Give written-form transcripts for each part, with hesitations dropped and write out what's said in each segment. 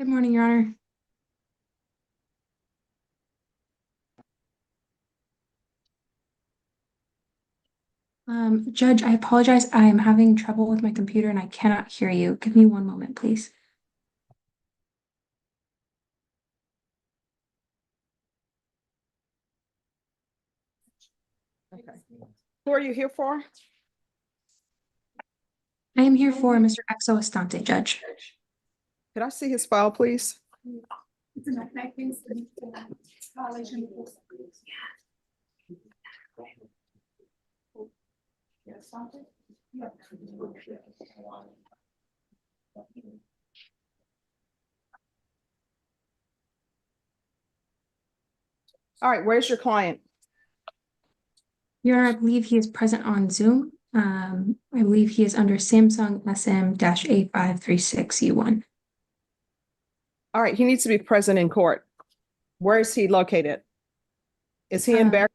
Good morning, Your Honor. Judge, I apologize. I am having trouble with my computer and I cannot hear you. Give me one moment, please. Okay. Who are you here for? I am here for Mr. Exo Estante, Judge. Could I see his file, please? All right, where's your client? Your Honor, I believe he is present on Zoom. I believe he is under Samsung SM-8536U1. All right, he needs to be present in court. Where is he located? Is he in Bear?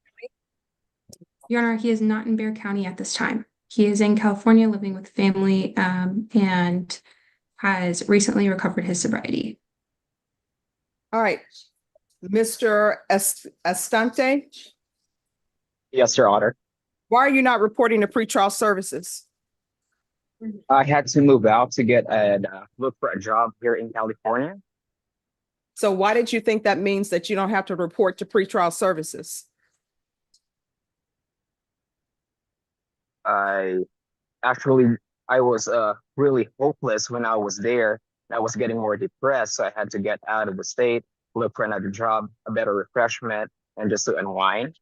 Your Honor, he is not in Bexar County at this time. He is in California living with family and has recently recovered his sobriety. All right, Mr. Estante, Yes, Your Honor. why are you not reporting to pretrial services? I had to move out to get and look for a job here in California. So why did you think that means that you don't have to report to pretrial services? I I was really hopeless when I was there. I was getting more depressed, so I had to get out of the state, look for another job, a better refreshment, and just to unwind.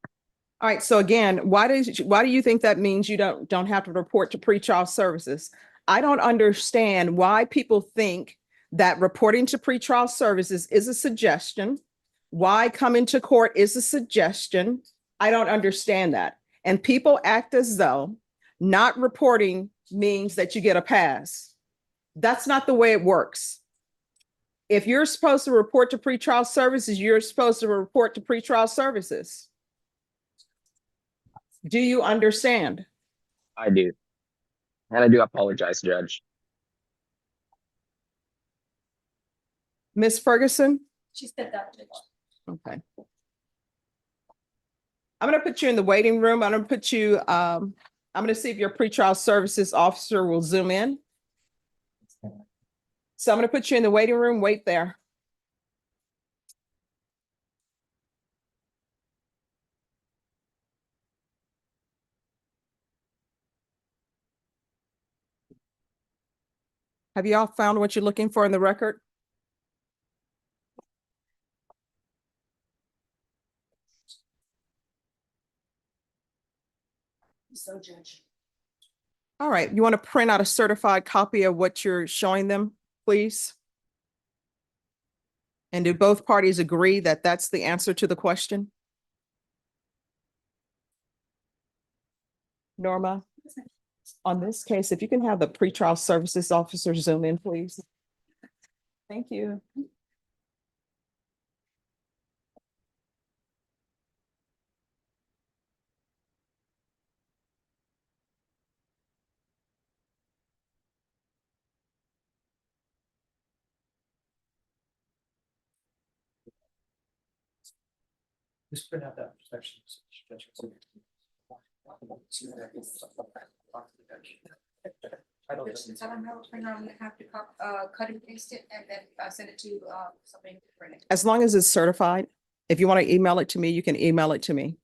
All right, so again, why do you think that means you don't have to report to pretrial services? I don't understand why people think that reporting to pretrial services is a suggestion. Why coming to court is a suggestion. I don't understand that. And people act as though not reporting means that you get a pass. That's not the way it works. If you're supposed to report to pretrial services, you're supposed to report to pretrial services. Do you understand? I do. And I do apologize, Judge. Miss Ferguson? She stepped out. Okay. I'm going to put you in the waiting room. I'm going to put you, I'm going to see if your pretrial services officer will zoom in. So I'm going to put you in the waiting room. Wait there. Have you all found what you're looking for in the record? So, Judge. All right. You want to print out a certified copy of what you're showing them, please? And do both parties agree that that's the answer to the question? Norma, on this case, if you can have the pretrial services officer zoom in, please. Thank you. Just print out that section. I don't Just tell them how to print out, I'm gonna have to cut and paste it and then send it to somebody to print it. As long as it's certified, if you want to email it to me, you can email it to me.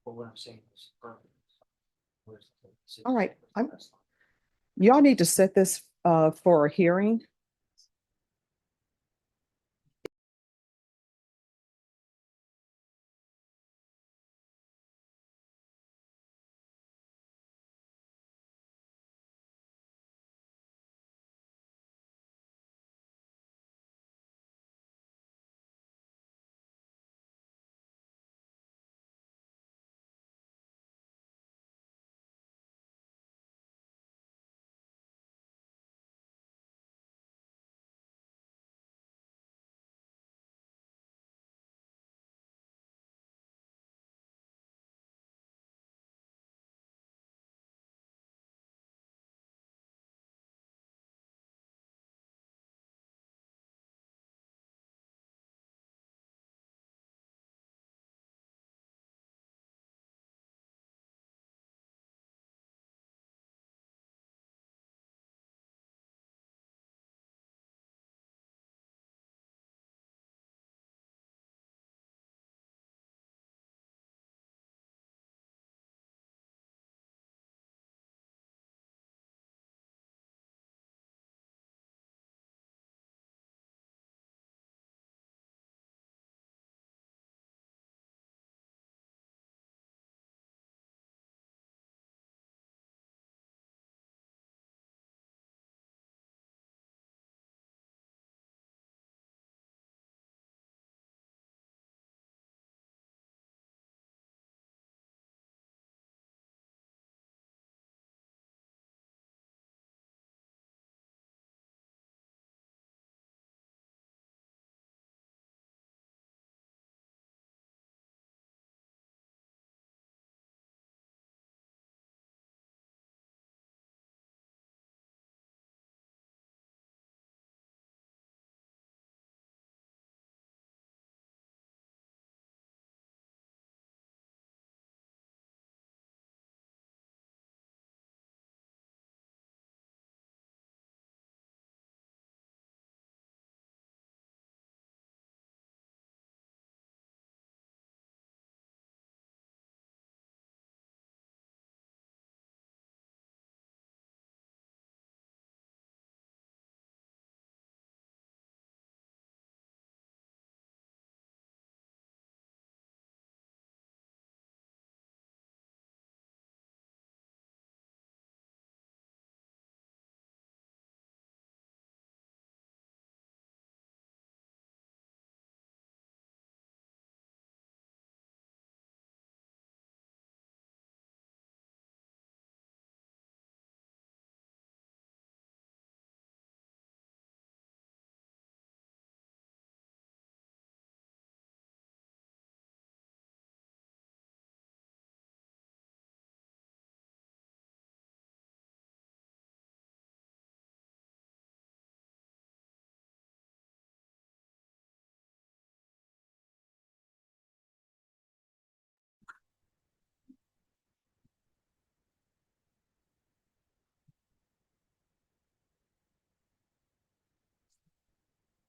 But what I'm saying is. All right, y'all need to set this for a hearing.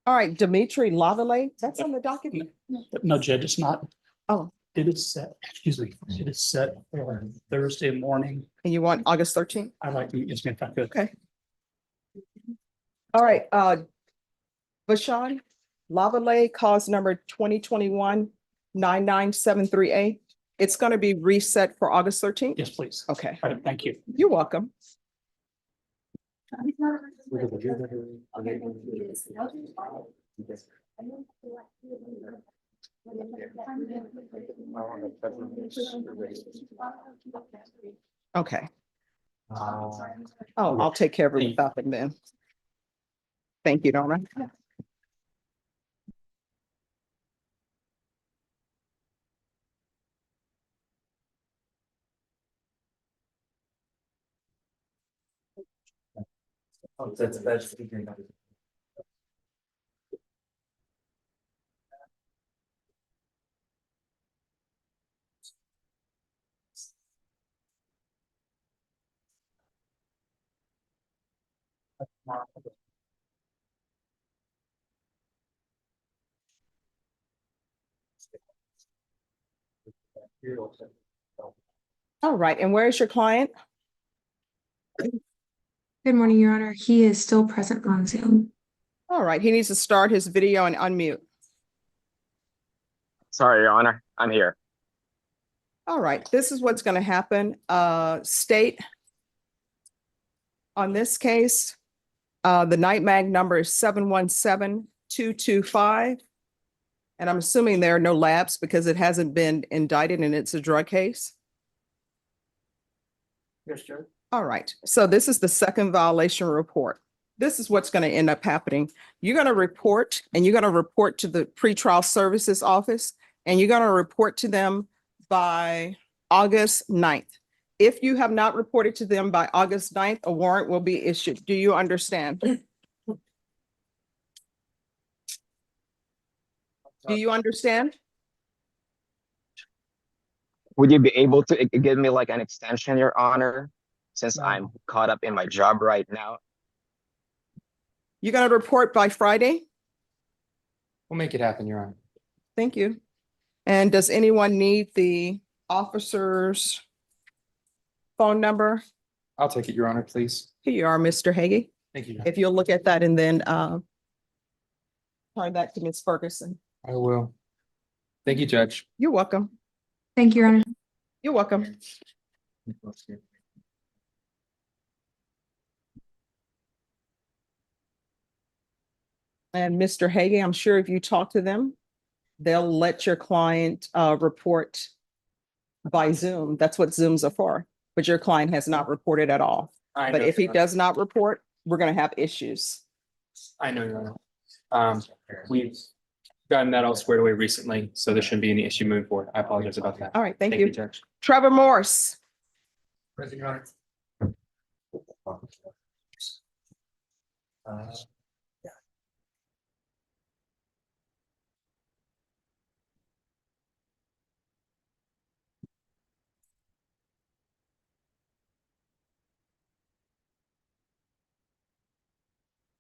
All right, Dimitri Lavallee, that's on the docket? No, Judge, it's not. Oh, It is set, excuse me, it is set for Thursday morning. and you want August 13th? I'd like to meet you, if I could. Okay. All right, Vashon Lavallee, cause number 2021-9973A. It's going to be reset for August 13th? Yes, please. Okay, All right, thank you. you're welcome. Okay. Oh, I'll take care of it without them then. Thank you, Norma. That's. All right, and where is your client? Good morning, Your Honor. He is still present on Zoom. All right, he needs to start his video and unmute. Sorry, Your Honor, I'm here. All right, this is what's going to happen. State on this case, the night mag number is 717-225. And I'm assuming there are no lapses because it hasn't been indicted and it's a drug case. Yes, Judge. All right, so this is the second violation report. This is what's going to end up happening. You're going to report and you're going to report to the pretrial services office and you're going to report to them by August 9th. If you have not reported to them by August 9th, a warrant will be issued. Do you understand? Do you understand? Would you be able to give me like an extension, Your Honor, since I'm caught up in my job right now? You're going to report by Friday? We'll make it happen, Your Honor. Thank you. And does anyone need the officer's phone number? I'll take it, Your Honor, please. Here you are, Mr. Hagee. Thank you. If you'll look at that and then turn that to Ms. Ferguson. I will. Thank you, Judge. You're welcome. Thank you, Your Honor. You're welcome. And Mr. Hagee, I'm sure if you talk to them, they'll let your client report by Zoom. That's what Zooms are for. But your client has not reported at all. I But know, if he Your Honor. does not report, we're going to have issues. I know, Your Honor. We've gotten that all squared away recently, so there shouldn't be any issue moving forward. I apologize about that. All right, thank Thank you, you. Judge. Trevor Morse. Present, Your Honor.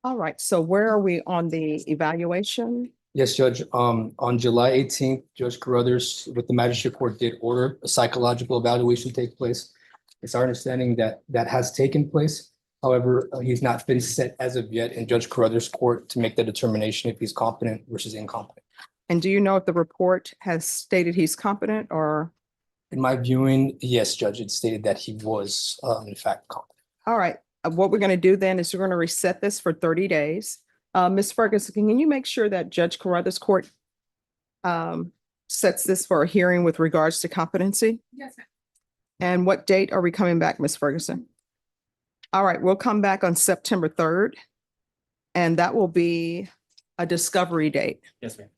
All right, so where are we on the evaluation? Yes, Judge. On July 18th, Judge Carruthers with the magistrate court did order a psychological evaluation take place. It's our understanding that that has taken place. However, he's not been set as of yet in Judge Carruthers' court to make the determination if he's competent versus incompetent. And do you know if the report has stated he's competent or? In my viewing, yes, Judge, it stated that he was in fact competent. All right, what we're going to do then is we're going to reset this for 30 days. Ms. Ferguson, can you make sure that Judge Carruthers' court sets this for a hearing with regards to competency? Yes, ma'am. And what date are we coming back, Ms. Ferguson? All right, we'll come back on September 3rd. And that will be a discovery date. Yes, ma'am.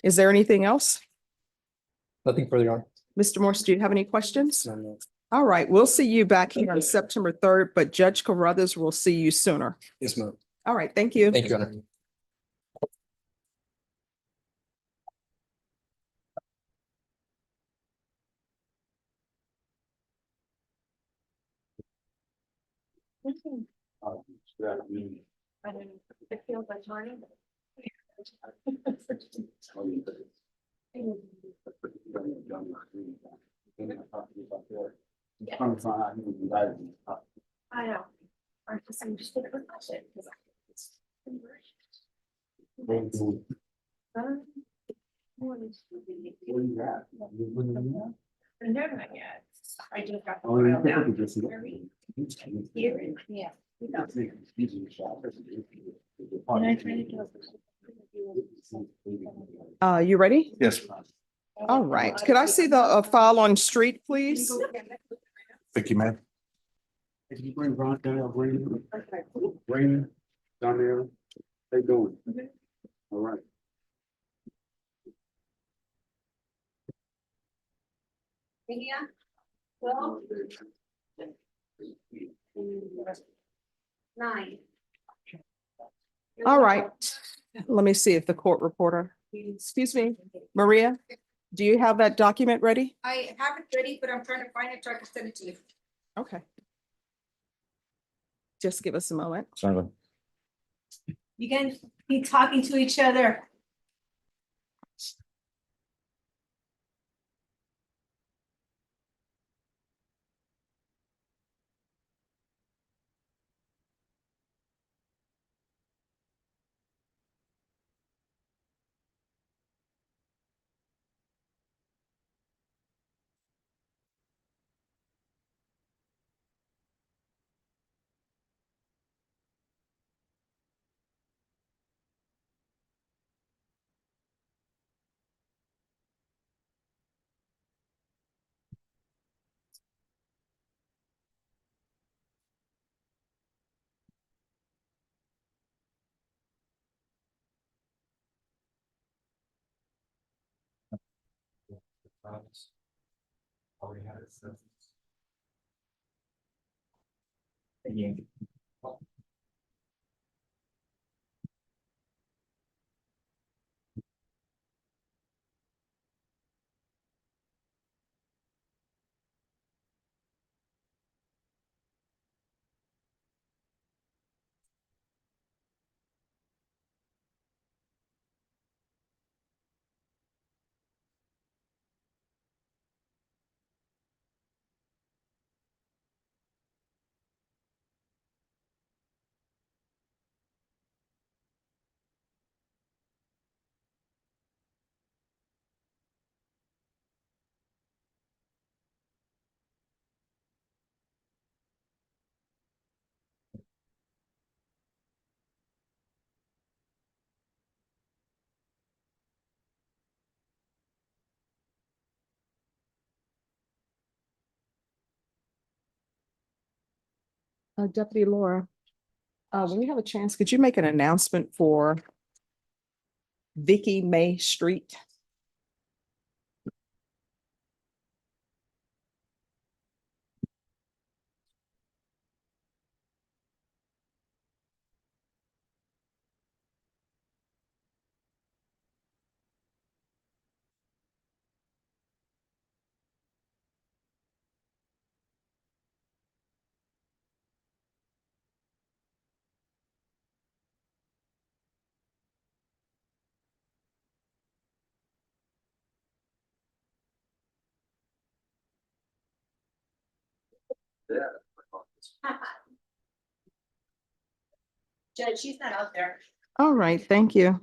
Is there anything else? Nothing further, Your Honor. Mr. Morse, do you have any questions? No, no. All right, we'll see you back here on September 3rd, but Judge Carruthers will see you sooner. Yes, ma'am. All right, thank you. Thank you, Your Honor. I don't know. I feel that's morning. I know. I just, I'm just gonna refresh it, because it's. They're not yet. I just got the file now. Here, yeah. And I tried to do You ready? Yes. All right. Could I see the file on street, please? Thank you, ma'am. If you bring Ron down, I'll bring down there. How you doing? All right. Yeah. Well. 9. All right. Let me see if the court reporter, excuse me, Maria, do you have that document ready? I have it ready, but I'm trying to find it, so I can send it to you. Okay. Just give us a moment. You can be talking to each other. Deputy Laura, when you have a chance, could you make an announcement for Vicky May Street? Judge, she's not out there. All right, thank you.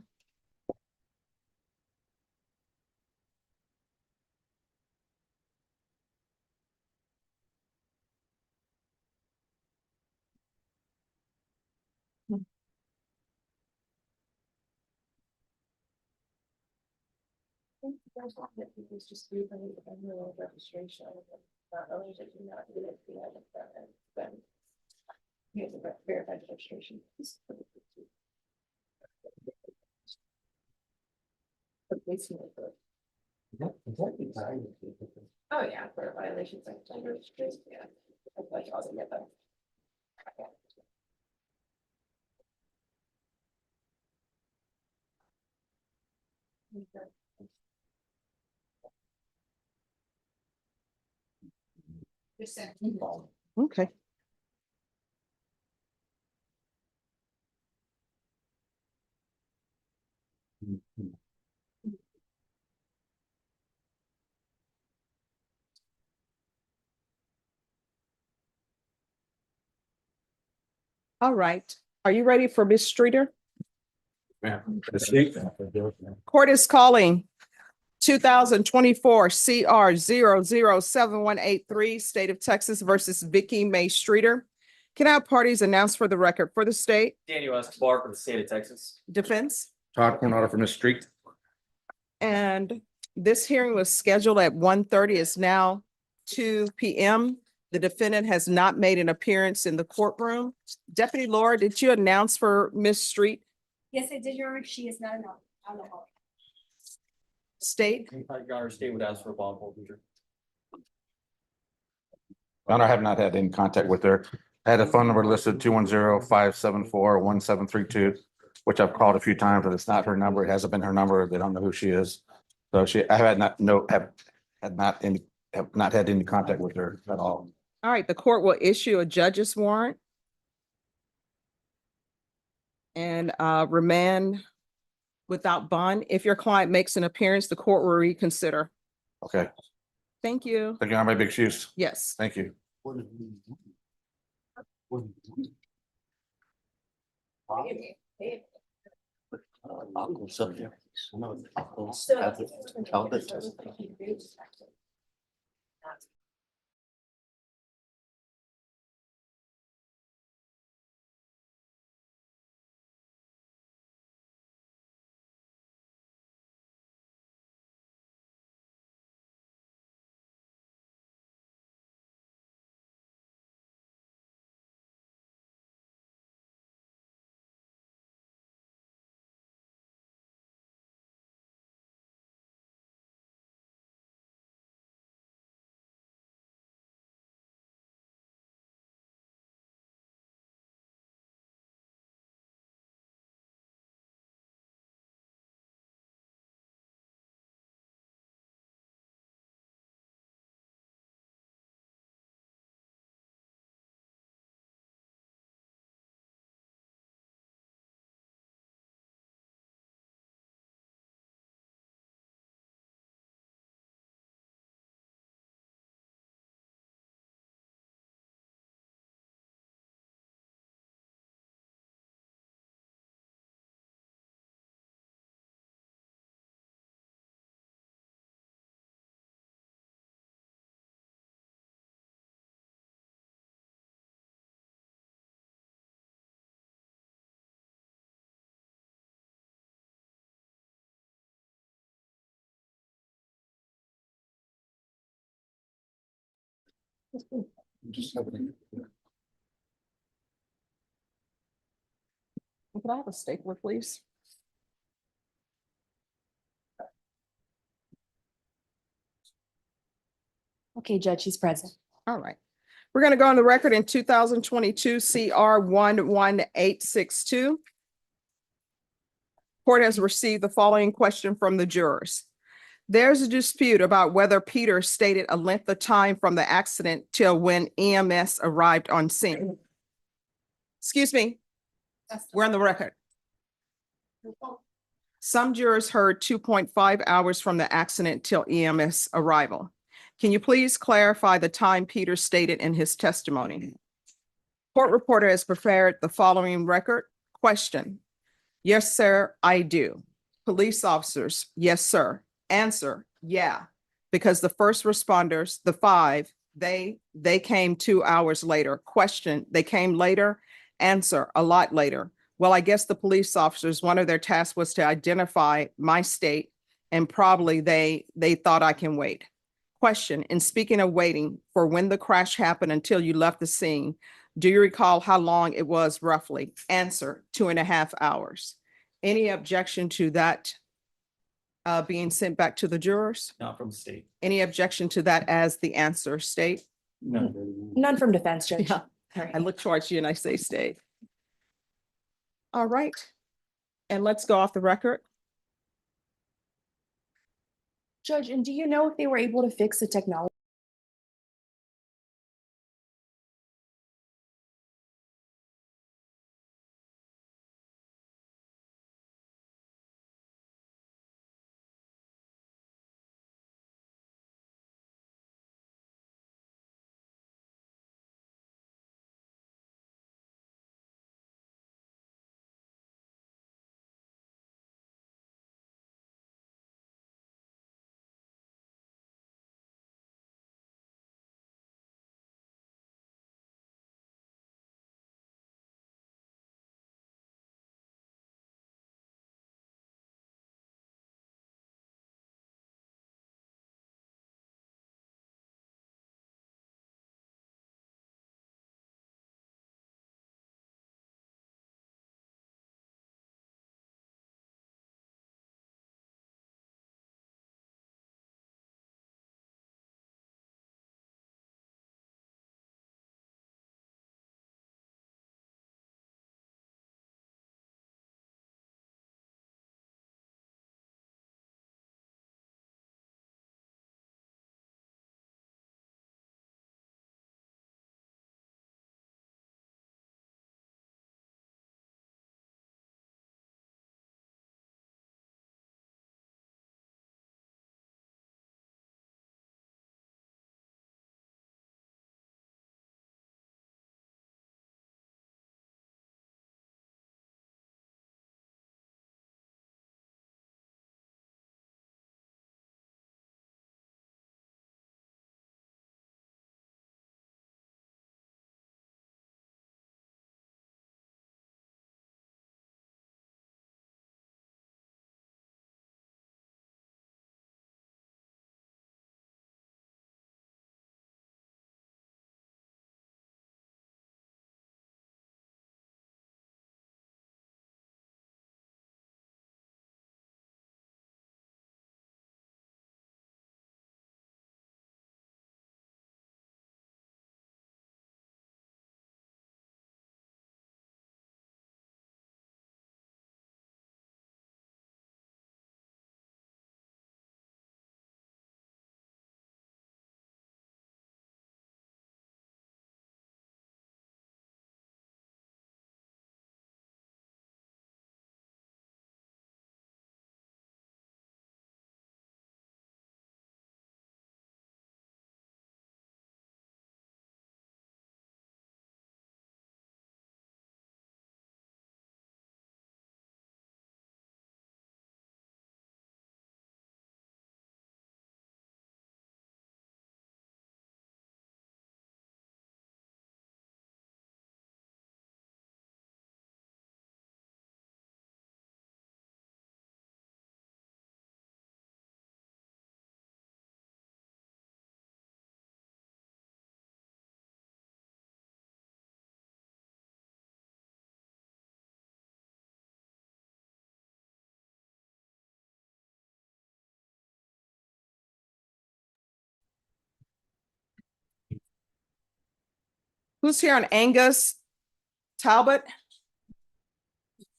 It's just registration. Not only did you not do it, then you have to verify the registration. Oh, yeah, for violations of time registration, yeah. That's like also get that. Just send. Okay. All right. Are you ready for Ms. Streeter? Ma'am. The state. Court is calling 2024 CR 007183, State of Texas versus Vicky Mae Streeter. Can I have parties announce for the record for the state? Daniel Escobar for the state of Texas. Defense? Todd Coronado from the street. And this hearing was scheduled at 1:30. It's now 2 p.m. The defendant has not made an appearance in the courtroom. Deputy Laura, did you announce for Ms. Street? Yes, I did, Your Honor. She is not enough. I don't know. State? Our state would ask for a bond forfeiture. I have not had any contact with her. I had a phone number listed 210-574-1732, which I've called a few times, but it's not her number. It hasn't been her number. They don't know who she is. So I have not had any contact with her at all. All right, the court will issue a judge's warrant and remand without bond. If your client makes an appearance, the court will reconsider. Okay, Thank you. thank you. I'm my big shoes. Yes. Thank you. Could I have a stapler, please? Okay, Judge, she's present. All right. We're going to go on the record in 2022 CR 11862. Court has received the following question from the jurors. There's a dispute about whether Peter stated a length of time from the accident till when EMS arrived on scene. Excuse me, we're on the record. Some jurors heard 2.5 hours from the accident till EMS arrival. Can you please clarify the time Peter stated in his testimony? Court reporter has prepared the following record. Question. Yes, sir, I do. Police officers, yes, sir. Answer, yeah, because the first responders, the five, they came 2 hours later. Question, they came later? Answer, a lot later. Well, I guess the police officers, one of their tasks was to identify my state, and probably they thought I can wait. Question, and speaking of waiting for when the crash happened until you left the scene, do you recall how long it was roughly? Answer, 2.5 hours. Any objection to that being sent back to the jurors? Not from the state. Any objection to that as the answer state? No. None from defense, Judge. Yeah. All right. I look towards you and I say state. All right. And let's go off the record. Judge, and do you know if they were able to fix the technology? Who's here on Angus Talbot?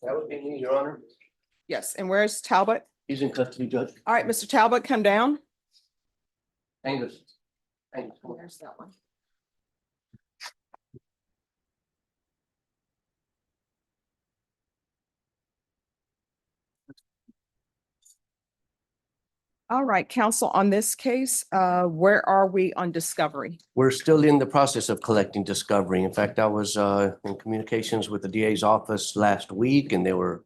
That would be me, Your Honor. Yes, and where's Talbot? He's in custody, Judge. All right, Mr. Talbot, come down. Angus. Angus. Where's that one? All right, counsel, on this case, where are we on discovery? We're still in the process of collecting discovery. In fact, I was in communications with the DA's office last week and they were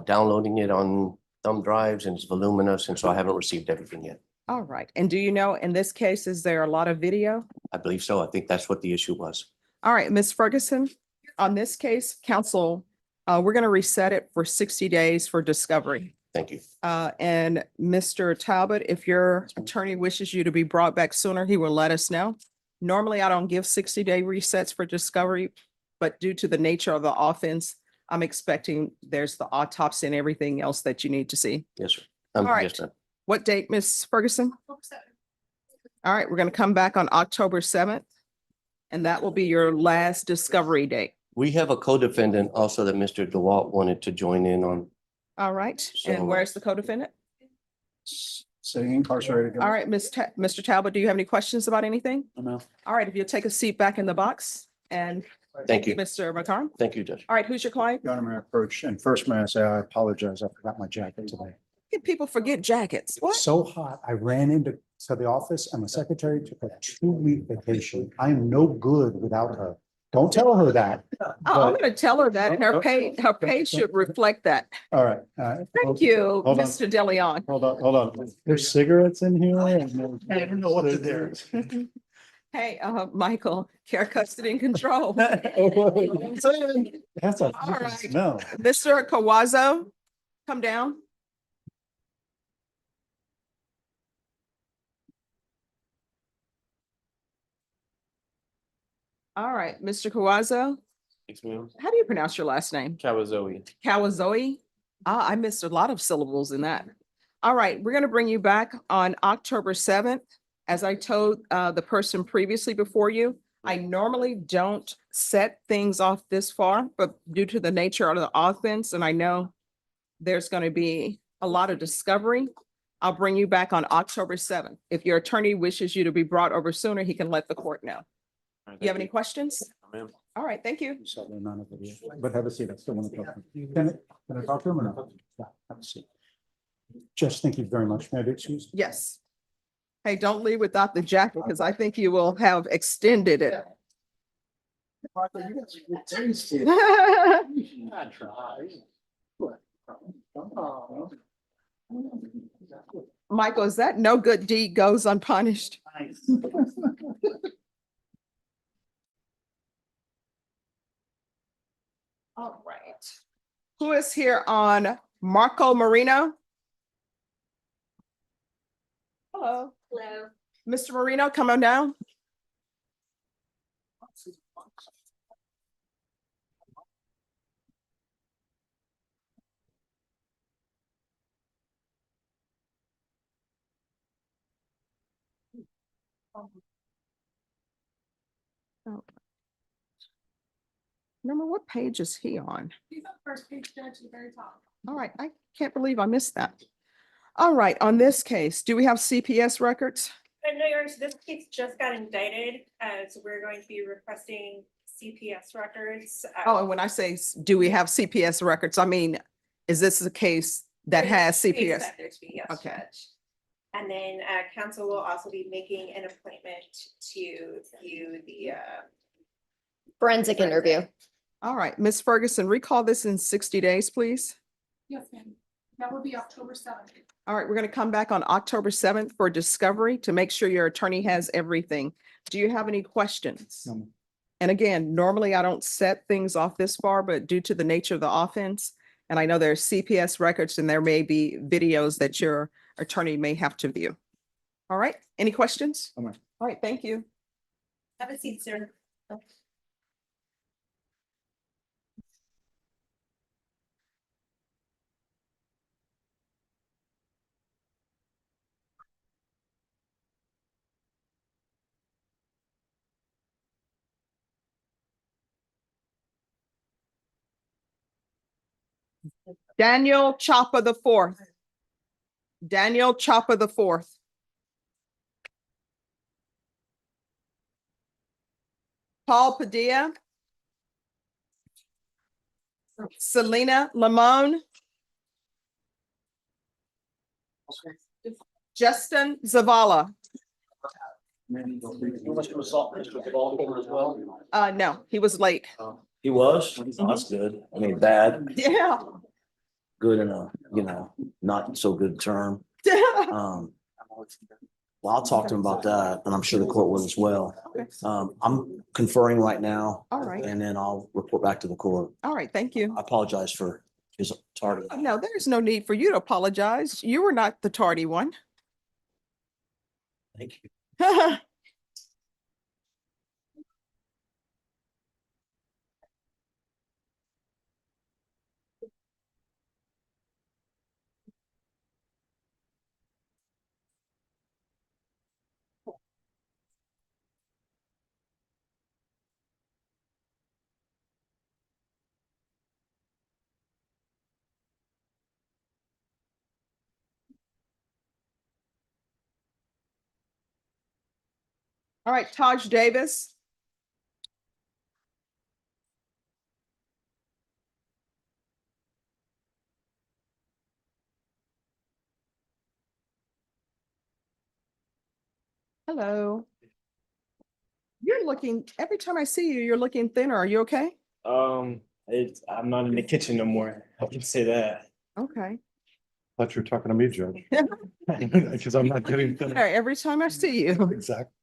downloading it on thumb drives and it's voluminous, and so I haven't received everything yet. All right, and do you know, in this case, is there a lot of video? I believe so. I think that's what the issue was. All right, Ms. Ferguson, on this case, counsel, we're going to reset it for 60 days for discovery. Thank you. And Mr. Talbot, if your attorney wishes you to be brought back sooner, he will let us know. Normally, I don't give 60-day resets for discovery, but due to the nature of the offense, I'm expecting there's the autopsy and everything else that you need to see. Yes, sir. All right. Yes, ma'am. What date, Ms. Ferguson? All right, we're going to come back on October 7th, and that will be your last discovery date. We have a co-defendant also that Mr. DeWalt wanted to join in on. All right, So- and where's the co-defendant? Sitting incarcerated. All right, Mr. Talbot, do you have any questions about anything? No. All right, if you'll take a seat back in the box, and Thank you. Mr. McCarm. Thank you, Judge. All right, who's your client? Your Honor, may I approach? And first, may I say I apologize. I forgot my jacket today. People forget jackets. What? It's so hot. I ran into the office and the secretary took a 2-week vacation. I'm no good without her. Don't tell her that. Oh, I'm but- gonna tell her that, and her pay should reflect that. All right. Thank you, Hold on. Mr. DeLeon. Hold on. There's cigarettes in here. I don't know what's in there. Hey, Michael, care, custody, and control. That's a All freaking right. smell. Mr. Kawazo, come down. All right, Mr. Kawazo, Thanks, ma'am. how do you pronounce your last name? Kawazoe. Kawazoe? Ah, I missed a lot of syllables in that. All right, we're gonna bring you back on October 7th. As I told the person previously before you, I normally don't set things off this far, but due to the nature of the offense, and I know there's gonna be a lot of discovery, I'll bring you back on October 7th. If your attorney wishes you to be brought over sooner, he can let the court know. You have any questions? Ma'am. All right, thank you. Certainly none of it. But have a seat. I still want to talk. to you. Can I talk to him or not? Yeah, have a seat. Judge, thank you very much. May I be excused? Yes. Hey, don't leave without the jacket because I think you will have extended it. Michael, is that no good deed goes unpunished? All right. Who is here on Marco Marino? Hello. Hello. Mr. Marino, come on down. Oh. Remember, what page is he on? He's on the first page, Judge, at the very top. All right, I can't believe I missed that. All right, on this case, do we have CPS records? No, Your Honor, so this case just got indicted, so we're going to be requesting CPS records. Oh, and when I say, do we have CPS records, I mean, is this a case that has We CPS? expect there to be, yes, Okay. Judge. And then counsel will also be making an appointment to view the Forensic interview. All right, Ms. Ferguson, recall this in 60 days, please. Yes, ma'am. That would be October 7th. All right, we're going to come back on October 7th for discovery to make sure your attorney has everything. Do you have any questions? No. And again, normally I don't set things off this far, but due to the nature of the offense, and I know there's CPS records and there may be videos that your attorney may have to view. All right, any questions? No. All right, thank you. Have a seat, sir. Daniel Chopper the fourth. Daniel Chopper the fourth. Paul Padilla. Selena Lamone. Justin Zavala. No, he was late. He was? Oh, that's good. I mean, bad, Yeah. good in a, not so good term. Well, I'll talk to him about that, and I'm sure the court will as well. I'm conferring right now. All right. And then I'll report back to the court. All right, thank you. I apologize for his tardy. No, there's no need for you to apologize. You were not the tardy one. Thank you. All right, Taj Davis. Hello. You're looking, every time I see you, you're looking thinner. Are you okay? I'm not in the kitchen no more. I can say that. Okay. Thought you were talking to me, Judge. Because I'm not getting All right, every time I see you. Exactly.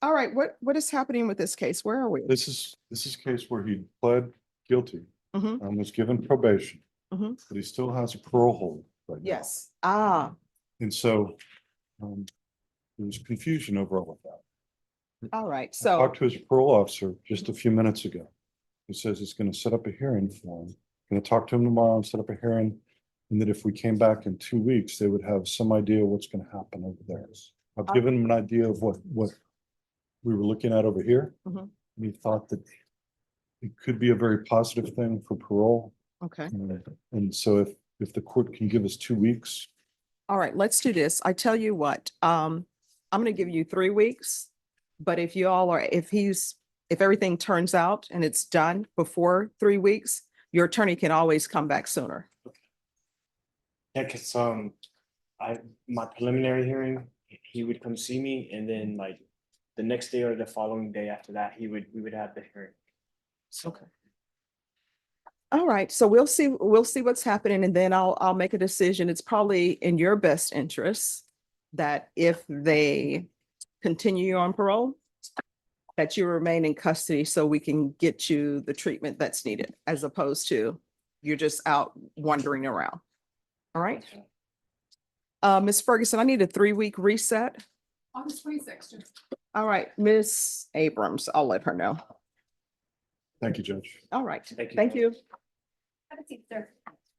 All right, what is happening with this case? Where are we? This is a case where he pled guilty Mhm. and was given probation, Mhm. but he still has a parole hold right now. Yes. Ah, And so there was confusion over all of that. all right. I So, talked to his parole officer just a few minutes ago. He says he's going to set up a hearing for him. Going to talk to him tomorrow and set up a hearing. And that if we came back in 2 weeks, they would have some idea what's going to happen over there. I've given him an idea of what we were looking at over here. Mhm. And he thought that it could be a very positive thing for parole. okay. And so if the court can give us 2 weeks, All right, let's do this. I tell you what, I'm gonna give you 3 weeks. But if you all are, if everything turns out and it's done before 3 weeks, your attorney can always come back sooner. Yeah, cause my preliminary hearing, he would come see me and then like the next day or the following day after that, we would have the hearing. Okay. All right, so we'll see what's happening and then I'll make a decision. It's probably in your best interest that if they continue on parole, that you remain in custody so we can get you the treatment that's needed, as opposed to you're just out wandering around. All right? Ms. Ferguson, I need a 3-week reset. August 26th. All right, Ms. Abrams, I'll let her know. thank you, Judge. All right, Thank you. thank you. Have a seat, sir.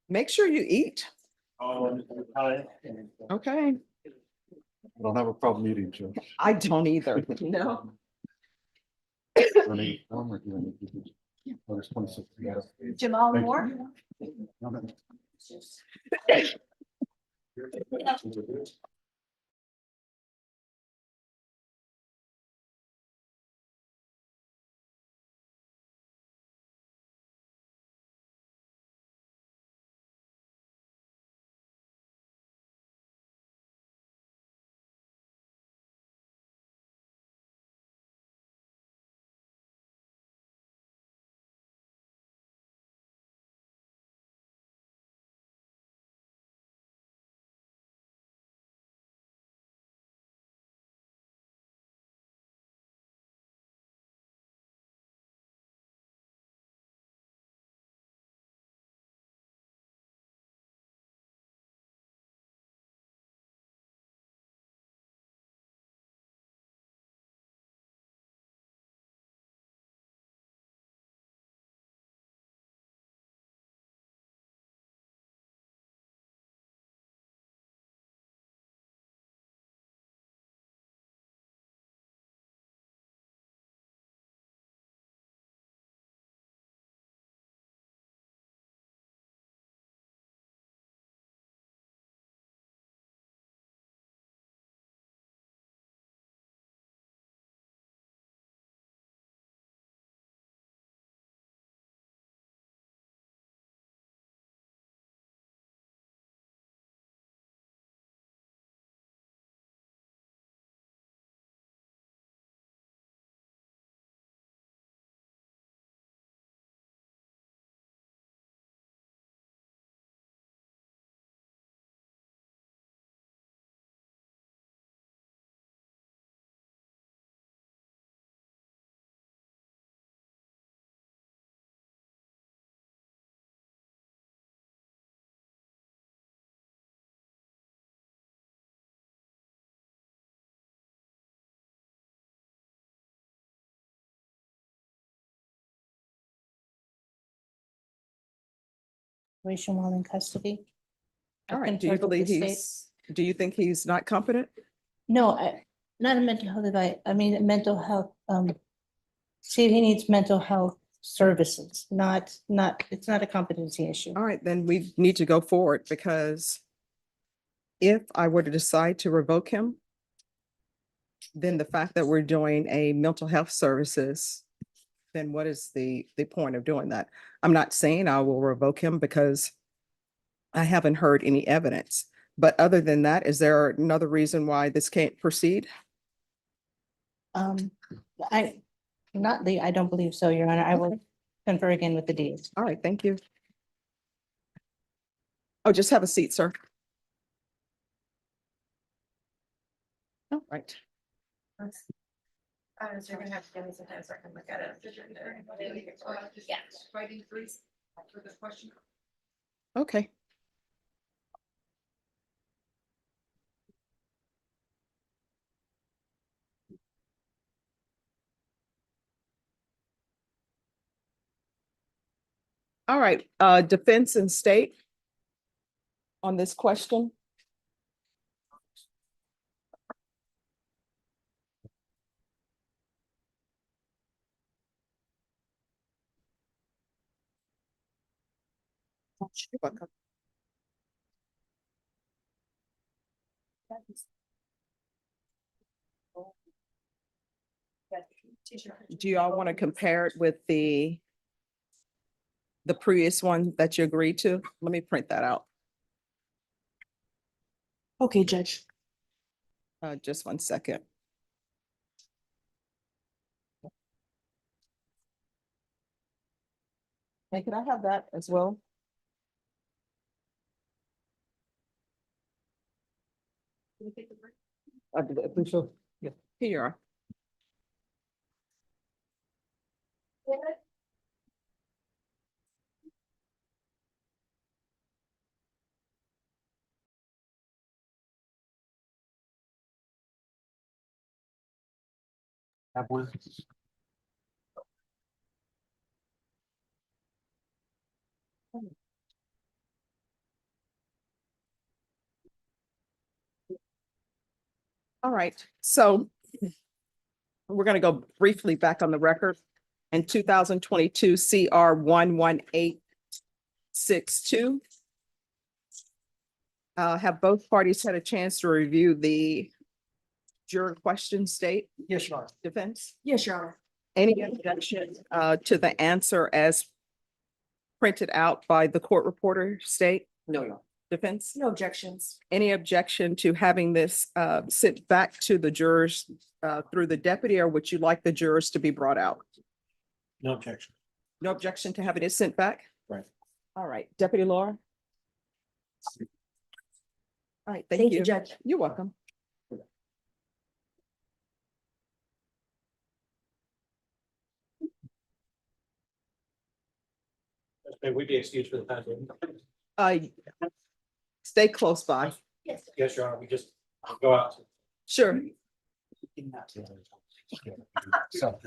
Make sure you eat. Hi. Okay, I don't have a problem eating, Judge. I don't either. No. Running, I'm working on it. August 26th. Jamal Thank you. Moore. No, no. situation while in custody. All I've right, do you conferred with believe the state. do you think he's not competent? No, not a mental health advice, I mean, a mental health, see if he needs mental health services, not, it's not a competency issue. All right, then we need to go forward because if I were to decide to revoke him, then the fact that we're doing a mental health services, then what is the point of doing that? I'm not saying I will revoke him because I haven't heard any evidence. But other than that, is there another reason why this can't proceed? I don't believe so, Your Honor. I will confer again with the Ds. All right, thank you. Oh, just have a seat, sir. All right. So you're gonna have to give me some time so I can look at it. Yeah. Writing please for this question. Okay. All right, defense and state on this question. You're welcome. Do you all want to compare it with the previous one that you agreed to? Let me print that out. Okay, Judge. Just 1 second. Hey, can I have that as well? I think so. Yeah. Here you are. Have one. All right, so we're going to go briefly back on the record. In 2022 CR 11862. Have both parties had a chance to review the juror question state? Yes, Your Honor. Defense? Yes, Your Honor. Any objection to the answer as printed out by the court reporter state? No, Your Honor. Defense? No objections. Any objection to having this sent back to the jurors through the deputy, or would you like the jurors to be brought out? No objection. No objection to having it sent back? Right. All right, Deputy Laura? All right, thank you. Judge. You're welcome. We'd be excused for the time. Stay close by. Yes. Yes, Your Honor, we just go out. Sure. So.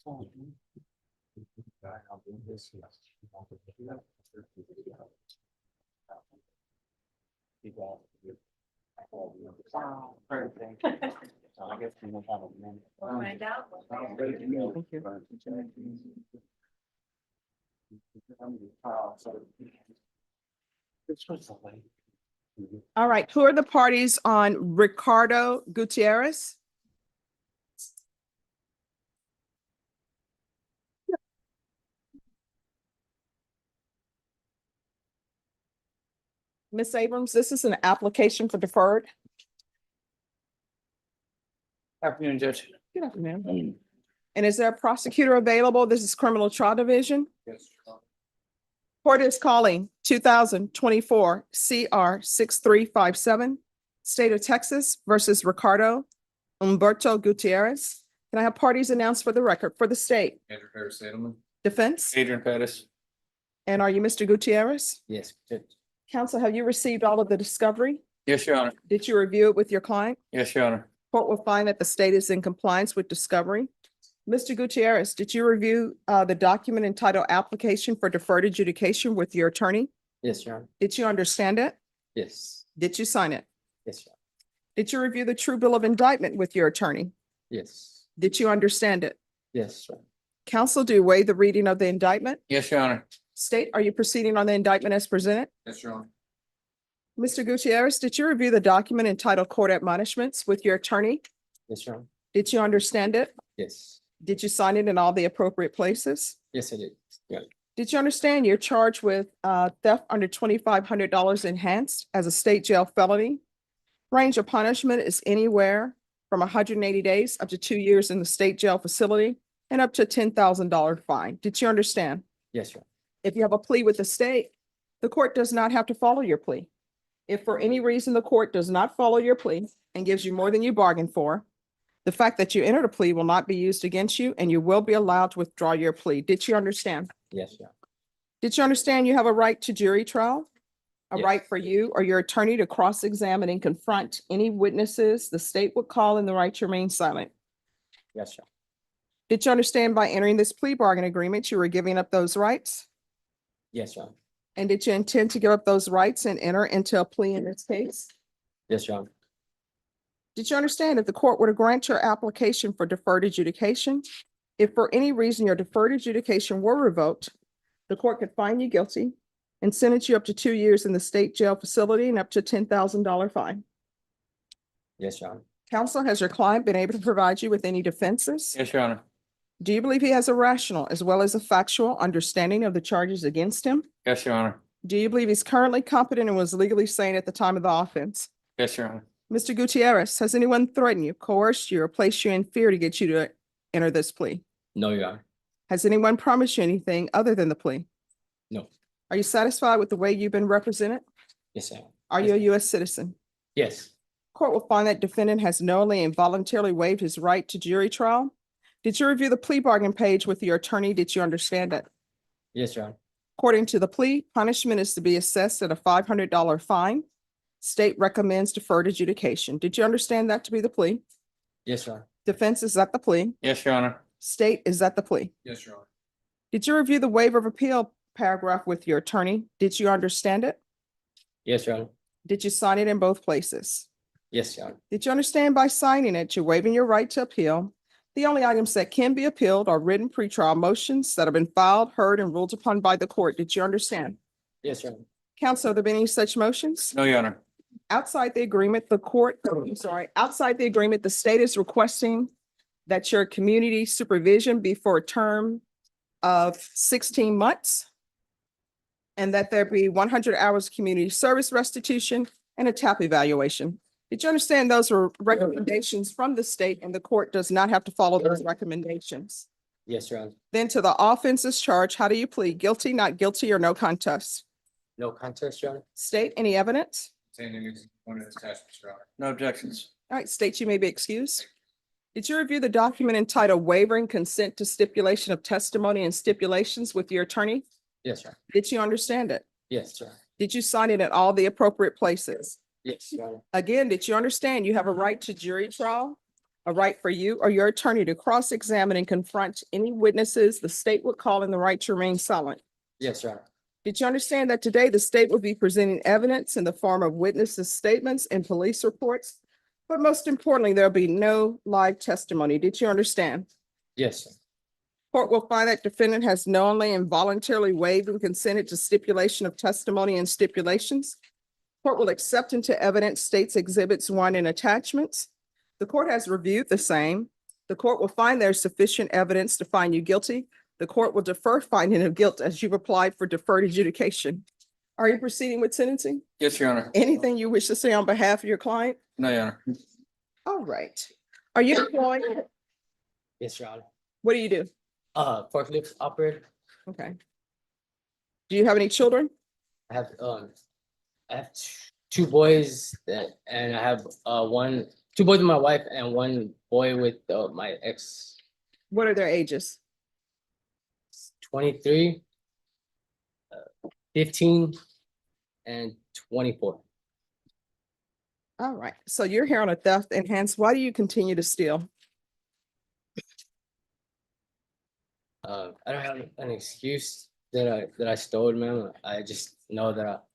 Find out. Thank you. All right, who are the parties on Ricardo Gutierrez? Ms. Abrams, this is an application for deferred. Afternoon, Judge. Good afternoon. And is there a prosecutor available? This is Criminal Trial Division. Yes. Court is calling 2024 CR 6357, State of Texas versus Ricardo Humberto Gutierrez. Can I have parties announced for the record for the state? Andrew Harris, Edelman. Defense? Adrian Pettis. And are you Mr. Gutierrez? Yes. Counsel, have you received all of the discovery? Yes, Your Honor. Did you review it with your client? Yes, Your Honor. Court will find that the state is in compliance with discovery. Mr. Gutierrez, did you review the document entitled Application for Deferred Adjudication with your attorney? Yes, Your Honor. Did you understand it? Yes. Did you sign it? Yes, Your Honor. Did you review the true bill of indictment with your attorney? Yes. Did you understand it? Yes, Your Honor. Counsel, do you waive the reading of the indictment? Yes, Your Honor. State, are you proceeding on the indictment as presented? Yes, Your Honor. Mr. Gutierrez, did you review the document entitled Court Admonishments with your attorney? Yes, Your Honor. Did you understand it? Yes. Did you sign it in all the appropriate places? Yes, I did. Yeah. Did you understand you're charged with theft under $2,500 enhanced as a state jail felony? Range of punishment is anywhere from 180 days up to 2 years in the state jail facility and up to $10,000 fine. Did you understand? Yes, Your Honor. If you have a plea with the state, the court does not have to follow your plea. If for any reason the court does not follow your plea and gives you more than you bargained for, the fact that you entered a plea will not be used against you and you will be allowed to withdraw your plea. Did you understand? Yes, Your Honor. Did you understand you have a right to jury trial? A Yes. right for you or your attorney to cross-examine and confront any witnesses the state would call and the right to remain silent? Yes, Your Honor. Did you understand by entering this plea bargain agreement, you were giving up those rights? Yes, Your Honor. And did you intend to give up those rights and enter into a plea in this case? Yes, Your Honor. Did you understand if the court were to grant your application for deferred adjudication, if for any reason your deferred adjudication were revoked, the court could find you guilty and sentence you up to 2 years in the state jail facility and up to $10,000 fine? Yes, Your Honor. Counsel, has your client been able to provide you with any defenses? Yes, Your Honor. Do you believe he has a rational as well as a factual understanding of the charges against him? Yes, Your Honor. Do you believe he's currently competent and was legally sane at the time of the offense? Yes, Your Honor. Mr. Gutierrez, has anyone threatened you, coerced you, or placed you in fear to get you to enter this plea? No, Your Honor. Has anyone promised you anything other than the plea? No. Are you satisfied with the way you've been represented? Yes, I am. Are you a U.S. citizen? Yes. Court will find that defendant has knowingly and voluntarily waived his right to jury trial. Did you review the plea bargain page with your attorney? Did you understand it? Yes, Your Honor. According to the plea, punishment is to be assessed at a $500 fine. State recommends deferred adjudication. Did you understand that to be the plea? Yes, Your Honor. Defense, is that the plea? Yes, Your Honor. State, is that the plea? Yes, Your Honor. Did you review the waiver of appeal paragraph with your attorney? Did you understand it? Yes, Your Honor. Did you sign it in both places? Yes, Your Honor. Did you understand by signing it, you're waiving your right to appeal? The only items that can be appealed are written pretrial motions that have been filed, heard, and ruled upon by the court. Did you understand? Yes, Your Honor. Counsel, have there been any such motions? No, Your Honor. Outside the agreement, outside the agreement, the state is requesting that your community supervision be for a term of 16 months and that there be 100 hours community service restitution and a TAP evaluation. Did you understand those were recommendations from the state and the court does not have to follow those recommendations? Yes, Your Honor. Then to the offenses charged, how do you plead? Guilty, not guilty, or no contest? No contest, Your Honor. State, any evidence? No objections. All right, state, you may be excused. Did you review the document entitled Waiving Consent to Stipulation of Testimony and Stipulations with your attorney? Yes, Your Honor. Did you understand it? Yes, Your Honor. Did you sign it at all the appropriate places? Yes, Your Honor. Again, did you understand you have a right to jury trial? A right for you or your attorney to cross-examine and confront any witnesses the state would call in the right to remain silent? Yes, Your Honor. Did you understand that today the state will be presenting evidence in the form of witnesses' statements and police reports? But most importantly, there'll be no live testimony. Did you understand? Yes, sir. Court will find that defendant has knowingly and voluntarily waived and consented to stipulation of testimony and stipulations. Court will accept into evidence states exhibits 1 and attachments. The court has reviewed the same. The court will find there's sufficient evidence to find you guilty. The court will defer finding of guilt as you've applied for deferred adjudication. Are you proceeding with sentencing? Yes, Your Honor. Anything you wish to say on behalf of your client? No, Your Honor. All right. Are you employed? Yes, Your Honor. What do you do? Forklift operator. Okay. Do you have any children? I have two boys and I have two boys with my wife and one boy with my ex. What are their ages? 23, 15, and 24. All right, so you're here on a theft enhanced. Why do you continue to steal? I don't have an excuse that I stole, ma'am. I just know that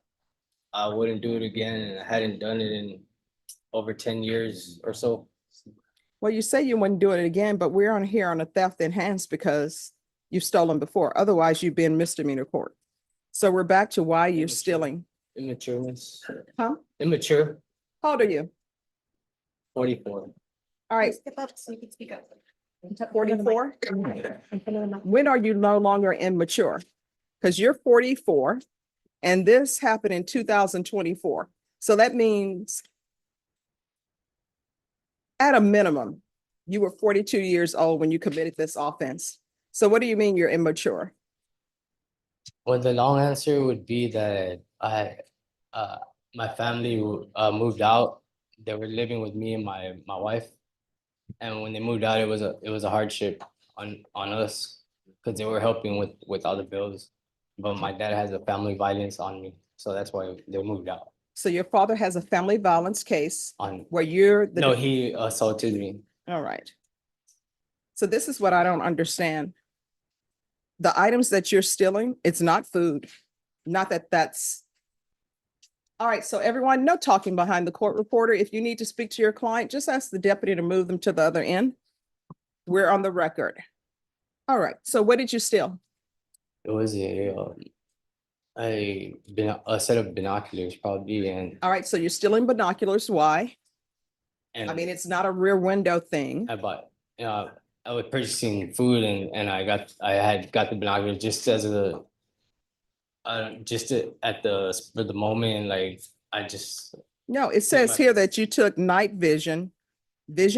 I wouldn't do it again, and I hadn't done it in over 10 years or so. Well, you say you wouldn't do it again, but we're on here on a theft enhanced because you've stolen before. Otherwise, you'd be in misdemeanor court. So we're back to why you're stealing. Immatureness. Huh? Immature, How old are you? 44. All right, Step up so you can speak up. 44? When are you no longer immature? Because you're 44 and this happened in 2024. So that means at a minimum, you were 42 years old when you committed this offense. So what do you mean you're immature? Well, the long answer would be that my family moved out. They were living with me and my wife. And when they moved out, it was a hardship on us because they were helping with all the bills. But my dad has a family violence on me, so that's why they moved out. So your father has a family violence case On where you're the. no, he assaulted me. All right. So this is what I don't understand. The items that you're stealing, it's not food. Not that that's. All right, so everyone, no talking behind the court reporter. If you need to speak to your client, just ask the deputy to move them to the other end. We're on the record. All right, so what did you steal? It was a set of binoculars probably, and All right, so you're stealing binoculars. Why? and I mean, it's not a rear window thing. I bought I was purchasing food and I had got the binoculars just as a at the moment, like I just No, it says here that you took night vision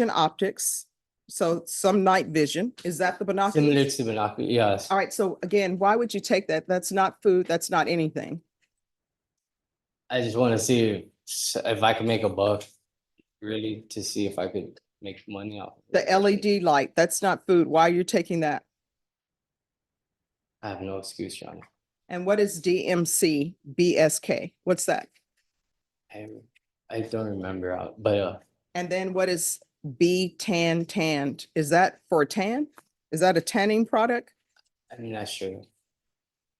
optics. So some night vision. Is that the binoculars? similar to binoculars, yes. All right, so again, why would you take that? That's not food. That's not anything. I just want to see if I could make a buck, really, to see if I could make money off of The it. LED light, that's not food. Why are you taking that? I have no excuse, John. And what is DMC BSK? What's that? I don't remember, but And then what is B tanned? Is that for tan? Is that a tanning product? I'm not sure.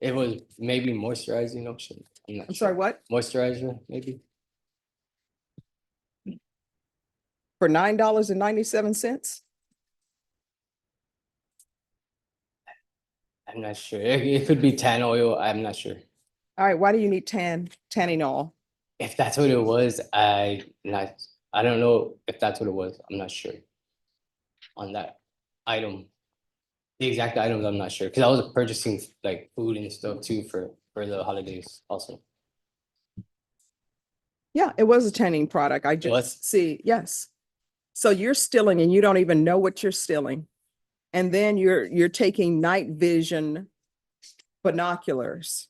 It was maybe moisturizing lotion. I'm not I'm sure. sorry, what? Moisturizer, maybe. For $9.97? I'm not sure. It could be tan oil. I'm not sure. All right, why do you need tanning oil? If that's what it was, I don't know if that's what it was. I'm not sure on that item. The exact items, I'm not sure, because I was purchasing like food and stuff too for the holidays also. Yeah, it was a tanning product. I was? just see, yes. So you're stealing and you don't even know what you're stealing. And then you're taking night vision binoculars.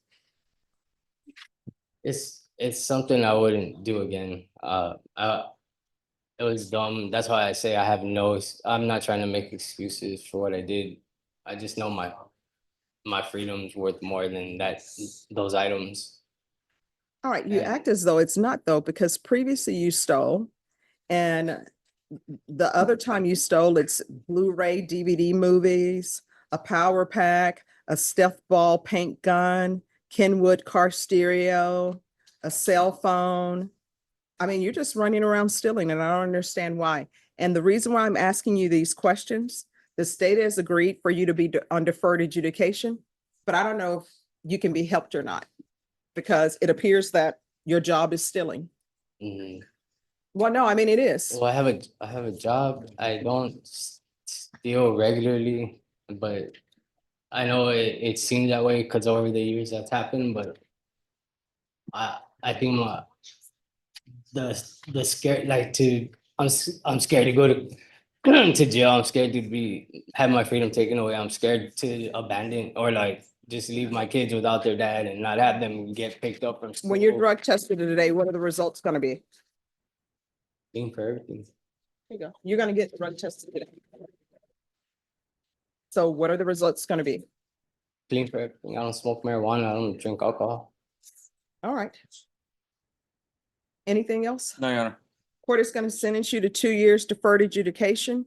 It's something I wouldn't do again. It was dumb. That's why I say I'm not trying to make excuses for what I did. I just know my freedom's worth more than those items. All right, you act as though it's not though, because previously you stole and the other time you stole, it's Blu-ray DVD movies, a power pack, a Stealth Ball paint gun, Kenwood car stereo, a cell phone. I mean, you're just running around stealing and I don't understand why. And the reason why I'm asking you these questions, the state has agreed for you to be on deferred adjudication, but I don't know if you can be helped or not because it appears that your job is stealing. Mhm. Well, no, I mean, it is. Well, I have a job. I don't steal regularly, but I know it seems that way because over the years that's happened, but I think the scare like I'm scared to go to jail. I'm scared to have my freedom taken away. I'm scared to abandon or like just leave my kids without their dad and not have them get picked up from school. When you're drug tested today, what are the results going to be? Being for everything. There you go. You're going to get drug tested today. So what are the results going to be? Clean for everything. I don't smoke marijuana. I don't drink alcohol. All right. Anything else? No, Your Honor. Court is going to sentence you to 2 years deferred adjudication.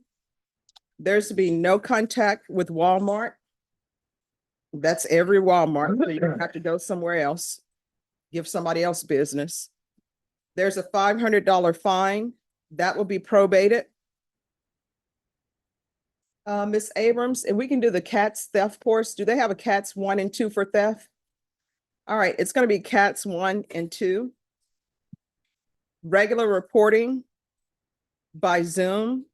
There's to be no contact with Walmart. That's every Walmart, so you have to go somewhere else. Give somebody else business. There's a $500 fine that will be probated. Ms. Abrams, if we can do the CATS theft course, do they have a CATS 1 and 2 for theft? All right, it's going to be CATS 1 and 2. Regular reporting by Zoom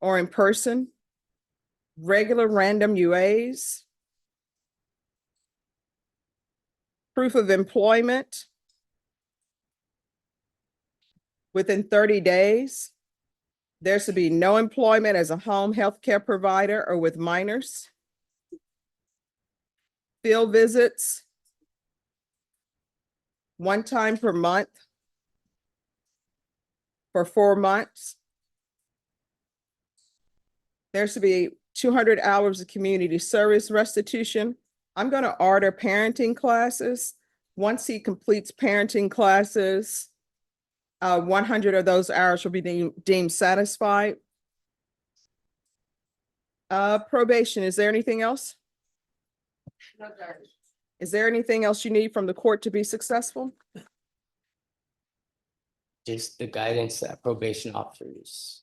or in person. Regular random UAs. Proof of employment within 30 days. There should be no employment as a home health care provider or with minors. Field visits. 1 time per month for 4 months. There should be 200 hours of community service restitution. I'm going to order parenting classes. Once he completes parenting classes, 100 of those hours will be deemed satisfied. Probation, is there anything else? Is there anything else you need from the court to be successful? Just the guidance that probation offers.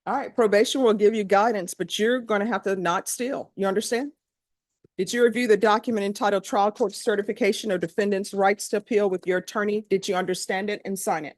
All right, probation will give you guidance, but you're going to have to not steal. You understand? Did you review the document entitled Trial Court Certification of Defendant's Rights to Appeal with your attorney? Did you understand it and sign it?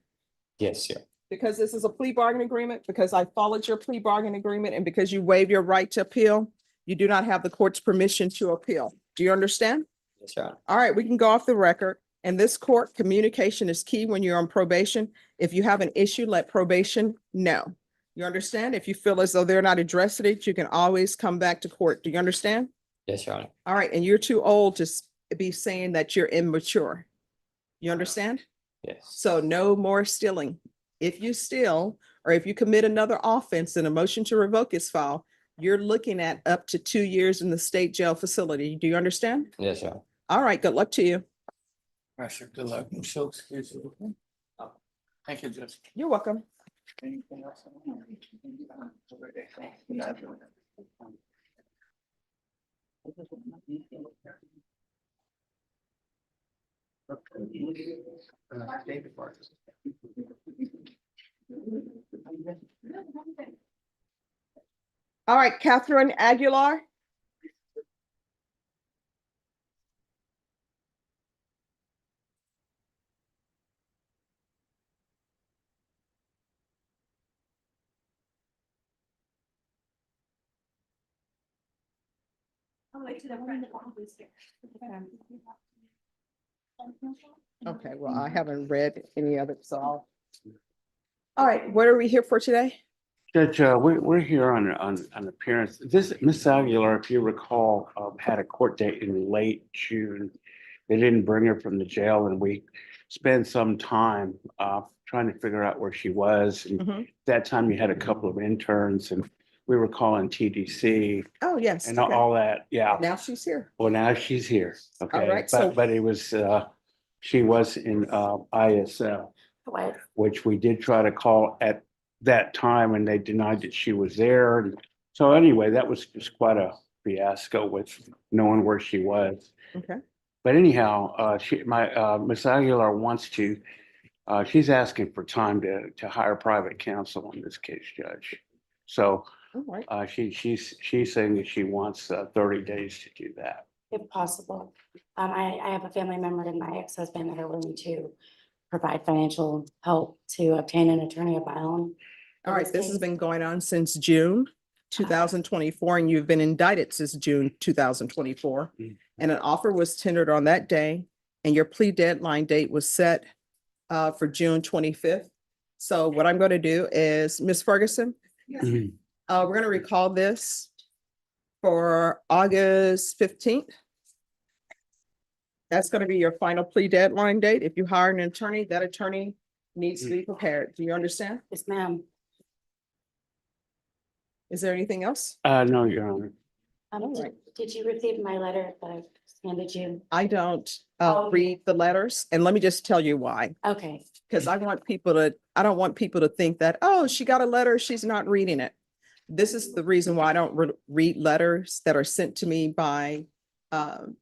Yes, sir. Because this is a plea bargain agreement, because I followed your plea bargain agreement, and because you waive your right to appeal, you do not have the court's permission to appeal. Do you understand? Yes, sir. All right, we can go off the record. In this court, communication is key when you're on probation. If you have an issue, let probation know. You understand? If you feel as though they're not addressing it, you can always come back to court. Do you understand? Yes, Your Honor. All right, and you're too old to be saying that you're immature. You understand? Yes. So no more stealing. If you steal, or if you commit another offense and a motion to revoke is filed, you're looking at up to 2 years in the state jail facility. Do you understand? Yes, Your Honor. All right, good luck to you. All right, sir. Good luck. So, thank you, Judge. You're welcome. Anything else? All right, Catherine Aguilar. Okay, well, I haven't read any of it, so all right, what are we here for today? Judge, we're here on an appearance. This, Ms. Aguilar, if you recall, had a court date in late June. They didn't bring her from the jail, and we spent some time trying to figure out where she was. And Mhm. that time you had a couple of interns, and we were calling TDC Oh, yes. and okay. all that. Yeah. Now she's here. Well, now she's here. Okay. right, so- But it was, she was in ISL, which we did try to call at that time, and they denied that she was there. And so anyway, that was just quite a fiasco with knowing where she was. Okay. But anyhow, Ms. Aguilar wants to, she's asking for time to hire private counsel on this case, Judge. So All right. she's saying that she wants 30 days to do that. If possible. I have a family member and my ex-husband that are willing to provide financial help to obtain an attorney of my own. All right, this has been going on since June 2024, and you've been indicted since June 2024. Mhm. And an offer was tendered on that day, and your plea deadline date was set for June 25th. So what I'm going to do is, Ms. Ferguson, Mhm. we're going to recall this for August 15th. That's going to be your final plea deadline date. If you hire an attorney, that attorney needs to be prepared. Do you understand? Yes, ma'am. Is there anything else? No, Your Honor. Did you receive my letter that I handed you? I don't Oh. read the letters, and let me just tell you why. Okay, Because I don't want people to think that, oh, she got a letter, she's not reading it. This is the reason why I don't read letters that are sent to me by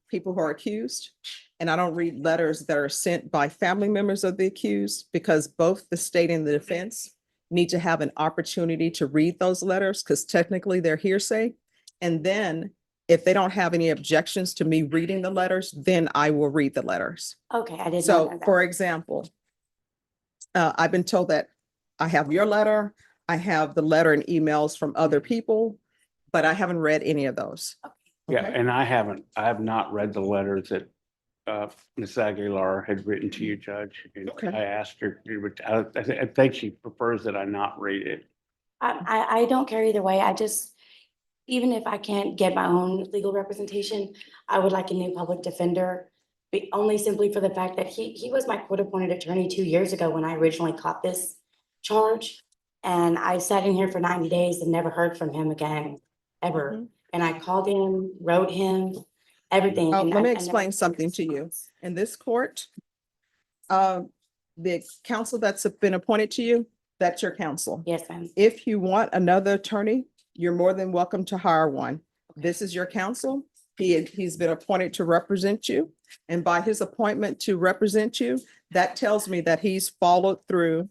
people who are accused. And I don't read letters that are sent by family members of the accused, because both the state and the defense need to have an opportunity to read those letters, because technically they're hearsay. And then if they don't have any objections to me reading the letters, then I will read the letters. okay, I did not So know that. for example, I've been told that I have your letter, I have the letter and emails from other people, but I haven't read any of those. Yeah, Okay. and I have not read the letters that Ms. Aguilar had written to you, Judge. And Okay. I asked her, I think she prefers that I not read it. I don't care either way. I just, even if I can't get my own legal representation, I would like a new public defender. Only simply for the fact that he was my court-appointed attorney 2 years ago when I originally caught this charge. And I sat in here for 90 days and never heard from him again, ever. Mhm. And I called him, wrote him, everything. Oh, and let I me never explain heard something to you. In this court, the counsel that's been appointed to you, that's your counsel. Yes, ma'am. If you want another attorney, you're more than welcome to hire one. This is your counsel. He's been appointed to represent you. And by his appointment to represent you, that tells me that he's followed through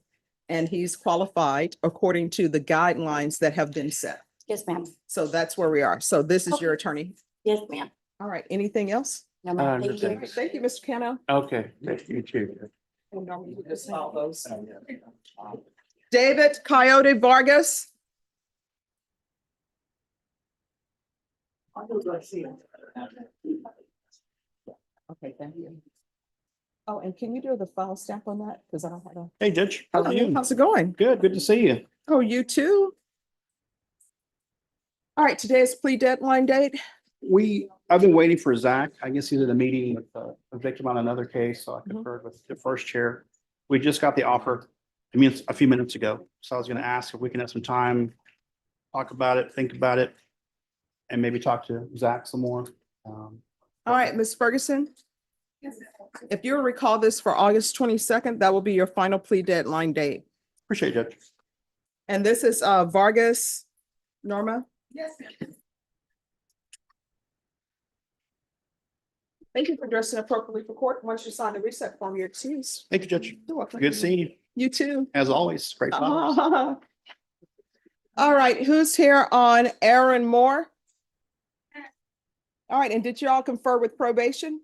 and he's qualified according to the guidelines that have been set. Yes, ma'am. So that's where we are. So this is your Okay. attorney. Yes, ma'am. All right, anything else? No, ma'am. no, Thank you. thanks. Thank you, Mr. Cano. Okay, thank you too. And normally we just follow those. David Coyote Vargas. Okay, thank you. Oh, and can you do the file stamp on that? Because I don't have a. Hey, Judge, how are you? How's it going? Good to see you. Oh, you too? All right, today is plea deadline date. I've been waiting for Zach. I guess he's at a meeting with a victim on another case, so I conferred with the first chair. We just got the offer, a few minutes ago. So I was gonna ask if we can have some time, talk about it, think about it, and maybe talk to Zach some more. All right, Ms. Ferguson. If you recall this for August 22nd, that will be your final plea deadline date. Appreciate it, Judge. And this is Vargas, Norma? Yes. Thank you for dressing appropriately for court. Once you sign the reset form, you're excused. Thank you, Judge. You're welcome. Good seeing you, You too. as always. Great flowers. All right, who's here on Aaron Moore? All right, and did you all confer with probation?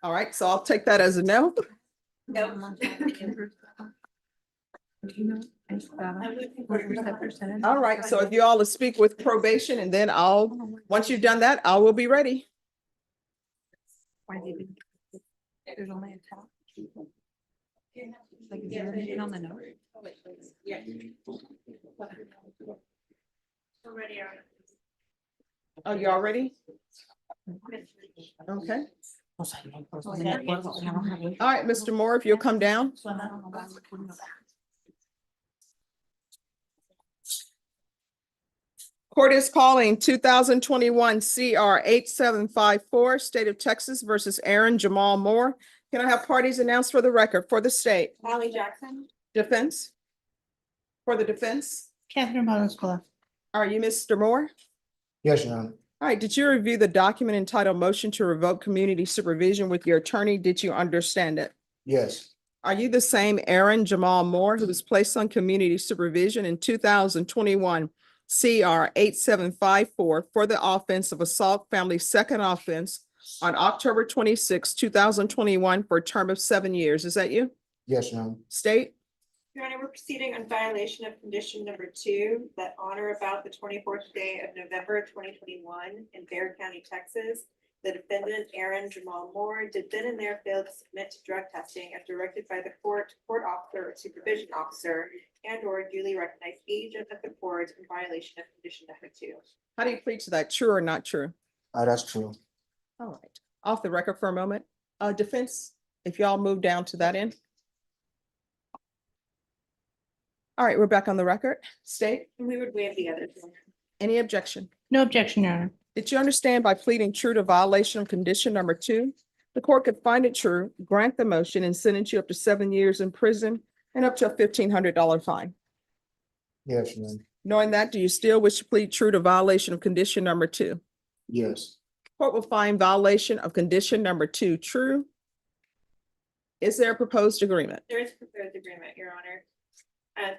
All right, so I'll take that as a no. All right, so if you all will speak with probation, and then once you've done that, I will be ready. There's only a top. Like, on the note. Yeah. Already. Oh, you all ready? Okay. All right, Mr. Moore, if you'll come down. Court is calling 2021 CR 8754, State of Texas versus Aaron Jamal Moore. Can I have parties announced for the record for the state? Allie Jackson. Defense? For the defense? Catherine Valenzuela. Are you Mr. Moore? Yes, Your Honor. All right, did you review the document entitled Motion to Revoke Community Supervision with your attorney? Did you understand it? Yes, Are you the same Aaron Jamal Moore who was placed on community supervision in 2021 CR 8754 for the offense of assault family second offense on October 26, 2021 for a term of 7 years? Is that you? yes, Your Honor. State? Your Honor, we're proceeding on violation of condition number 2, that on or about the 24th day of November 2021 in Bexar County, Texas, the defendant, Aaron Jamal Moore, did then and there fail to submit to drug testing as directed by the court officer or supervision officer and or duly recognized agent of the court in violation of condition number 2. How do you plead to that? True or not true? That's true. All right. Off the record for a moment. Defense, if y'all move down to that end. All right, we're back on the record. State, And we would waive the other. any objection? No objection, Your Honor. Did you understand by pleading true to violation of condition number 2, the court could find it true, grant the motion, and sentence you up to 7 years in prison and up to a $1,500 fine? Yes, ma'am. Knowing that, do you still wish to plead true to violation of condition number 2? Yes. Court will find violation of condition number 2 true. Is there a proposed agreement? There is a proposed agreement, Your Honor.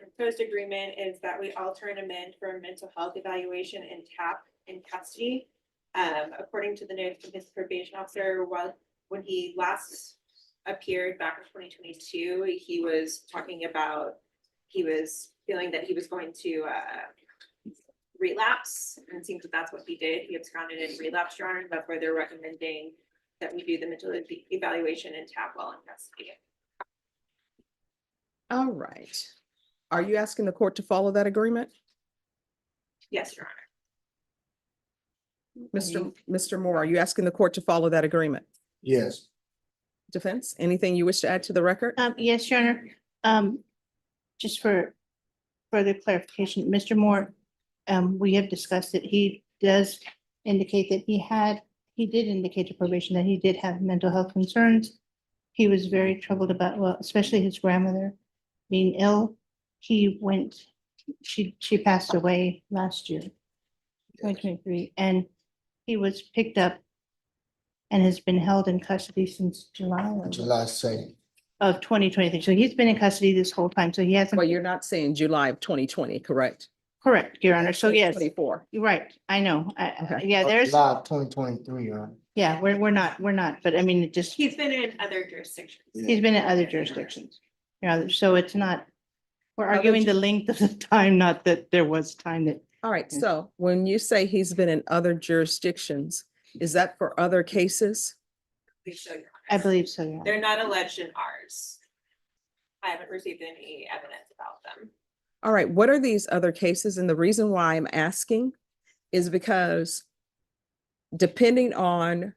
The proposed agreement is that we alter and amend for a mental health evaluation and TAP in custody. According to the notes from his probation officer, when he last appeared back in 2022, he was talking about, he was feeling that he was going to relapse, and it seems that that's what he did. He absconded and relapsed, Your Honor. That's why they're recommending that we do the mental evaluation and TAP while in custody. All right. Are you asking the court to follow that agreement? Yes, Your Honor. Mr. Moore, are you asking the court to follow that agreement? Yes. Defense, anything you wish to add to the record? Yes, Your Honor. Just for further clarification, Mr. Moore, we have discussed that he does indicate that he did indicate to probation that he did have mental health concerns. He was very troubled about, well, especially his grandmother being ill. She passed away last year, 2023, and he was picked up and has been held in custody since July of 2023. So he's been in custody this whole time. So he hasn't. Well, you're not saying July of 2020, correct? Correct, Your Honor. So yes, 24. you're right. I know. Okay. Yeah, there's, July 2023, yeah, we're not, but I mean, it just, He's been in other jurisdictions. he's been in other jurisdictions. Yeah, so it's not, we're Other arguing ju- the length of the time, not that there was time that. All right, so when you say he's been in other jurisdictions, is that for other cases? I believe so, yeah. They're not alleged in ours. I haven't received any evidence about them. All right, what are these other cases? And the reason why I'm asking is because depending on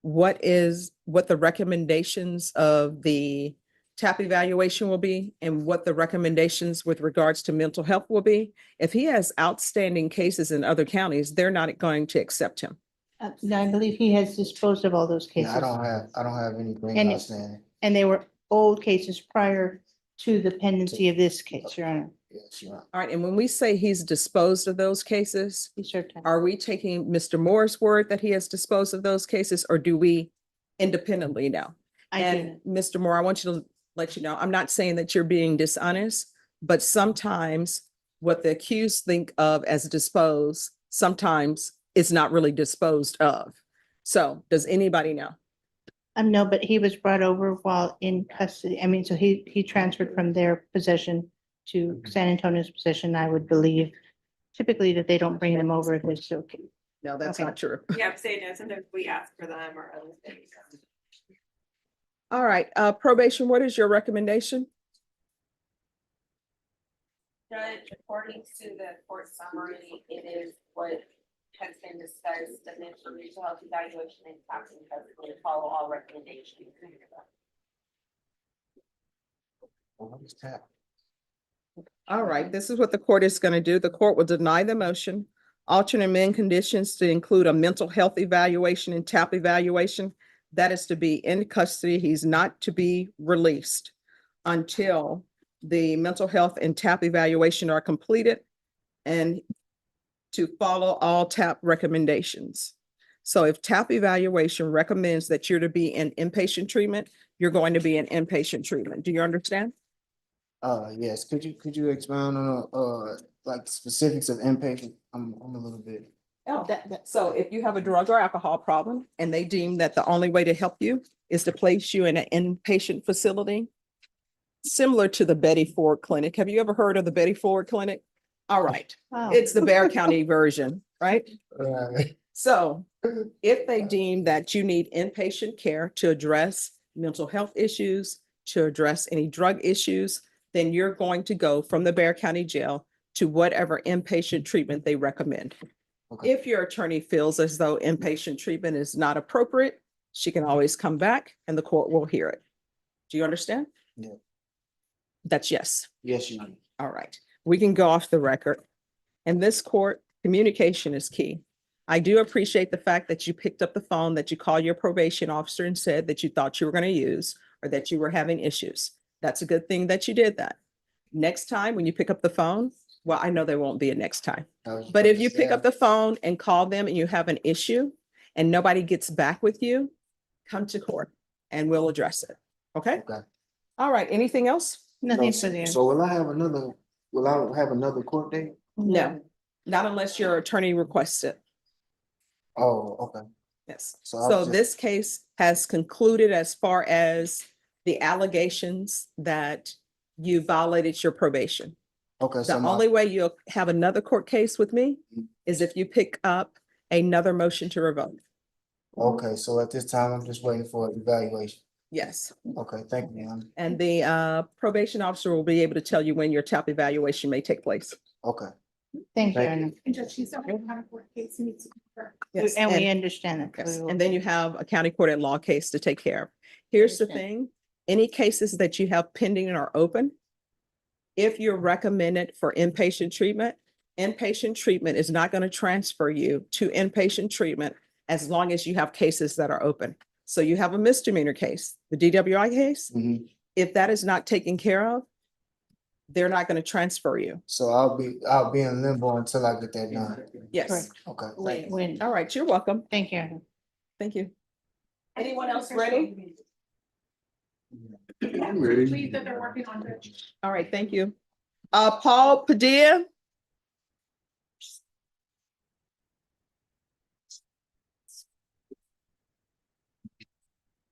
what the recommendations of the TAP evaluation will be and what the recommendations with regards to mental health will be, if he has outstanding cases in other counties, they're not going to accept him. No, I believe he has disposed of all those cases. I don't have anything And- outstanding. And they were old cases prior to the pendency of this case, Your Honor. Yes, Your Honor. All right, and when we say he's disposed of those cases, He served time. are we taking Mr. Moore's word that he has disposed of those cases, or do we independently know? I do. And Mr. Moore, I want you to let you know, I'm not saying that you're being dishonest, but sometimes what the accused think of as disposed, sometimes it's not really disposed of. So does anybody know? No, but he was brought over while in custody. I mean, so he transferred from their possession to San Antonio's possession, I would believe. Typically that they don't bring them over if it's okay. No, that's Okay. not true. Yeah, say no, sometimes we ask for them or other things. All right, probation, what is your recommendation? Judge, according to the court summary, it is what has been discussed, the mental health evaluation and taxing custody to follow all recommendations. What is TAP? All right, this is what the court is going to do. The court will deny the motion, alter and amend conditions to include a mental health evaluation and TAP evaluation. That is to be in custody. He's not to be released until the mental health and TAP evaluation are completed and to follow all TAP recommendations. So if TAP evaluation recommends that you're to be in inpatient treatment, you're going to be in inpatient treatment. Do you understand? Yes, could you expound on like specifics of inpatient? I'm a little bit. Oh, so if you have a drug or alcohol problem and they deem that the only way to help you is to place you in an inpatient facility, similar to the Betty Ford Clinic. Have you ever heard of the Betty Ford Clinic? All right, Wow. it's the Bear County version, right? Right. So if they deem that you need inpatient care to address mental health issues, to address any drug issues, then you're going to go from the Bear County Jail to whatever inpatient treatment they recommend. Okay. If your attorney feels as though inpatient treatment is not appropriate, she can always come back and the court will hear it. Do you understand? Yeah. That's yes. Yes, Your Honor. All right, we can go off the record. In this court, communication is key. I do appreciate the fact that you picked up the phone, that you called your probation officer and said that you thought you were going to use or that you were having issues. That's a good thing that you did that. Next time when you pick up the phone, well, I know there won't be a next time. But if you pick up the phone and call them and you have an issue and nobody gets back with you, come to court and we'll address it. Okay? Okay. All right. Anything else? Nothing for there. So will I have another court date? No, not unless your attorney requests it. Oh, okay. Yes. So I'll So just- this case has concluded as far as the allegations that you violated your probation. Okay, The so only way you'll have another court case with me is if you pick up another motion to revoke. okay, so at this time, I'm just waiting for evaluation. Yes. Okay, thank you, ma'am. And the probation officer will be able to tell you when your TAP evaluation may take place. Okay. Thank you, Thank Erna. Yes, And we understand that. yes, We will- and then you have a county court at law case to take care of. Here's the Understand. thing, any cases that you have pending and are open, if you're recommended for inpatient treatment is not going to transfer you to inpatient treatment as long as you have cases that are open. So you have a misdemeanor case, the DWI case, Mhm. if that is not taken care of, they're not going to transfer you. So I'll be in limbo until I get that done. Yes. Correct. Okay, thank you. When, All right, you're welcome. thank you, Erna. Thank you. Anyone else ready? I'm ready. Please, that they're working on it. All right, thank you. Paul Padilla.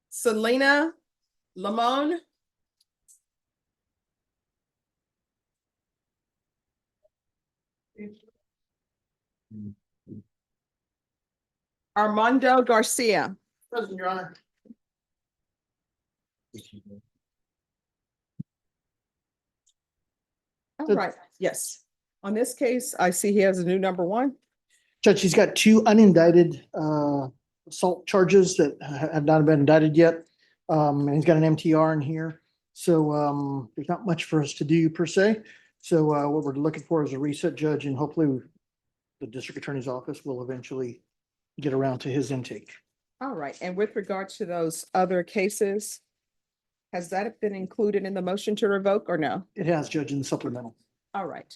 Selena Lamone. Armando Garcia. Present, Your Honor. All right, yes. On this case, I see he has a new number one. Judge, he's got two unindicted assault charges that have not been indicted yet. And he's got an MTR in here. So there's not much for us to do per se. So what we're looking for is a reset judge, and hopefully the district attorney's office will eventually get around to his intake. All right, and with regard to those other cases, has that been included in the motion to revoke or no? It has, Judge, in the supplemental. All right.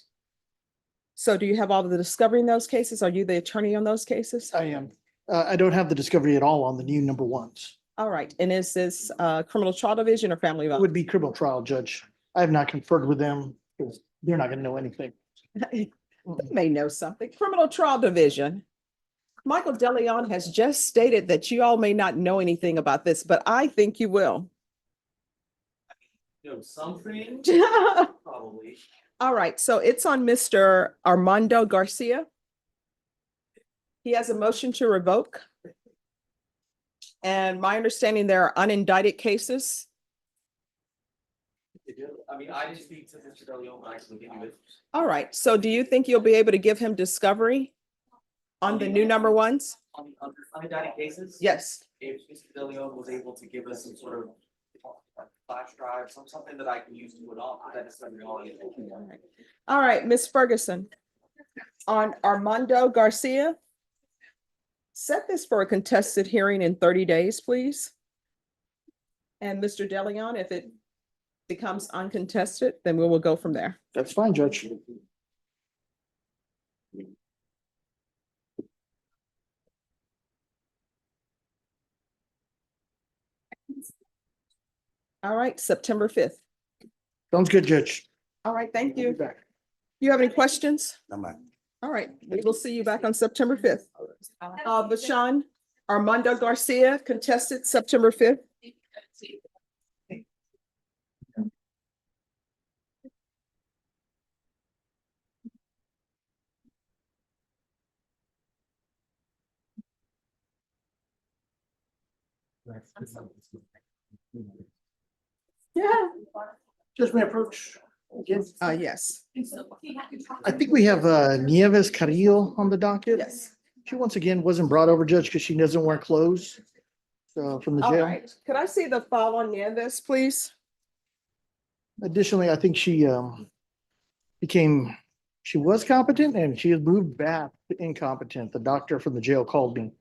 So do you have all of the discovery in those cases? Are you the attorney on those cases? I am. I don't have the discovery at all on the new number ones. All right, and is this criminal trial division or family It law? would be criminal trial, Judge. I have not conferred with them because they're not going to know anything. They may know something. Criminal trial division. Michael DeLeon has just stated that you all may not know anything about this, but I think you will. Know something, probably. All right, so it's on Mr. Armando Garcia. He has a motion to revoke. And my understanding, there are unindicted cases. I mean, I didn't speak to Mr. DeLeon, but I can give you it. All right, so do you think you'll be able to give him discovery on the new number ones? On the unindicted cases? Yes. If Mr. DeLeon was able to give us some sort of flash drive, something that I can use to put on, that discovery on. All right, Ms. Ferguson. On Armando Garcia. Set this for a contested hearing in 30 days, please. And Mr. DeLeon, if it becomes uncontested, then we will go from there. That's fine, Judge. All right, September 5th. Sounds good, Judge. All right, thank We'll be you. back. You have any questions? No, ma'am. All right, we will see you back on September 5th. Bashan Armando Garcia, contested September 5th. Yeah. Judge, may I approach? Yes. Yes. I think we have Nieves Carrillo on the docket. Yes. She once again wasn't brought over, Judge, because she doesn't wear clothes. So from the All jail. right. Could I see the file on Nieves, please? Additionally, I think she she was competent and she has moved back to incompetent. The doctor from the jail called me.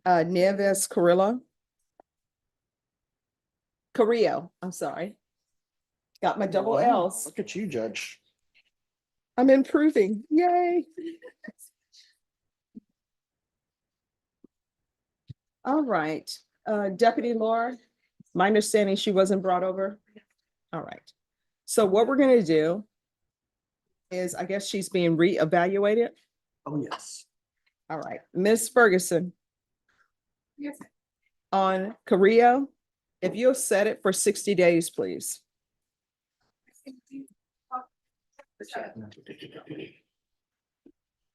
Nieves Carrillo. Carrillo, I'm sorry. Got my double Wow, Ls. look at you, Judge. I'm improving. Yay. All right, Deputy Laura, my understanding she wasn't brought over. All right. So what we're gonna do is, I guess she's being reevaluated. Oh, yes. All right, Ms. Ferguson. Yes. On Carrillo, if you'll set it for 60 days, please.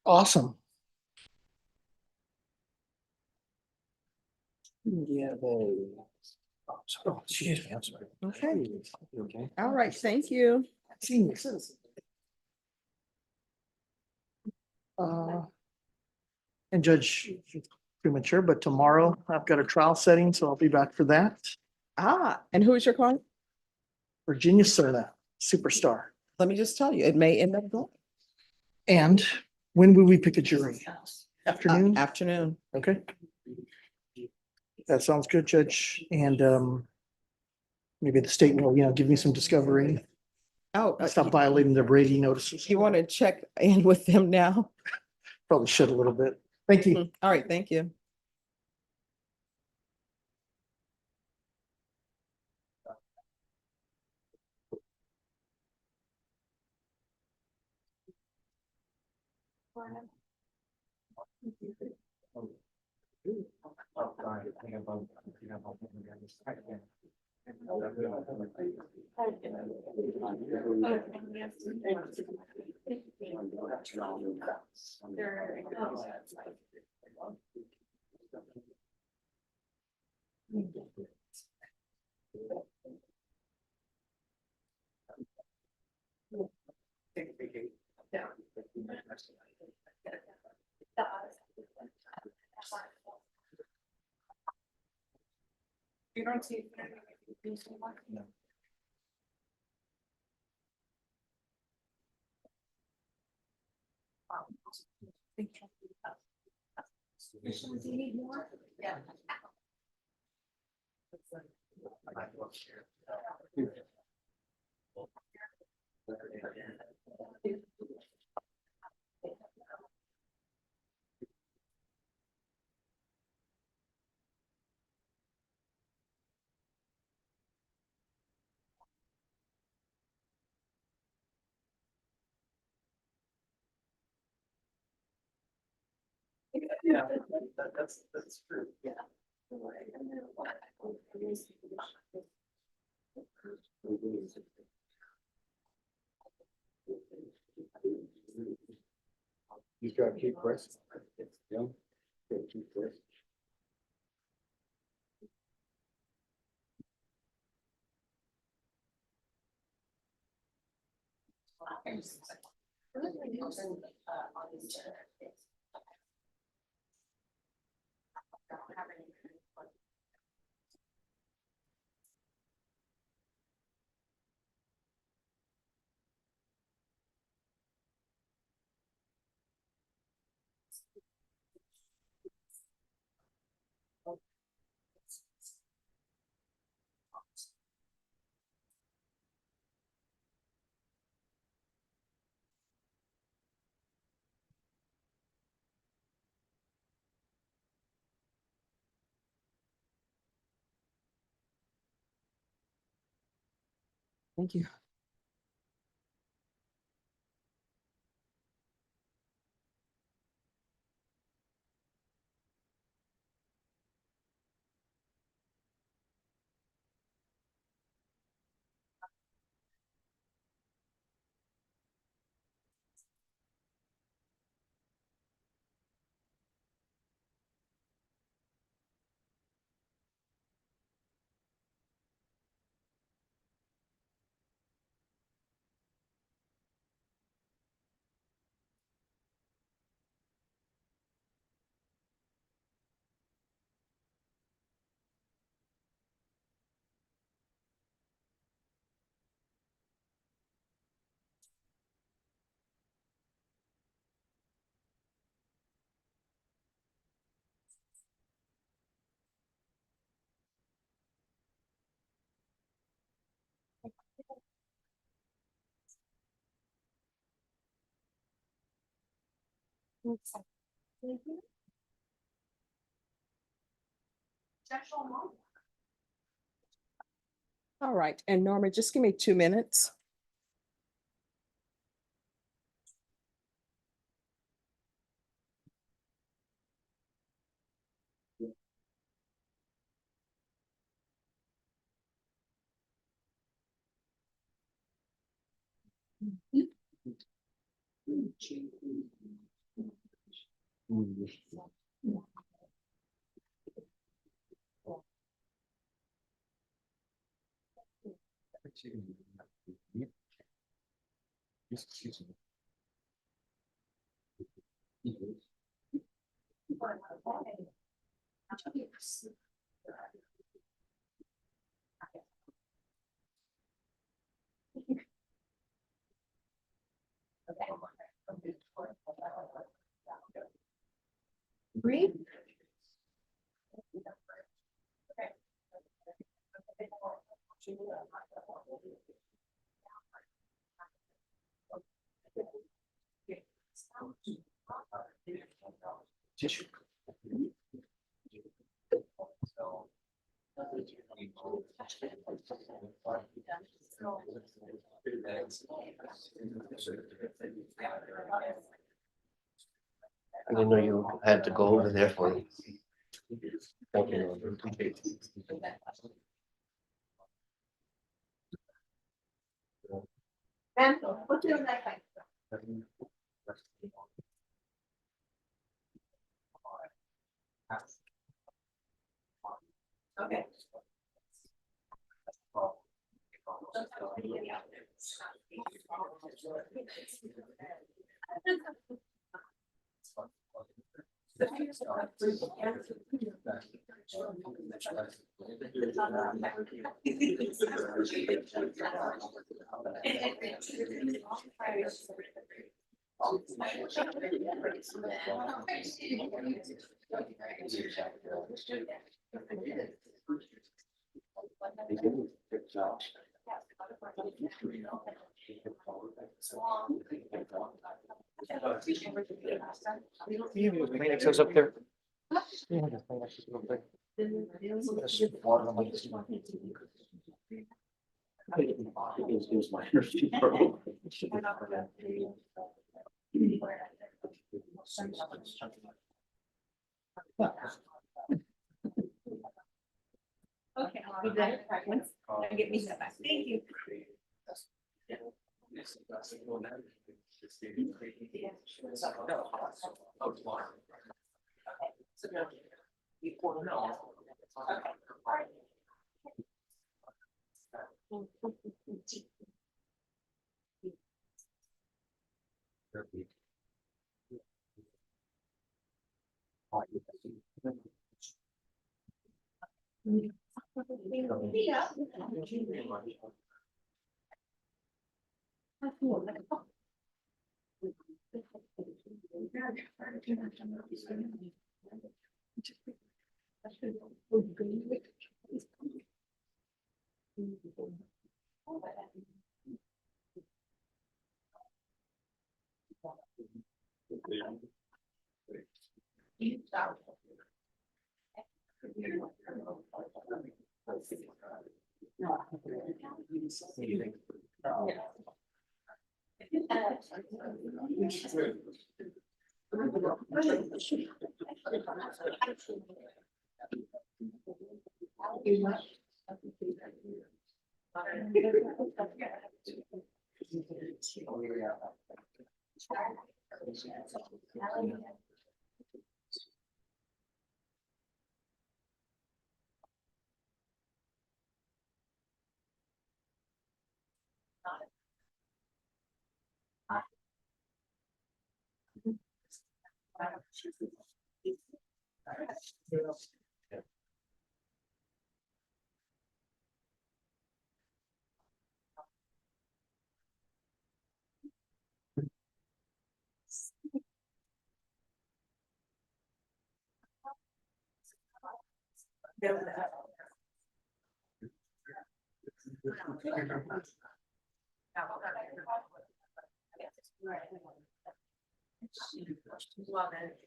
Awesome. Yeah. Oh, excuse me, I'm sorry. Okay, Okay. all right, thank you. Senior citizen. And Judge, premature, but tomorrow I've got a trial setting, so I'll be back for that. And who is your client? Virginia Serna, superstar. Let me just tell you, it may end up going. And when will we pick a jury? Afternoon? Afternoon. Okay. That sounds good, Judge. And maybe the state will, give me some discovery. Oh, Stop violating their Brady notices. you want to check in with them now? Probably should a little bit. Thank you. All right, thank you. You don't see. Do you need more? Yeah. Yeah, that's true. Yeah. You gotta keep pressing. Yeah. Keep pressing. Thank you. All right, and Norma, just give me 2 minutes. I didn't know you had to go over there for. Thank you. Okay. Kleenexes up there. Okay, I'll be there. Once I get me set back. Thank you. Love it.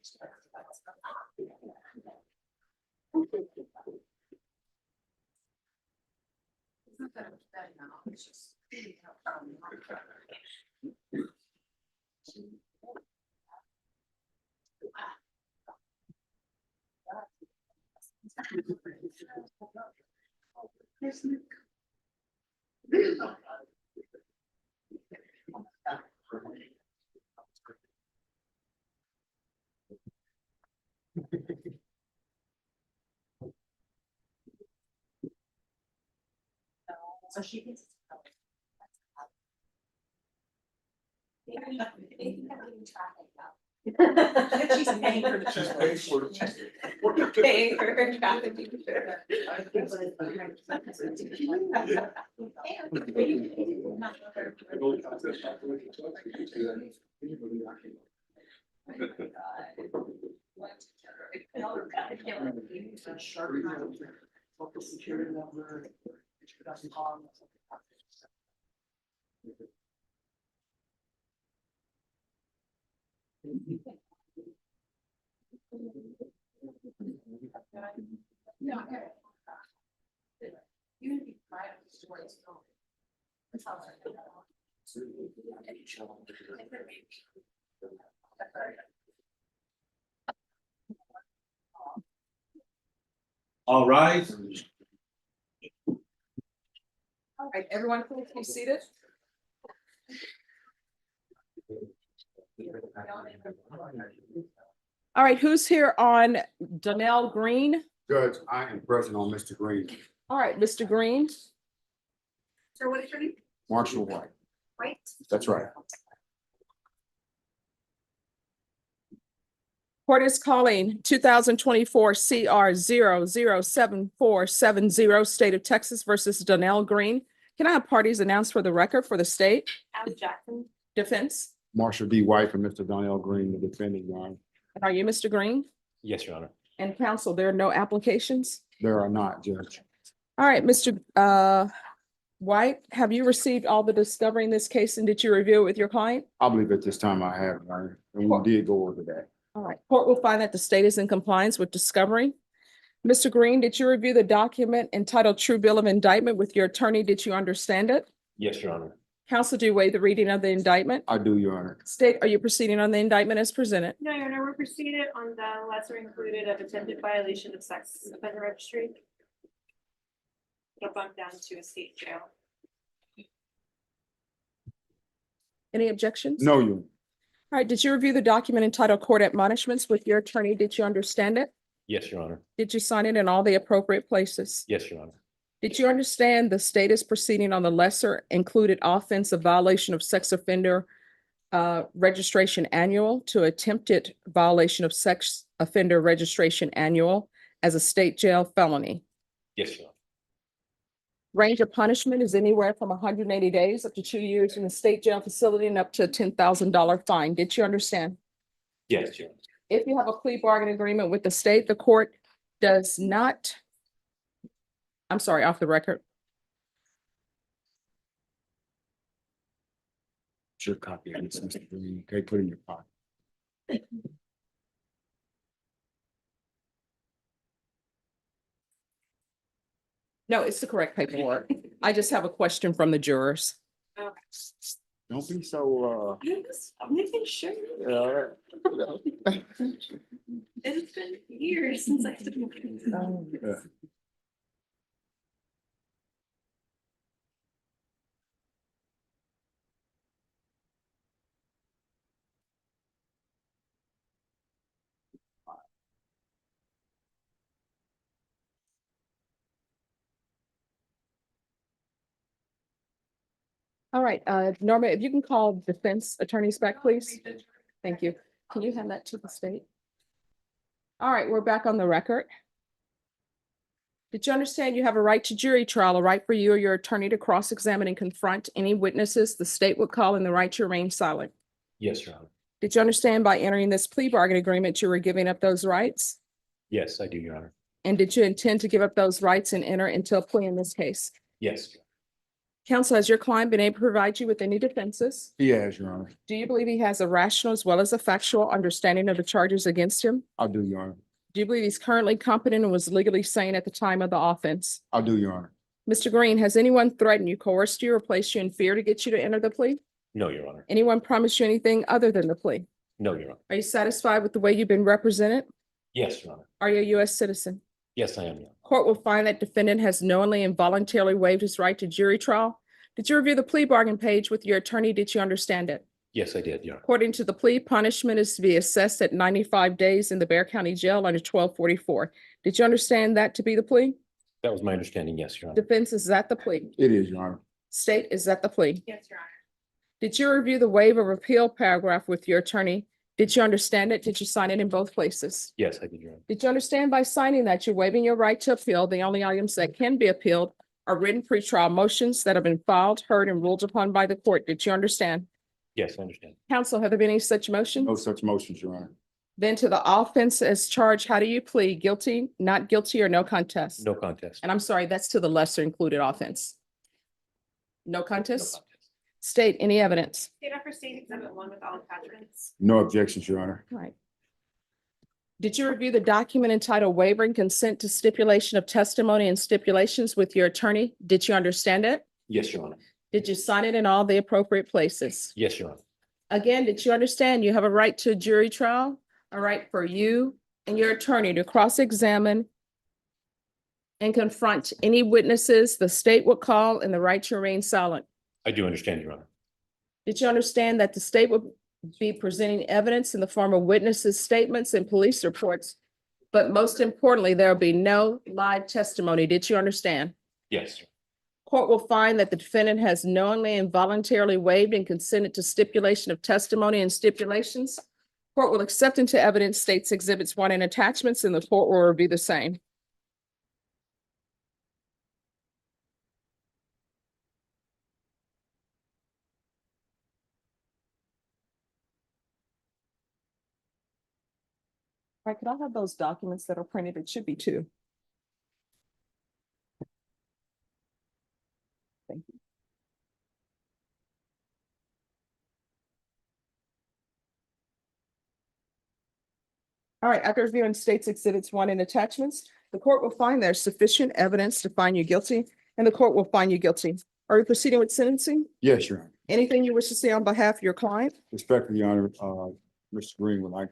So she can. She's paying for the. Paying for her traffic. Security number. All right. All right, everyone, please be seated. All right, who's here on Donnell Green? Judge, I am present on Mr. Green. All right, Mr. Green. Sir, what is your name? Marshall White. White? That's right. Court is calling 2024 CR 007470, State of Texas versus Donnell Green. Can I have parties announced for the record for the state? Al Jackson. Defense. Marshall D. White from Mr. Donnell Green, the defendant, Your Honor. And are you Mr. Green? Yes, Your Honor. And counsel, there are no applications? There are not, Judge. All right, Mr. White, have you received all the discovery in this case and did you review it with your client? I believe at this time I have, Your Honor, and we did go over that. All right, court will find that the state is in compliance with discovery. Mr. Green, did you review the document entitled True Bill of Indictment with your attorney? Did you understand it? Yes, Your Honor. Counsel, do you waive the reading of the indictment? I do, Your Honor. State, are you proceeding on the indictment as presented? No, Your Honor, we're proceeded on the lesser included of attempted violation of sex offender registry. It'll bump down to a state jail. Any objections? No, Your Honor. All right, did you review the document entitled Court Admonishments with your attorney? Did you understand it? Yes, Your Honor. Did you sign it in all the appropriate places? Yes, Your Honor. Did you understand the state is proceeding on the lesser included offense of violation of sex offender registration annual to attempted violation of sex offender registration annual as a state jail felony? Yes, Your Honor. Range of punishment is anywhere from 180 days up to 2 years in the state jail facility and up to a $10,000 fine. Did you understand? Yes, Your Honor. If you have a plea bargain agreement with the state, the court does not, I'm sorry, off the record. Sure copy of this, Mr. Green. Okay, put it in your pocket. No, it's the correct paperwork. I just have a question from the jurors. Okay. Don't be so, I'm making sure. It's been years since I did. yeah. All right, Norma, if you can call defense attorneys back, please. Thank you. Can you hand that to the state? All right, we're back on the record. Did you understand you have a right to jury trial, a right for you or your attorney to cross-examine and confront any witnesses the state would call and the right to remain silent? Yes, Your Honor. Did you understand by entering this plea bargain agreement, you were giving up those rights? Yes, I do, Your Honor. And did you intend to give up those rights and enter into a plea in this case? Yes. Counsel, has your client been able to provide you with any defenses? He has, Your Honor. Do you believe he has a rational as well as a factual understanding of the charges against him? I do, Your Honor. Do you believe he's currently competent and was legally sane at the time of the offense? I do, Your Honor. Mr. Green, has anyone threatened you, coerced you, or placed you in fear to get you to enter the plea? No, Your Honor. Anyone promised you anything other than the plea? No, Your Honor. Are you satisfied with the way you've been represented? Yes, Your Honor. Are you a U.S. citizen? Yes, I am, Your Honor. Court will find that defendant has knowingly and voluntarily waived his right to jury trial. Did you review the plea bargain page with your attorney? Did you understand it? Yes, I did, Your Honor. According to the plea, punishment is to be assessed at 95 days in the Bear County Jail under 1244. Did you understand that to be the plea? That was my understanding, yes, Your Honor. Defense, is that the plea? It is, Your Honor. State, is that the plea? Yes, Your Honor. Did you review the waiver of appeal paragraph with your attorney? Did you understand it? Did you sign it in both places? Yes, I did, Your Honor. Did you understand by signing that you're waiving your right to appeal? The only items that can be appealed are written pretrial motions that have been filed, heard, and ruled upon by the court. Did you understand? Yes, I understand. Counsel, have there been any such motions? No such motions, Your Honor. Then to the offense as charged, how do you plead? Guilty, not guilty, or no contest? No contest. And I'm sorry, that's to the lesser included offense. No No contest? contest. State, any evidence? State offer state exhibit 1 with all attachments. No objections, Your Honor. Right. Did you review the document entitled Waiver and Consent to Stipulation of Testimony and Stipulations with your attorney? Did you understand it? Yes, Your Honor. Did you sign it in all the appropriate places? Yes, Your Honor. Again, did you understand you have a right to a jury trial, a right for you and your attorney to cross-examine and confront any witnesses the state will call, and the right to remain silent? I do understand, Your Honor. Did you understand that the state will be presenting evidence in the form of witnesses' statements and police reports? But most importantly, there will be no live testimony. Did you understand? Yes. Court will find that the defendant has knowingly and voluntarily waived and consented to stipulation of testimony and stipulations. Court will accept into evidence states exhibits 1 and attachments, and the court will review the same. All right, could I have those documents that are printed? It should be 2. Thank you. All right, after reviewing states exhibits 1 and attachments, the court will find there's sufficient evidence to find you guilty, and the court will find you guilty. Are we proceeding with sentencing? Yes, Your Honor. Anything you wish to say on behalf of your client? Respectfully, Your Honor, Mr. Green would like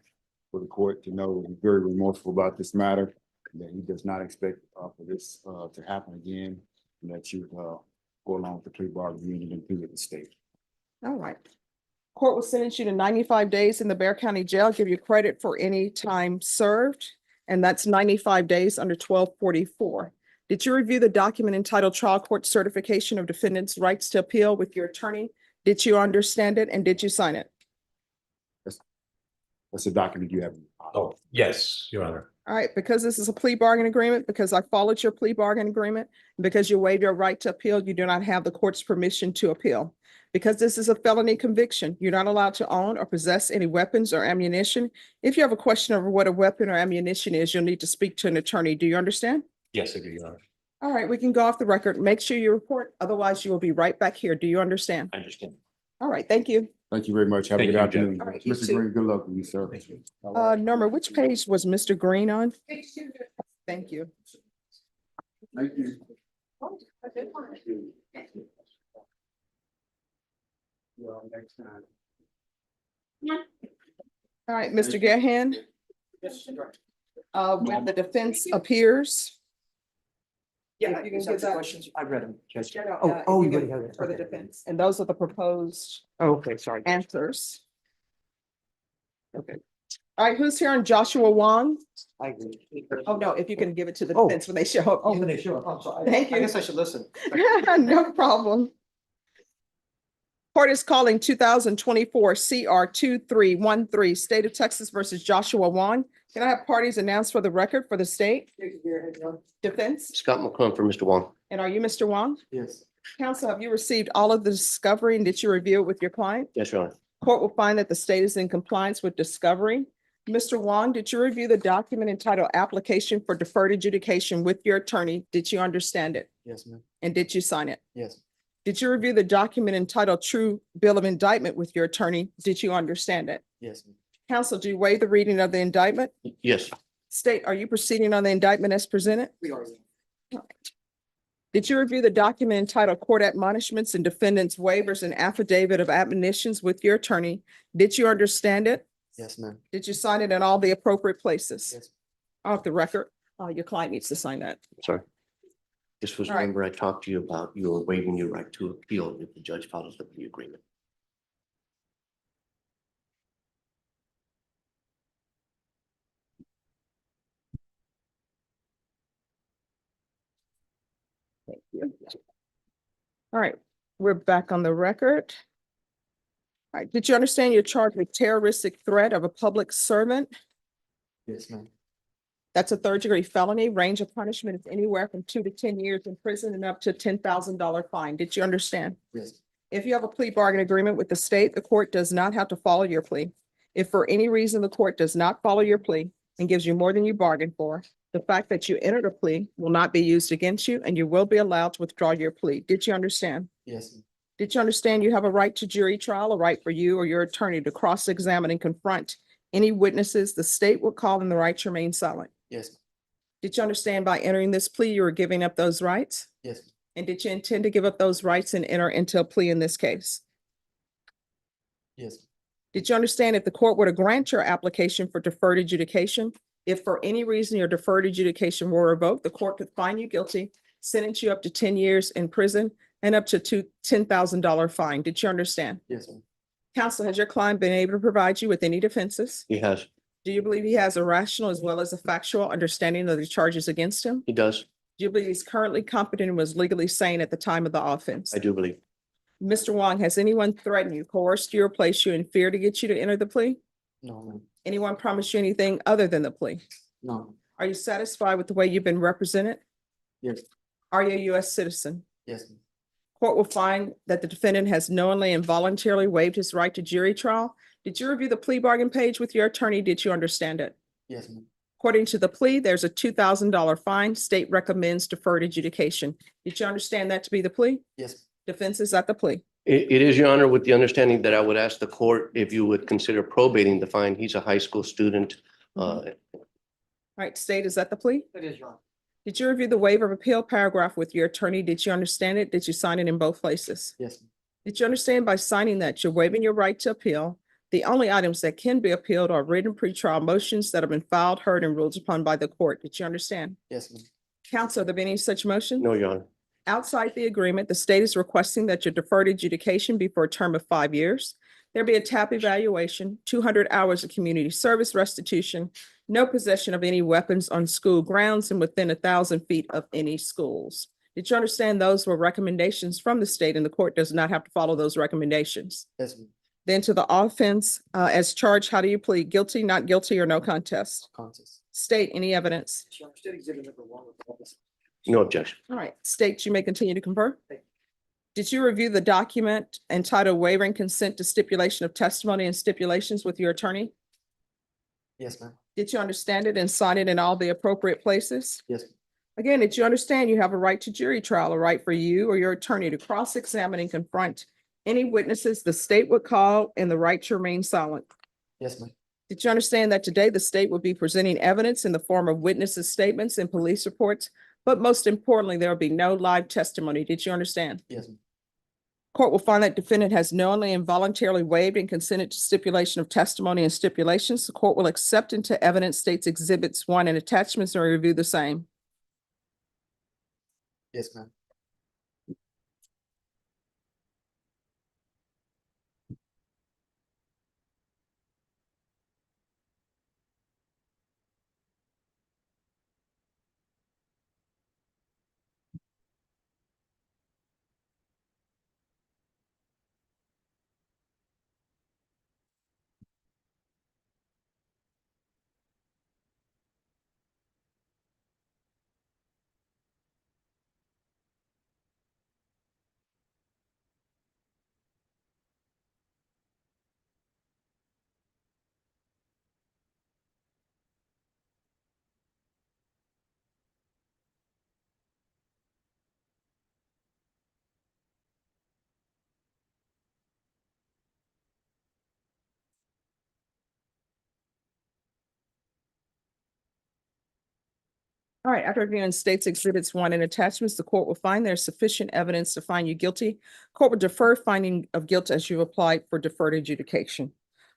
for the court to know he's very remorseful about this matter, that he does not expect for this to happen again, and that you go along with the plea bargain and plead with the state. All right. Court will sentence you to 95 days in the Bear County Jail, give you credit for any time served, and that's 95 days under 1244. Did you review the document entitled Trial Court Certification of Defendant's Rights to Appeal with your attorney? Did you understand it, and did you sign it? That's a document you have. Oh, yes, Your Honor. All right, because this is a plea bargain agreement, because I followed your plea bargain agreement, and because you waive your right to appeal, you do not have the court's permission to appeal. Because this is a felony conviction, you're not allowed to own or possess any weapons or ammunition. If you have a question over what a weapon or ammunition is, you'll need to speak to an attorney. Do you understand? Yes, I do, Your Honor. All right, we can go off the record. Make sure you report, otherwise you will be right back here. Do you understand? I understand. All right, thank you. Thank you very much. Have a Thank good you, Judge. afternoon. All right, you Mr. too. Green, good luck with you, sir. Norma, which page was Mr. Green on? Thank you. Thank you. All right, Mr. Gahan, when the defense appears. Yeah, you can you give that- questions. I read them. Judge. Yeah, no, Oh, if oh, you you can- already have it. For the Okay. defense, and those are the proposed Oh, okay, sorry. answers. Okay. All right, who's here on Joshua Wong? I agree. Oh, no, if you can give it to the Oh. defense when they show up. Oh, when they show up. I'm sorry. Thank I you. guess I should listen. No problem. Court is calling 2024 CR 2313, State of Texas versus Joshua Wong. Can I have parties announced for the record for the state? Defense, Scott McClung for Mr. Wong. and are you Mr. Wong? Yes. Counsel, have you received all of the discovery, and did you review it with your client? Yes, Your Honor. Court will find that the state is in compliance with discovery. Mr. Wong, did you review the document entitled Application for Deferred Adjudication with your attorney? Did you understand it? Yes, ma'am. And did you sign it? Yes. Did you review the document entitled True Bill of Indictment with your attorney? Did you understand it? Yes, ma'am. Counsel, do you waive the reading of the indictment? Yes, State, are you proceeding on the indictment as presented? We are. Did you review the document entitled Court Admonishments and Defendants Waivers and Affidavit of Admonitions with your attorney? Did you understand it? Yes, ma'am. Did you sign it in all the appropriate places? Yes. Off the record, your client needs to sign that. sorry. This was, All right. remember I talked to you about you were waiving your right to appeal if the judge follows the plea agreement. Thank you. All right, we're back on the record. All right, did you understand you're charged with terroristic threat of a public servant? Yes, ma'am. That's a third-degree felony. Range of punishment is anywhere from 2 to 10 years in prison and up to $10,000 fine. Did you understand? Yes. If you have a plea bargain agreement with the state, the court does not have to follow your plea. If for any reason the court does not follow your plea and gives you more than you bargained for, the fact that you entered a plea will not be used against you and you will be allowed to withdraw your plea. Did you understand? Yes, ma'am. Did you understand you have a right to jury trial, a right for you or your attorney to cross-examine and confront any witnesses the state will call and the right to remain silent? Yes, ma'am. Did you understand by entering this plea, you were giving up those rights? Yes, ma'am. And did you intend to give up those rights and enter into a plea in this case? Yes, ma'am. Did you understand if the court were to grant your application for deferred adjudication, if for any reason your deferred adjudication were revoked, the court could find you guilty, sentence you up to 10 years in prison and up to $10,000 fine? Did you understand? Yes, ma'am. Counsel, has your client been able to provide you with any defenses? He has, Do you believe he has a rational as well as a factual understanding of the charges against him? he does, Do you believe he's currently competent and was legally sane at the time of the offense? I do believe. Mr. Wong, has anyone threatened you, coerced you, or placed you in fear to get you to enter the plea? No, ma'am. Anyone promised you anything other than the plea? No. Are you satisfied with the way you've been represented? Yes. Are you a U.S. citizen? Yes, ma'am. Court will find that the defendant has knowingly and voluntarily waived his right to jury trial. Did you review the plea bargain page with your attorney? Did you understand it? Yes, ma'am. According to the plea, there's a $2,000 fine. State recommends deferred adjudication. Did you understand that to be the plea? Yes. Defense is at the plea. It is, Your Honor, with the understanding that I would ask the court if you would consider probating the fine. He's a high school student. All right, state is at the plea. It is, Your Honor. Did you review the waiver of appeal paragraph with your attorney? Did you understand it? Did you sign it in both places? Yes, ma'am. Did you understand by signing that you're waiving your right to appeal? The only items that can be appealed are written pretrial motions that have been filed, heard, and ruled upon by the court. Did you understand? Yes, ma'am. Counsel, have there been any such motion? No, Your Honor. Outside the agreement, the state is requesting that your deferred adjudication be for a term of 5 years. There be a TAP evaluation, 200 hours of community service restitution, no possession of any weapons on school grounds and within 1,000 feet of any schools. Did you understand those were recommendations from the state and the court does not have to follow those recommendations? Yes, ma'am. Then to the offense, as charged, how do you plead? Guilty, not guilty, or no contest? Contest. State any evidence. She understood exhibit number 1 with all this. No objection. All right, state, you may continue to confer. Did you review the document entitled Waiving Consent to Stipulation of Testimony and Stipulations with your attorney? Yes, ma'am. Did you understand it and sign it in all the appropriate places? Yes. Again, did you understand you have a right to jury trial, a right for you or your attorney to cross-examine and confront any witnesses the state would call and the right to remain silent? Yes, ma'am. Did you understand that today the state will be presenting evidence in the form of witnesses' statements and police reports? But most importantly, there will be no live testimony. Did you understand? Yes, ma'am. Court will find that defendant has knowingly and voluntarily waived and consented to stipulation of testimony and stipulations. The court will accept into evidence states exhibits 1 and attachments and review the same. Yes, ma'am. All right, after reviewing states exhibits 1 and attachments, the court will find there's sufficient evidence to find you guilty. Court will defer finding of guilt as you applied for deferred adjudication.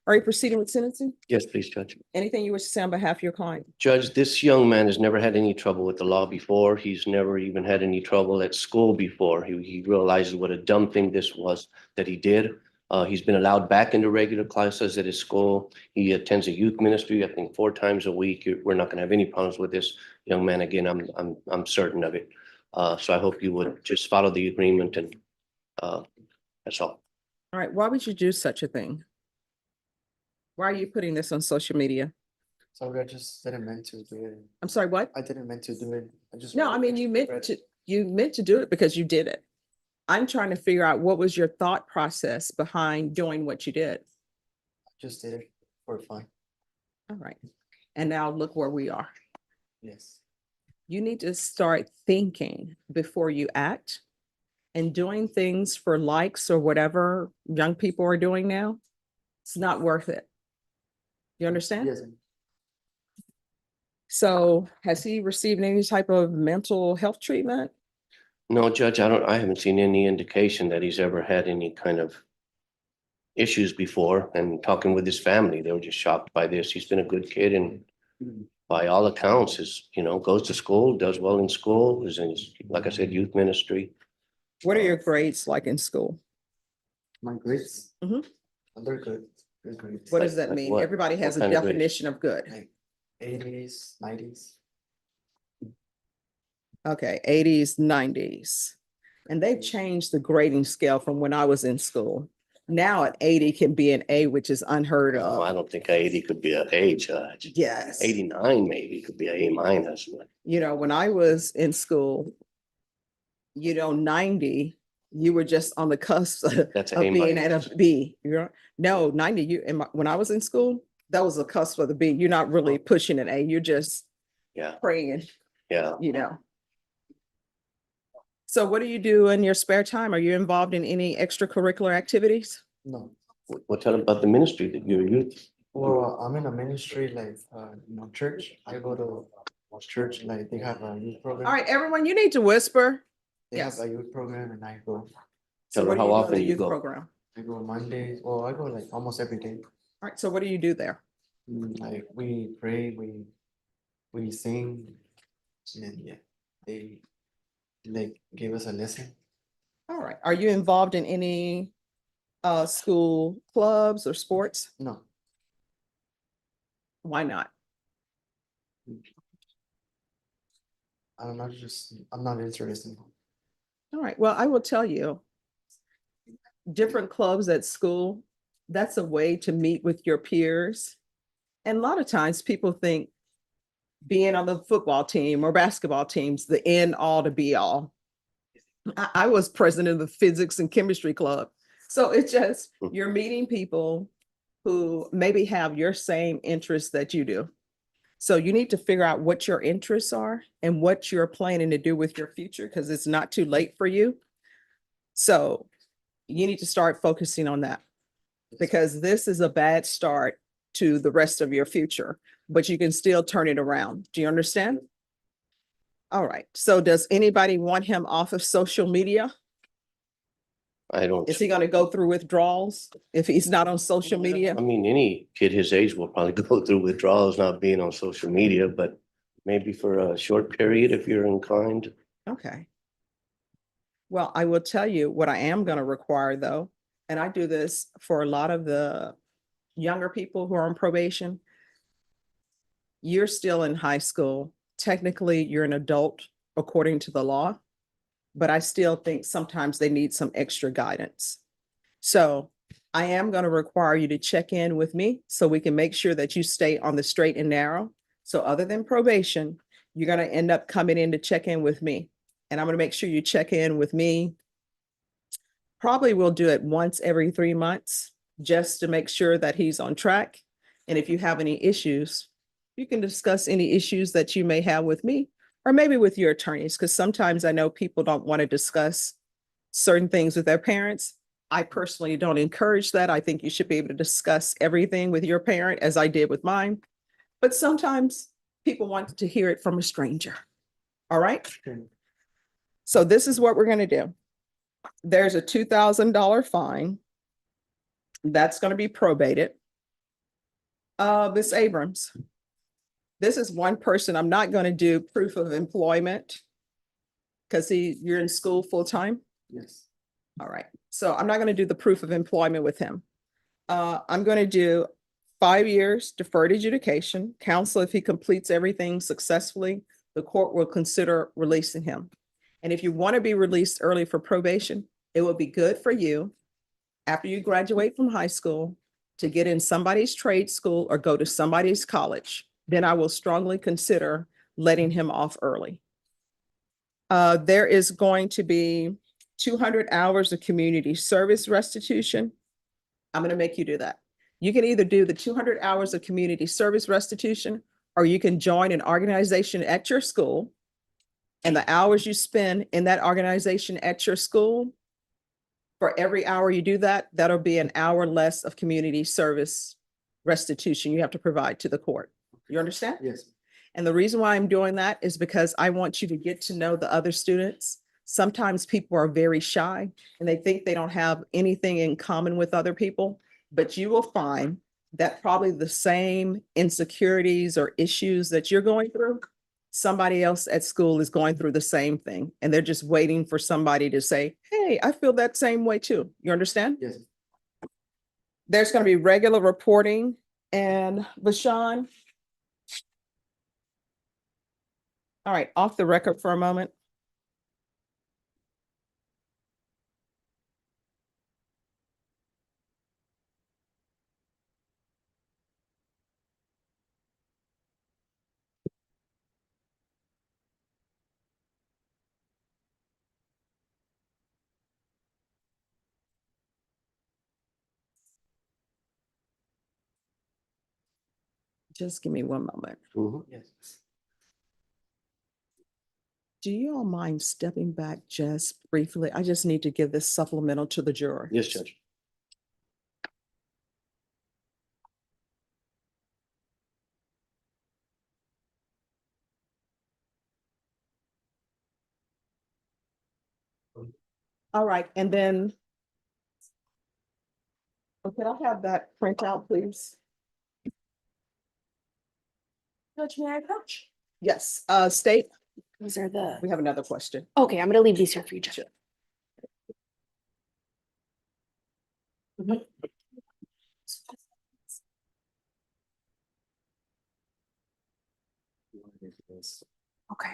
Are you proceeding with sentencing? Yes, please, Judge. Anything you wish to say on behalf of your client? Judge, this young man has never had any trouble with the law before. He's never even had any trouble at school before. He realizes what a dumb thing this was that he did. He's been allowed back into regular classes at his school. He attends a youth ministry, I think 4 times a week. We're not gonna have any problems with this young man again. I'm certain of it. So I hope you would just follow the agreement and that's all. All right, why would you do such a thing? Why are you putting this on social media? Sorry, I just didn't meant to do it. I'm sorry, what? I didn't meant to do it. I just. No, I mean, you meant to do it because you did it. I'm trying to figure out what was your thought process behind doing what you did. Just did it for fun. All right. And now look where we are. Yes. You need to start thinking before you act, and doing things for likes or whatever young people are doing now. It's not worth it. You understand? Yes. So has he received any type of mental health treatment? No, Judge, I haven't seen any indication that he's ever had any kind of issues before. And talking with his family, they were just shocked by this. He's been a good kid and by all accounts is, goes to school, does well in school, is in, like I said, youth ministry. What are your grades like in school? My grades? Mhm. They're good. They're good. What does that Like mean? what? Everybody has a What kind of grades? definition of good. Like 80s, 90s. Okay, 80s, 90s. And they've changed the grading scale from when I was in school. Now an 80 can be an A, which is unheard Oh, of. I don't think 80 could be an A, Judge. Yes. 89 maybe could be an A minus. But When I was in school, 90, you were just on the cusp of That's an A being at minus. a B. No, 90, when I was in school, that was a cusp of the B. You're not really pushing an A. You're just Yeah, praying, yeah. So what do you do in your spare time? Are you involved in any extracurricular activities? No. What tell him about the ministry that you're youth? Well, I'm in a ministry like, church. I go to church, like they have a youth program. All right, everyone, you need to whisper. They Yes. have a youth program and I go. So Tell her what do how you do in often the you youth go. program? I go Mondays. Well, I go like almost every day. All right, so what do you do there? Like we pray, we sing, and yeah, they like give us a lesson. All right, are you involved in any school clubs or sports? No, Why not? I don't know, I'm not interested. All right, well, I will tell you, different clubs at school, that's a way to meet with your peers. And a lot of times people think being on the football team or basketball team's the end all to be all. I was president of the physics and chemistry club. So it's just, you're meeting people who maybe have your same interests that you do. So you need to figure out what your interests are and what you're planning to do with your future, because it's not too late for you. So you need to start focusing on that, because this is a bad start to the rest of your future, but you can still turn it around. Do you understand? All right. So does anybody want him off of social media? I don't, Is he going to go through withdrawals if he's not on social media? I mean, any kid his age will probably go through withdrawals not being on social media, but maybe for a short period if you're inclined. Okay. Well, I will tell you what I am going to require though, and I do this for a lot of the younger people who are on probation. You're still in high school. Technically, you're an adult according to the law, but I still think sometimes they need some extra guidance. So I am going to require you to check in with me so we can make sure that you stay on the straight and narrow. So other than probation, you're going to end up coming in to check in with me. And I'm going to make sure you check in with me. Probably we'll do it once every 3 months just to make sure that he's on track. And if you have any issues, you can discuss any issues that you may have with me or maybe with your attorneys, because sometimes I know people don't want to discuss certain things with their parents. I personally don't encourage that. I think you should be able to discuss everything with your parent as I did with mine. But sometimes people want to hear it from a stranger. All right? So this is what we're gonna do. There's a $2,000 fine. That's gonna be probated. Ms. Abrams, this is one person. I'm not gonna do proof of employment because you're in school full-time. Yes. All right, so I'm not gonna do the proof of employment with him. I'm gonna do 5 years deferred adjudication. Counsel, if he completes everything successfully, the court will consider releasing him. And if you want to be released early for probation, it will be good for you after you graduate from high school to get in somebody's trade school or go to somebody's college. Then I will strongly consider letting him off early. There is going to be 200 hours of community service restitution. I'm going to make you do that. You can either do the 200 hours of community service restitution, or you can join an organization at your school. And the hours you spend in that organization at your school, for every hour you do that, that'll be an hour less of community service restitution you have to provide to the court. You understand? Yes. And the reason why I'm doing that is because I want you to get to know the other students. Sometimes people are very shy and they think they don't have anything in common with other people, but you will find that probably the same insecurities or issues that you're going through, somebody else at school is going through the same thing. And they're just waiting for somebody to say, hey, I feel that same way too. You understand? Yes. There's going to be regular reporting. And Bashan, all right, off the record for a moment. Just give me one moment. Yes. Do you all mind stepping back just briefly? I just need to give this supplemental to the juror. Yes, Judge. All right, and then. Oh, can I have that printout, please? Judge, may I approach? Yes, state, These are the, we have another question. okay, I'm gonna leave these here for you, Judge. Mhm. Okay.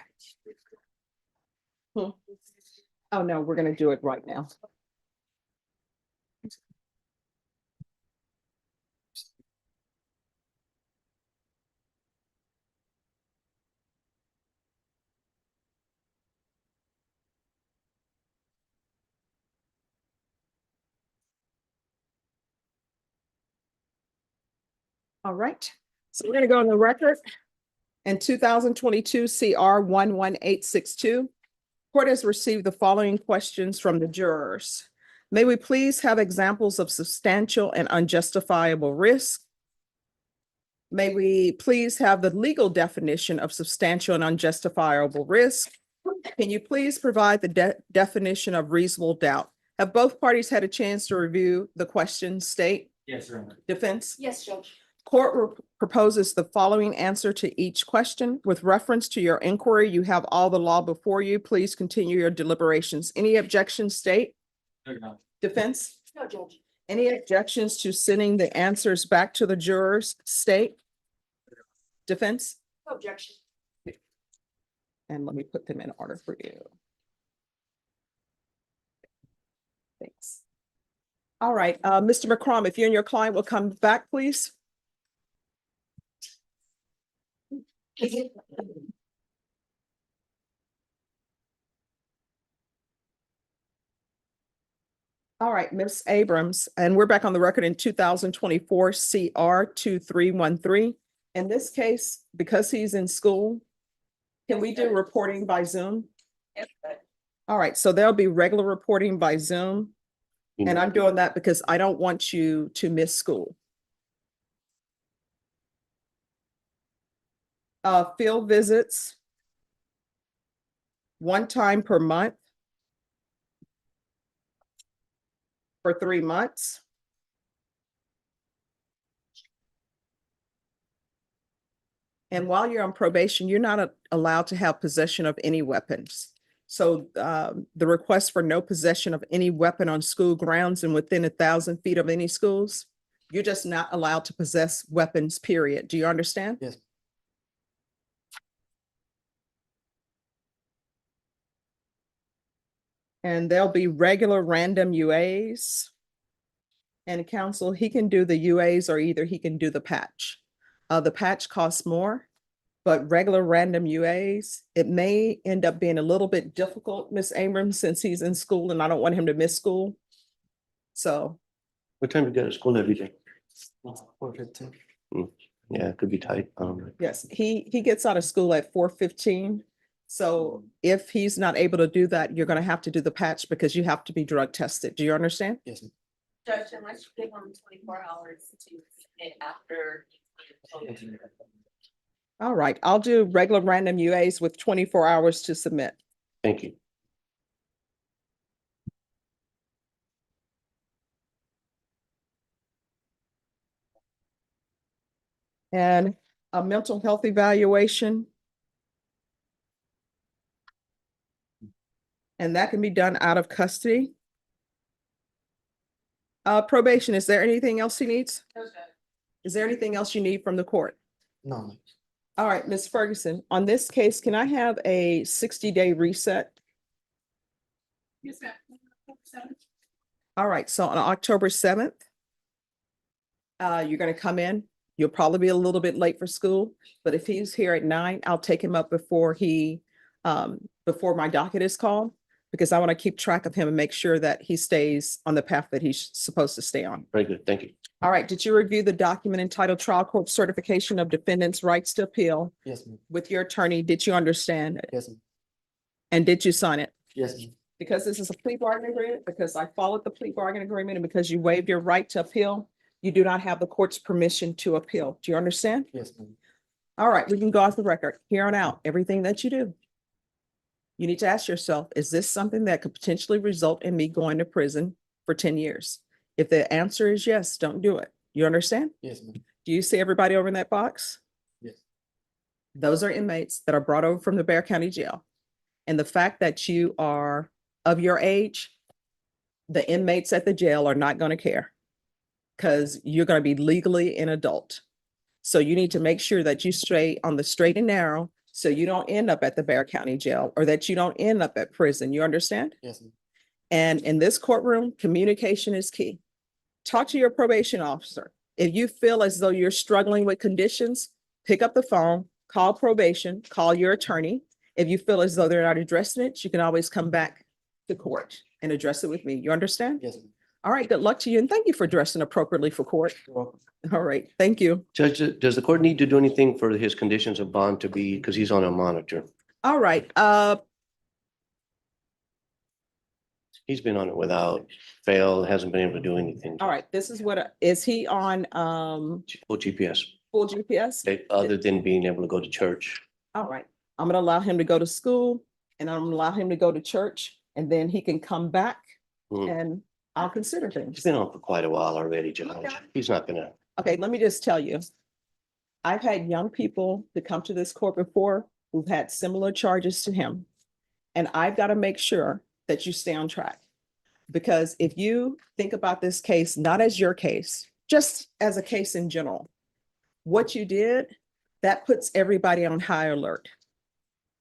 Oh, no, we're gonna do it right now. All right, so we're gonna go on the record. In 2022 CR 11862, court has received the following questions from the jurors. May we please have examples of substantial and unjustifiable risk? May we please have the legal definition of substantial and unjustifiable risk? Can you please provide the definition of reasonable doubt? Have both parties had a chance to review the questions? State? Yes, Your Honor. Defense? Yes, Judge. Court proposes the following answer to each question. With reference to your inquiry, you have all the law before you. Please continue your deliberations. Any objections, state? No, Your Honor. Defense? No, Judge. Any objections to sending the answers back to the jurors, state? Defense? No objection. And let me put them in order for you. Thanks. All right, Mr. McCrum, if you and your client will come back, please. All right, Ms. Abrams, and we're back on the record in 2024 CR 2313. In this case, because he's in school, can we do reporting by Zoom? Yes, but All right, so there'll be regular reporting by Zoom. And I'm doing that because I don't want you to miss school. Field visits. one time per month for 3 months. And while you're on probation, you're not allowed to have possession of any weapons. So the request for no possession of any weapon on school grounds and within 1,000 feet of any schools, you're just not allowed to possess weapons, period. Do you understand? Yes. And there'll be regular random UAs. And counsel, he can do the UAs or either he can do the patch. The patch costs more, but regular random UAs, it may end up being a little bit difficult, Miss Abrams, since he's in school and I don't want him to miss school. So, What time do you get to school every day? 4:15. Yeah, it could be tight. yes, he gets out of school at 4:15. So if he's not able to do that, you're gonna have to do the patch because you have to be drug tested. Do you understand? Yes, ma'am. Judge, unless you give them 24 hours to submit after. All right, I'll do regular random UAs with 24 hours to submit. Thank you. And a mental health evaluation. And that can be done out of custody. Probation, is there anything else he needs? Is there anything else you need from the court? No, ma'am. All right, Ms. Ferguson, on this case, can I have a 60-day reset? Yes, ma'am. All right, so on October 7th, you're gonna come in. You'll probably be a little bit late for school, but if he's here at 9, I'll take him up before before my docket is called, because I want to keep track of him and make sure that he stays on the path that he's supposed to stay on. Very good. Thank you. All right, did you review the document entitled Trial Court Certification of Defendant's Rights to Appeal Yes, ma'am. with your attorney? Did you understand it? Yes, ma'am. And did you sign it? Yes, ma'am. Because this is a plea bargaining agreement, because I followed the plea bargaining agreement, and because you waived your right to appeal, you do not have the court's permission to appeal. Do you understand? Yes, ma'am. All right, we can go off the record. Here on out, everything that you do, you need to ask yourself, is this something that could potentially result in me going to prison for 10 years? If the answer is yes, don't do it. You understand? Yes, ma'am. Do you see everybody over in that box? Yes. Those are inmates that are brought over from the Bexar County Jail. And the fact that you are of your age, the inmates at the jail are not going to care, because you're going to be legally an adult. So you need to make sure that you stay on the straight and narrow, so you don't end up at the Bexar County Jail, or that you don't end up at prison. You understand? Yes, ma'am. And in this courtroom, communication is key. Talk to your probation officer. If you feel as though you're struggling with conditions, pick up the phone, call probation, call your attorney. If you feel as though they're not addressing it, you can always come back to court and address it with me. You understand? Yes, ma'am. All right, good luck to you, and thank you for dressing appropriately for court. You're welcome. All right, thank you. Judge, does the court need to do anything for his conditions of bond to be, because he's on a monitor? All right, He's been on it without fail, hasn't been able to do anything. all right, this is what, is he on Full GPS, full GPS? other than being able to go to church. All right, I'm gonna allow him to go to school, and I'm gonna allow him to go to church, and then he can come back and I'll consider He's things. been on for quite a while already, Judge. He's not gonna. Okay, let me just tell you. I've had young people to come to this court before who've had similar charges to him. And I've got to make sure that you stay on track. Because if you think about this case, not as your case, just as a case in general, what you did, that puts everybody on high alert.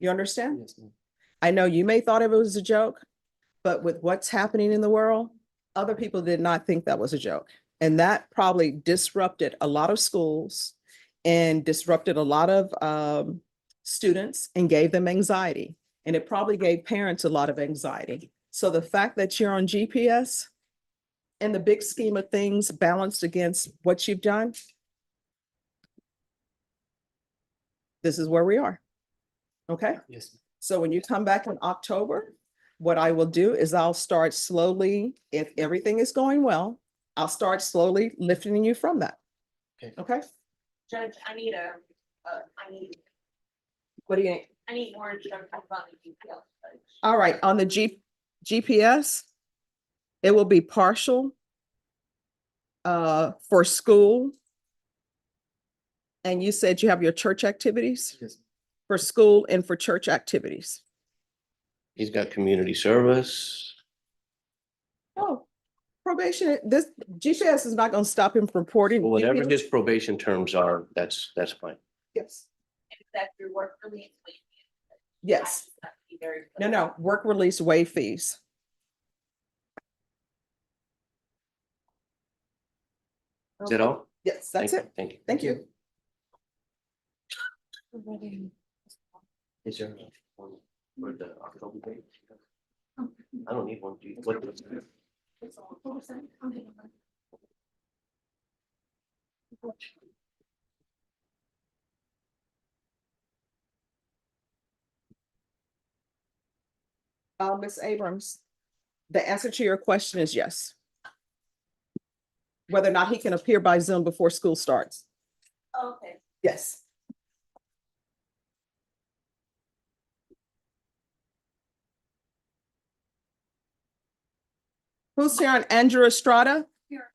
You understand? Yes, ma'am. I know you may thought it was a joke, but with what's happening in the world, other people did not think that was a joke. And that probably disrupted a lot of schools and disrupted a lot of students and gave them anxiety. And it probably gave parents a lot of anxiety. So the fact that you're on GPS in the big scheme of things balanced against what you've done, this is where we are. Okay? Yes, ma'am. So when you come back in October, what I will do is I'll start slowly, if everything is going well, I'll start slowly lifting you from that. Okay. Okay? Judge, I need What do you need? I need more instructions on the details. All right, on the GPS, it will be partial for school. And you said you have your church activities? Yes. For school and for church activities. He's got community service. Oh, probation, this GPS is not gonna stop him from reporting. Whatever his probation terms are, that's fine. Yes, Is that your work release? yes. Be very No, clear. no, work release waive fees. Is that all? Yes, that's Thank you, it. Thank you. Thank you. Is there one for the October date? I don't need one. Do you? What? Ms. Abrams, the answer to your question is yes. Whether or not he can appear by Zoom before school starts. Okay. Yes. Who's here on Andrew Estrada? Here.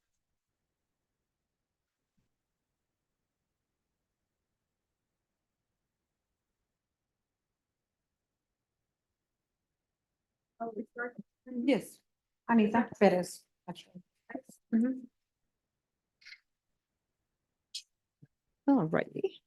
Yes, Anita Perez, actually. All righty.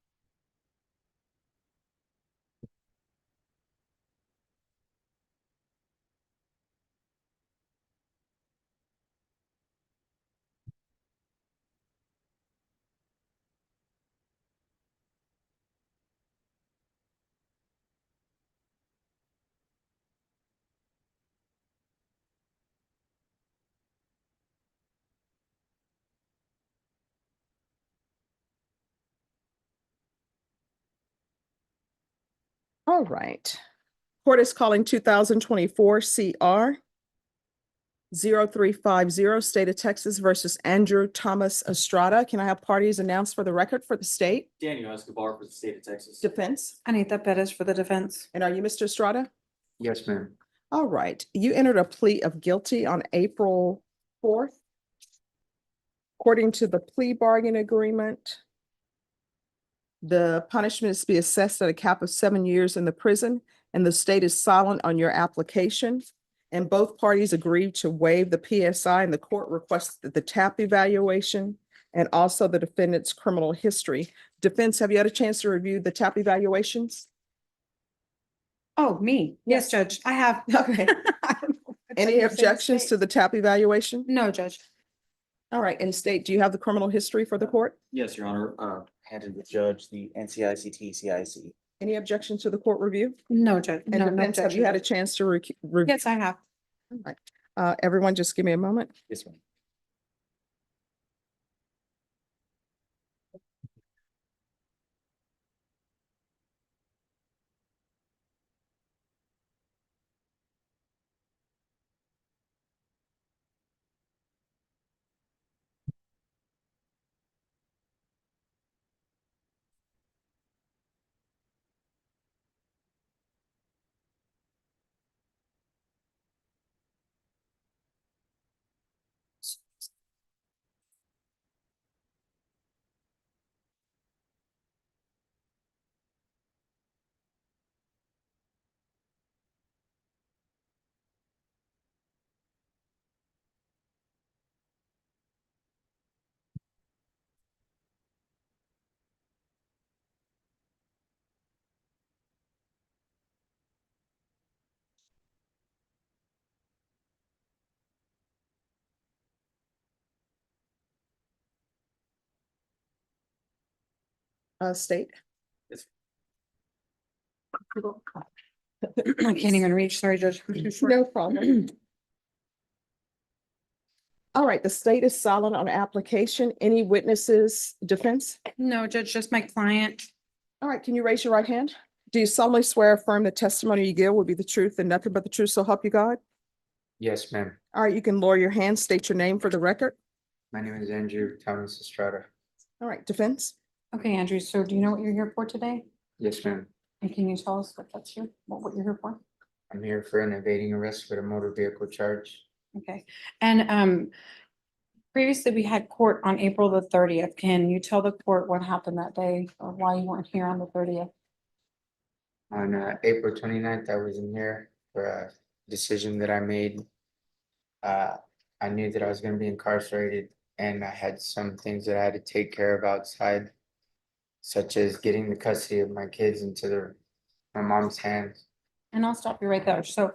All right. Court is calling 2024 CR 0350, State of Texas versus Andrew Thomas Estrada. Can I have parties announced for the record for the state? Daniel Escobar for the state of Texas. Defense. Anita Perez for the defense. And are you Mr. Estrada? Yes, ma'am. All right. You entered a plea of guilty on April 4th. According to the plea bargain agreement, the punishment is to be assessed at a cap of 7 years in the prison, and the state is silent on your application. And both parties agreed to waive the PSI, and the court requested the TAP evaluation and also the defendant's criminal history. Defense, have you had a chance to review the TAP evaluations? Oh, me? Yes, Judge, I have. Okay. Any objections to the TAP evaluation? No, Judge. All right, and state, do you have the criminal history for the court? Yes, Your Honor, handed the judge the NCICT CIC. Any objection to the court review? No, Judge. And No, no defense, have you had a objection. chance to review? Yes, I have. All right. Everyone, just give me a moment. Yes, ma'am. State. Yes. I can't even reach, sorry, Judge. I'm too short. No problem. All right, the state is silent on application. Any witnesses, defense? No, Judge, just my client. All right, can you raise your right hand? Do you solemnly swear or affirm the testimony you give will be the truth and nothing but the truth, so help you God? Yes, ma'am. All right, you can lower your hand, state your name for the record. My name is Andrew Thomas Estrada. All right, defense? Okay, Andrew, so do you know what you're here for today? Yes, ma'am. And can you tell us what that's you, what you're here for? I'm here for an evading arrest with a motor vehicle charge. Okay, and previously we had court on April the 30th. Can you tell the court what happened that day or why you weren't here on the 30th? On April 29th, I was in here for a decision that I made. I knew that I was gonna be incarcerated and I had some things that I had to take care of outside, such as getting the custody of my kids into my mom's hands. And I'll stop you right there. So,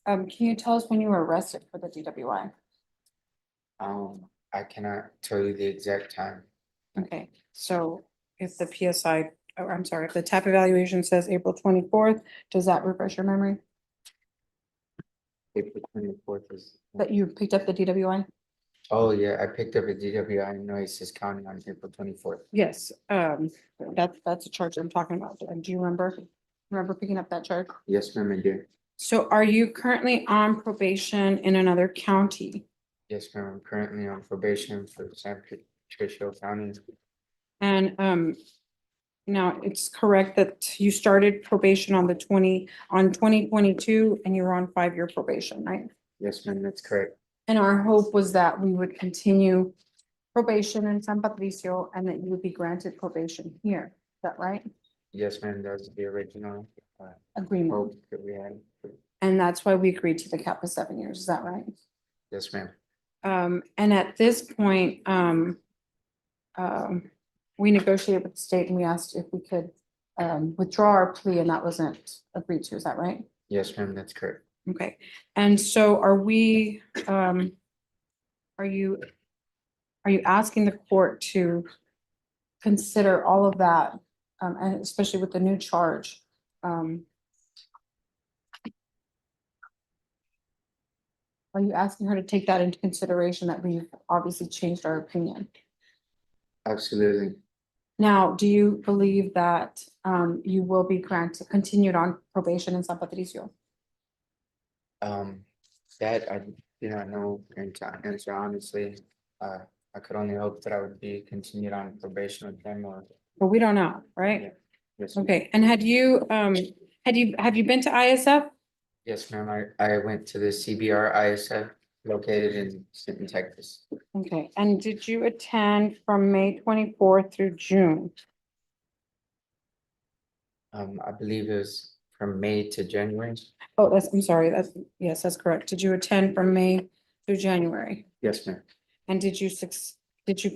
can you tell us when you were arrested for the DWI? I cannot tell you the exact time. Okay, so if the PSI, oh, I'm sorry, if the TAP evaluation says April 24th, does that refresh your memory April 24th is. that you picked up the DWI? Oh, yeah, I picked up a DWI in Nueces County on April 24th. Yes, that's a charge I'm talking about. And do you remember picking up that charge? Yes, ma'am, I did. So are you currently on probation in another county? Yes, ma'am, I'm currently on probation for San Patricio County. And now it's correct that you started probation on 2022 and you were on 5-year probation, right? Yes, ma'am, that's correct. And our hope was that we would continue probation in San Patricio and that you would be granted probation here. Is that right? Yes, ma'am, that was the original Agreement. hope that we had. And that's why we agreed to the cap of 7 years. Is that right? Yes, ma'am. And at this point, we negotiated with the state and we asked if we could withdraw our plea and that wasn't agreed to. Is that right? Yes, ma'am, that's correct. Okay, and so are we, are you asking the court to consider all of that, and especially with the new charge? Are you asking her to take that into consideration that we've obviously changed our opinion? Absolutely. Now, do you believe that you will be continued on probation in San Patricio? That I do not know and to answer honestly. I could only hope that I would be continued on probation with them or. But we don't know, right? Yes, ma'am. Okay, and have you been to ISF? Yes, ma'am, I went to the CBR ISF located in Sinton, Texas. Okay, and did you attend from May 24th through June? I believe it was from May to January. Oh, I'm sorry, yes, that's correct. Did you attend from May through January? Yes, ma'am. And did you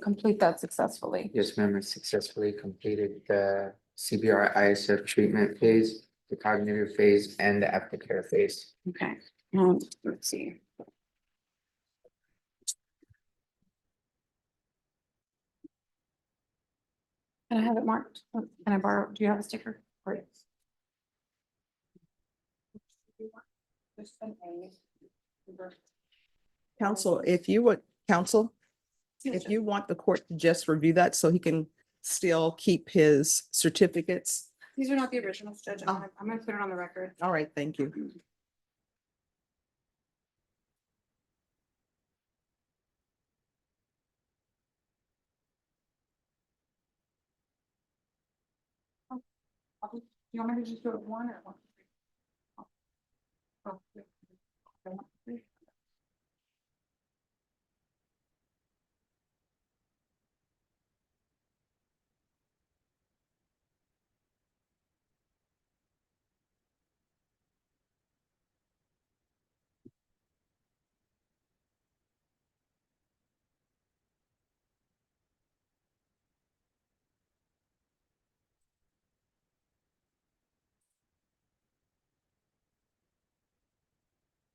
complete that successfully? Yes, ma'am, I successfully completed the CBR ISF treatment phase, the cognitive phase, and the aftercare phase. Okay, let's see. Can I have it marked? Can I borrow, do you have a sticker? Great. Counsel, if you want the court to just review that so he can still keep his certificates. These are not the originals, Judge. I'm gonna put it on the record. All right, thank you. You want me to just do it one or one?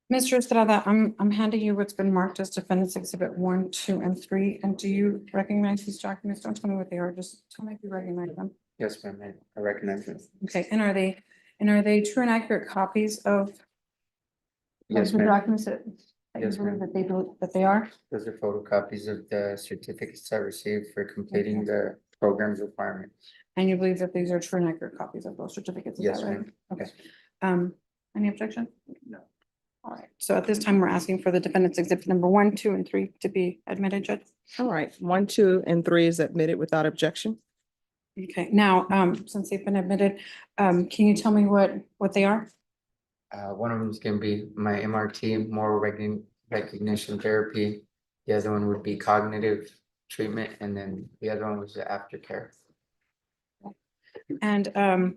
Mr. Estrada, I'm handing you what's been marked as defendants exhibit 1, 2, and 3. And do you recognize these documents? Don't tell me what they are. Just tell me if you recognize them. Yes, ma'am, I recognize them. Okay, and are they true and accurate copies of Yes, the ma'am. documents that you Yes, believe ma'am. that they are? Those are photocopies of the certificates I received for completing the program's requirements. And you believe that these are true and accurate copies of those certificates? Is Yes, that right? ma'am. Okay. Any objection? No. All right, so at this time, we're asking for the defendants exhibit number 1, 2, and 3 to be admitted, Judge. All right, 1, 2, and 3 is admitted without objection. Okay, now, since they've been admitted, can you tell me what they are? One of them is gonna be my MRT, moral recognition therapy. The other one would be cognitive treatment, and then the other one was the aftercare. And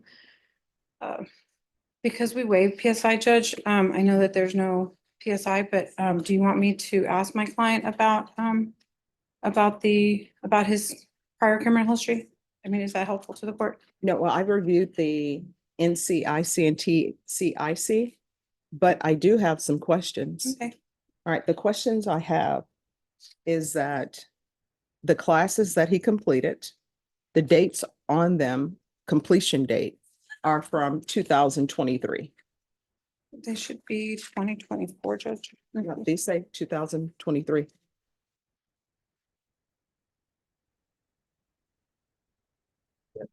because we waive PSI, Judge, I know that there's no PSI, but do you want me to ask my client about his prior criminal history? I mean, is that helpful to the court? No, well, I reviewed the NCIC and TCIC, but I do have some questions. Okay. All right, the questions I have is that the classes that he completed, the dates on them, completion date, are from 2023. They should be 2024, Judge. These say 2023.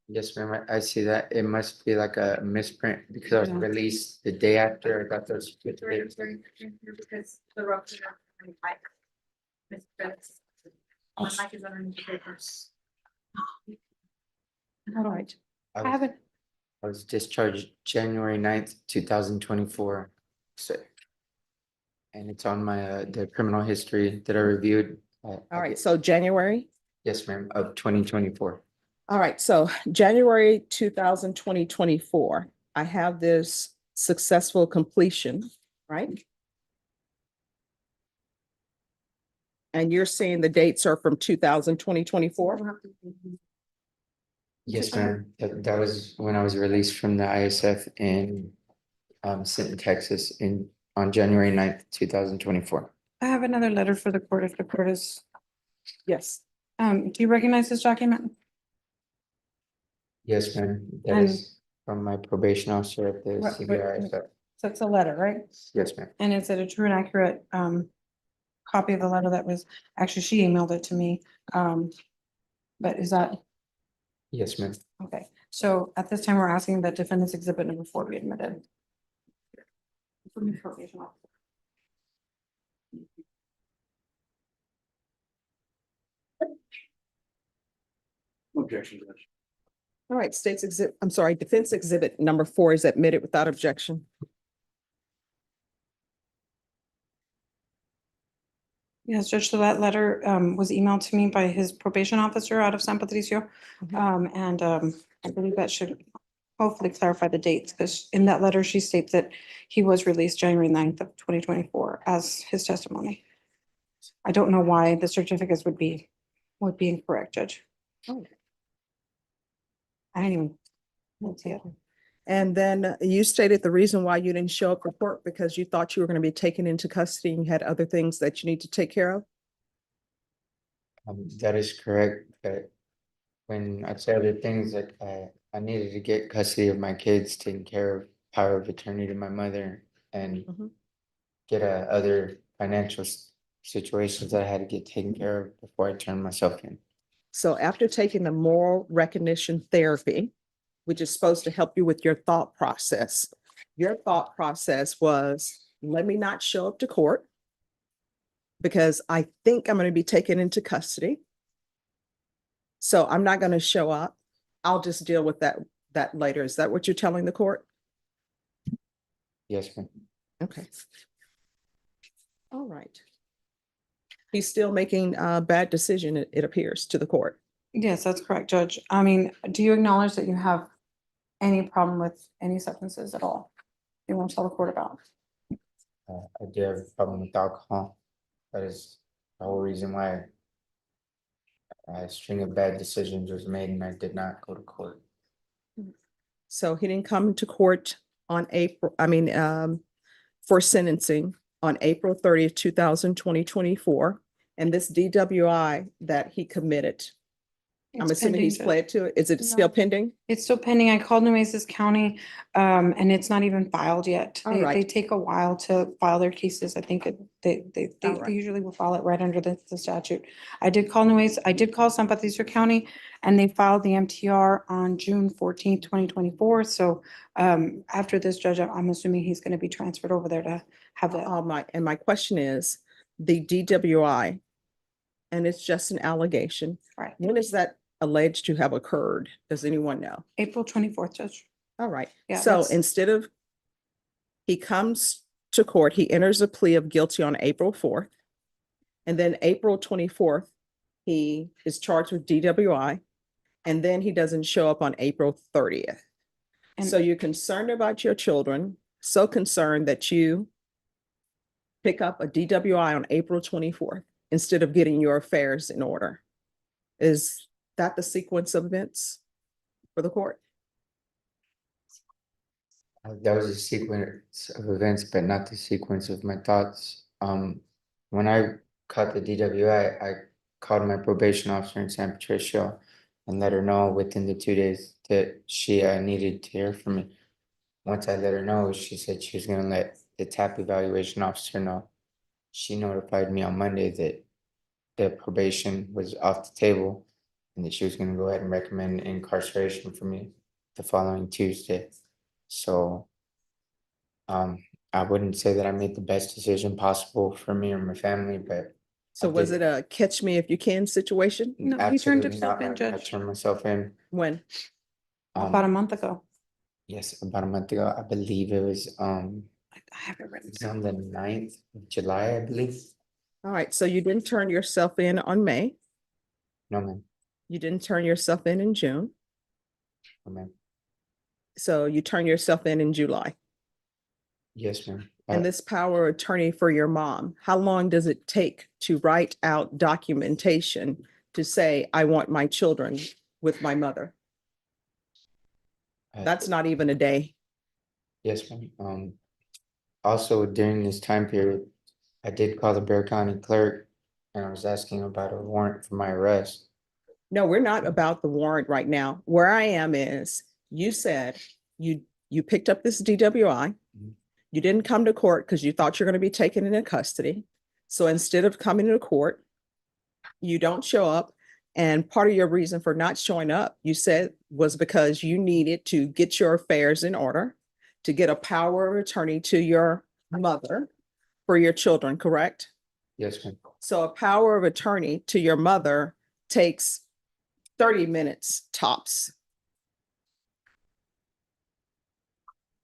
Yes, ma'am, I see that. It must be like a misprint because I was Yeah. released the day after I got those. Because the ropes are on my mic. My mic is underneath the papers. All right. I I was- haven't, I was discharged January 9th, 2024. So. And it's on my, the criminal history that I reviewed. All right, so January. Yes, ma'am, of 2024. All right, so January 2024, I have this successful completion, right? And you're saying the dates are from 2024. Yes, ma'am. That was when I was released from the ISF in Sinton, Texas on January 9th, 2024. I have another letter for the court if the court is, Yes. do you recognize this document? Yes, ma'am. That And- is from my probation officer at the CBI. So it's a letter, right? Yes, ma'am. And is it a true and accurate copy of the letter that was, actually, she emailed it to me. But is that, Yes, ma'am. okay, so at this time, we're asking that defendant's exhibit number 4 be admitted. From the probation officer. Objection, Judge. All right, defense exhibit number 4 is admitted without objection. Yes, Judge, so that letter was emailed to me by his probation officer out of San Patricio. And I believe that should hopefully clarify the dates, because in that letter, she states that he was released January 9th of 2024 as his testimony. I don't know why the certificates would be incorrect, Judge. Oh. I didn't even. let's see it. And then you stated the reason why you didn't show up for court because you thought you were going to be taken into custody and you had other things that you need to take care of. That is correct, but when I said other things that I needed to get custody of my kids, taking care of power of attorney to my mother and get other financial situations that I had to get taken care of before I turned myself in. So after taking the moral recognition therapy, which is supposed to help you with your thought process was, let me not show up to court because I think I'm going to be taken into custody. So I'm not going to show up. I'll just deal with that later. Is that what you're telling the court? Yes, ma'am. Okay. All right. He's still making a bad decision, it appears, to the court. Yes, that's correct, Judge. I mean, do you acknowledge that you have any problem with any substances at all you want to tell the court about? I do have a problem with alcohol. That is the whole reason why a string of bad decisions was made and I did not go to court. So he didn't come to court on for sentencing on April 30th, 2024. And this DWI that he committed, I'm It's assuming pending, he's Judge. pled to it. Is it still No. pending? It's still pending. I called Nueces County, and it's not even filed yet. All They right. take a while to file their cases. I think they All right. usually will file it right under the statute. I did call Nueces, I did call San Patricio County, and they filed the MTR on June 14th, 2024. So after this, Judge, I'm assuming he's going to be transferred over there to have that. My question is, the DWI, and it's just an allegation. Right. When is that alleged to have occurred? Does anyone know? April 24th, Judge. All right. Yeah, So that's- instead of, he comes to court, he enters a plea of guilty on April 4th. And then April 24th, he is charged with DWI. And then he doesn't show up on April 30th. And- So you're concerned about your children, so concerned that you pick up a DWI on April 24th instead of getting your affairs in order. Is that the sequence of events for the court? That was a sequence of events, but not the sequence of my thoughts. When I caught the DWI, I called my probation officer in San Patricio and let her know within the 2 days that she needed to hear from me. Once I let her know, she said she was gonna let the TAP evaluation officer know. She notified me on Monday that the probation was off the table and that she was gonna go ahead and recommend incarceration for me the following Tuesday. So I wouldn't say that I made the best decision possible for me or my family, but So I was did- it a catch me if you can situation? No, he turned absolutely himself not. in, I Judge, turned myself in. When? about a Um, month ago. yes, about a month ago. I believe it was I have it written it's down. on the 9th of July, I believe. All right, so you didn't turn yourself in on May. No, ma'am. You didn't turn yourself in June. No, ma'am. So you turn yourself in July. Yes, ma'am. And this power of attorney for your mom, how long does it take to write out documentation to say, I want my children with my mother? That's not even a day. Yes, ma'am. Also during this time period, I did call the Bear County clerk and I was asking about a warrant for my arrest. No, we're not about the warrant right now. Where I am is, you said you picked up this DWI. You didn't come to court because you thought you're going to be taken into custody. So instead of coming to court, you don't show up. And part of your reason for not showing up, you said, was because you needed to get your affairs in order, to get a power of attorney to your mother for your children, correct? Yes, ma'am. So a power of attorney to your mother takes 30 minutes tops.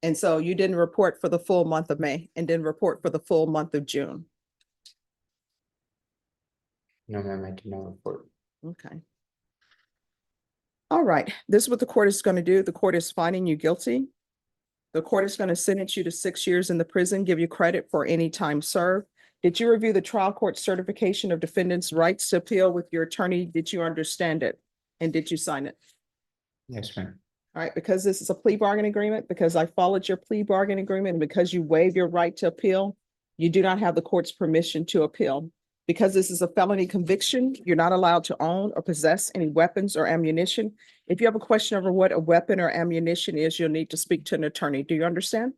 And so you didn't report for the full month of May and didn't report for the full month of June. No, ma'am, I did not report. Okay. All right, this is what the court is going to do. The court is finding you guilty. The court is going to sentence you to 6 years in the prison, give you credit for any time served. Did you review the trial court certification of defendants' rights to appeal with your attorney? Did you understand it? And did you sign it? Yes, ma'am. All right, because this is a plea bargain agreement, because I followed your plea bargain agreement, and because you waive your right to appeal, you do not have the court's permission to appeal. Because this is a felony conviction, you're not allowed to own or possess any weapons or ammunition. If you have a question over what a weapon or ammunition is, you'll need to speak to an attorney. Do you understand?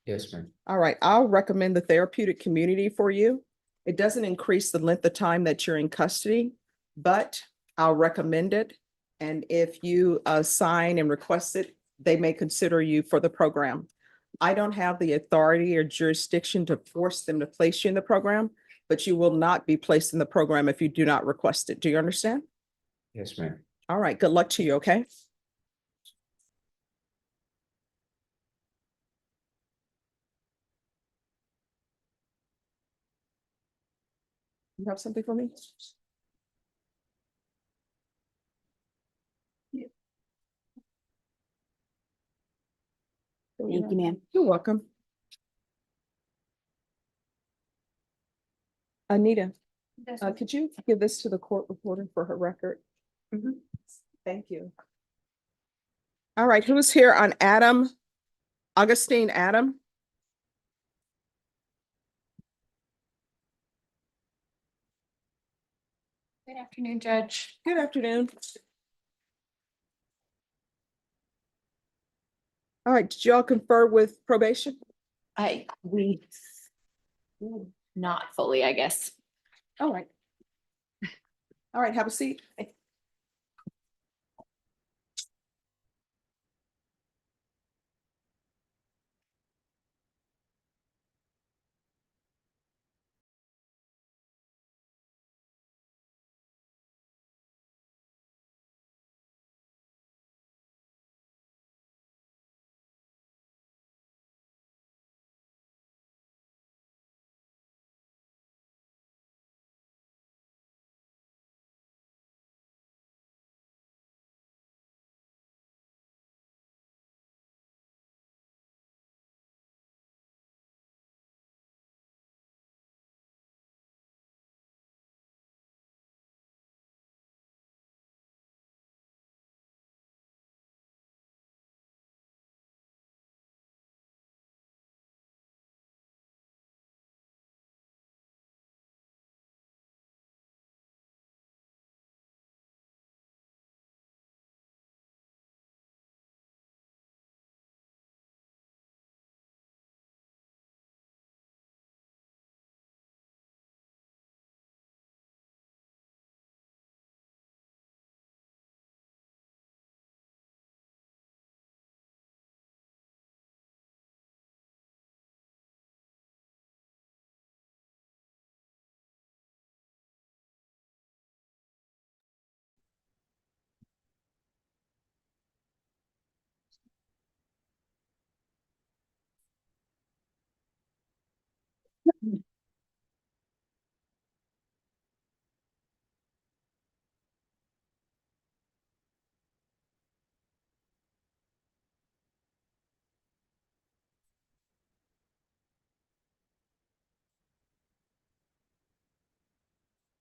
Yes, ma'am. All right, I'll recommend the therapeutic community for you. It doesn't increase the length of time that you're in custody, but I'll recommend it. And if you sign and request it, they may consider you for the program. I don't have the authority or jurisdiction to force them to place you in the program, but you will not be placed in the program if you do not request it. Do you understand? Yes, ma'am. All right, good luck to you, okay? You have something for me? Thank you, ma'am. You're welcome. Anita, could you give this to the court reporter for her record? Thank you. All right, who's here on Adam? Augustine Adam? Good afternoon, Judge. Good afternoon. All right, did y'all confer with probation? We not fully, I guess. All right. All right, have a seat.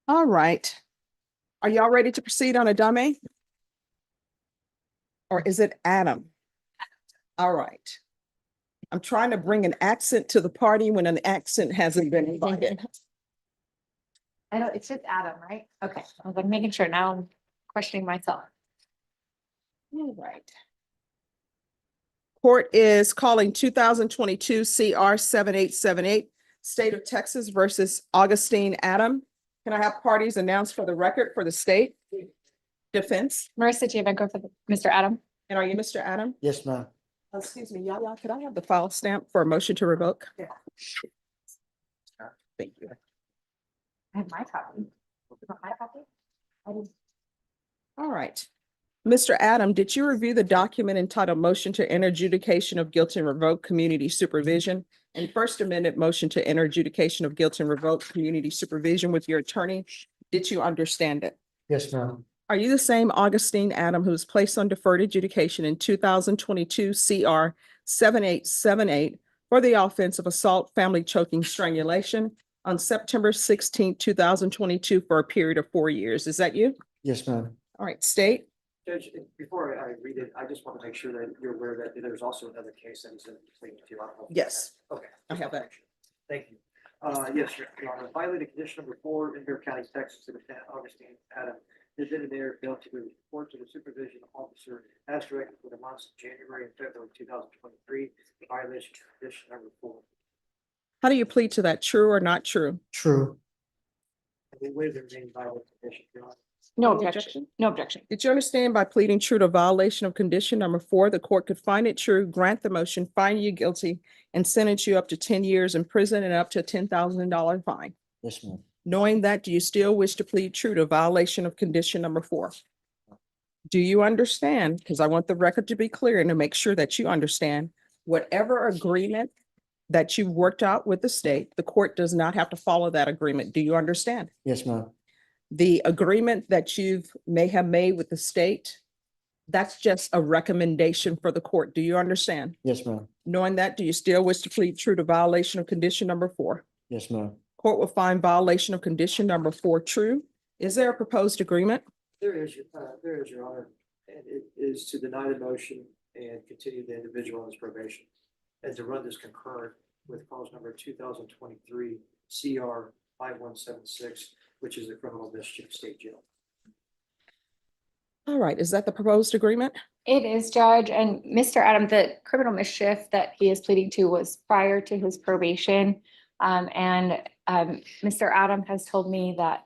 All right. Are y'all ready to proceed on Adame? Or is it Adam? All right. I'm trying to bring an accent to the party when an accent hasn't been invited. I know, it's just Adam, right? Okay, I was like making sure. Now I'm questioning myself. All right. Court is calling 2022 CR 7878, State of Texas versus Augustine Adam. Can I have parties announced for the record for the state? Defense. Marissa Giovanco for Mr. Adam. And are you Mr. Adam? Yes, ma'am. Excuse me, Yaya, could I have the file stamp for a motion to revoke? Yeah. Thank you. I have my copy. You want my copy? I didn't- All right. Mr. Adam, did you review the document entitled Motion to Enter Adjudication of Guilt and Revoke Community Supervision and First Amendment Motion to Enter Adjudication of Guilt and Revoke Community Supervision with your attorney? Did you understand it? Yes, ma'am. Are you the same Augustine Adam who was placed on deferred adjudication in 2022 CR 7878 for the offense of assault, family choking, strangulation on September 16, 2022 for a period of 4 years? Is that you? Yes, ma'am. All right, state. Judge, before I read it, I just want to make sure that you're aware that there's also another case that is in between the two. I don't know if you Yes. have- Okay. I have that. Thank you. Yes, Your Honor, violated condition number 4 in Bear County, Texas, to defend Augustine Adam. The defendant there failed to report to the supervision officer as directed for the months of January and February 2023. Violation of condition number 4. How do you plead to that? True or not true? True. And we waive the remaining violation condition, Your Honor. No Any objection. No objection. Did you understand by pleading true to violation of condition number 4, the court could find it true, grant the motion, find you guilty, and sentence you up to 10 years in prison and up to a $10,000 fine? Yes, ma'am. Knowing that, do you still wish to plead true to violation of condition number 4? Do you understand? Because I want the record to be clear and to make sure that you understand whatever agreement that you've worked out with the state, the court does not have to follow that agreement. Do you understand? Yes, ma'am. The agreement that you've may have made with the state, that's just a recommendation for the court. Do you understand? Yes, ma'am. Knowing that, do you still wish to plead true to violation of condition number 4? Yes, ma'am. Court will find violation of condition number 4 true. Is there a proposed agreement? There is, Your Honor, and it is to deny the motion and continue the individual on his probation and to run this concurrent with cause number 2023 CR 5176, which is the criminal mischief state jail. All right, is that the proposed agreement? It is, Judge, and Mr. Adam, the criminal mischief that he is pleading to was prior to his probation. Mr. Adam has told me that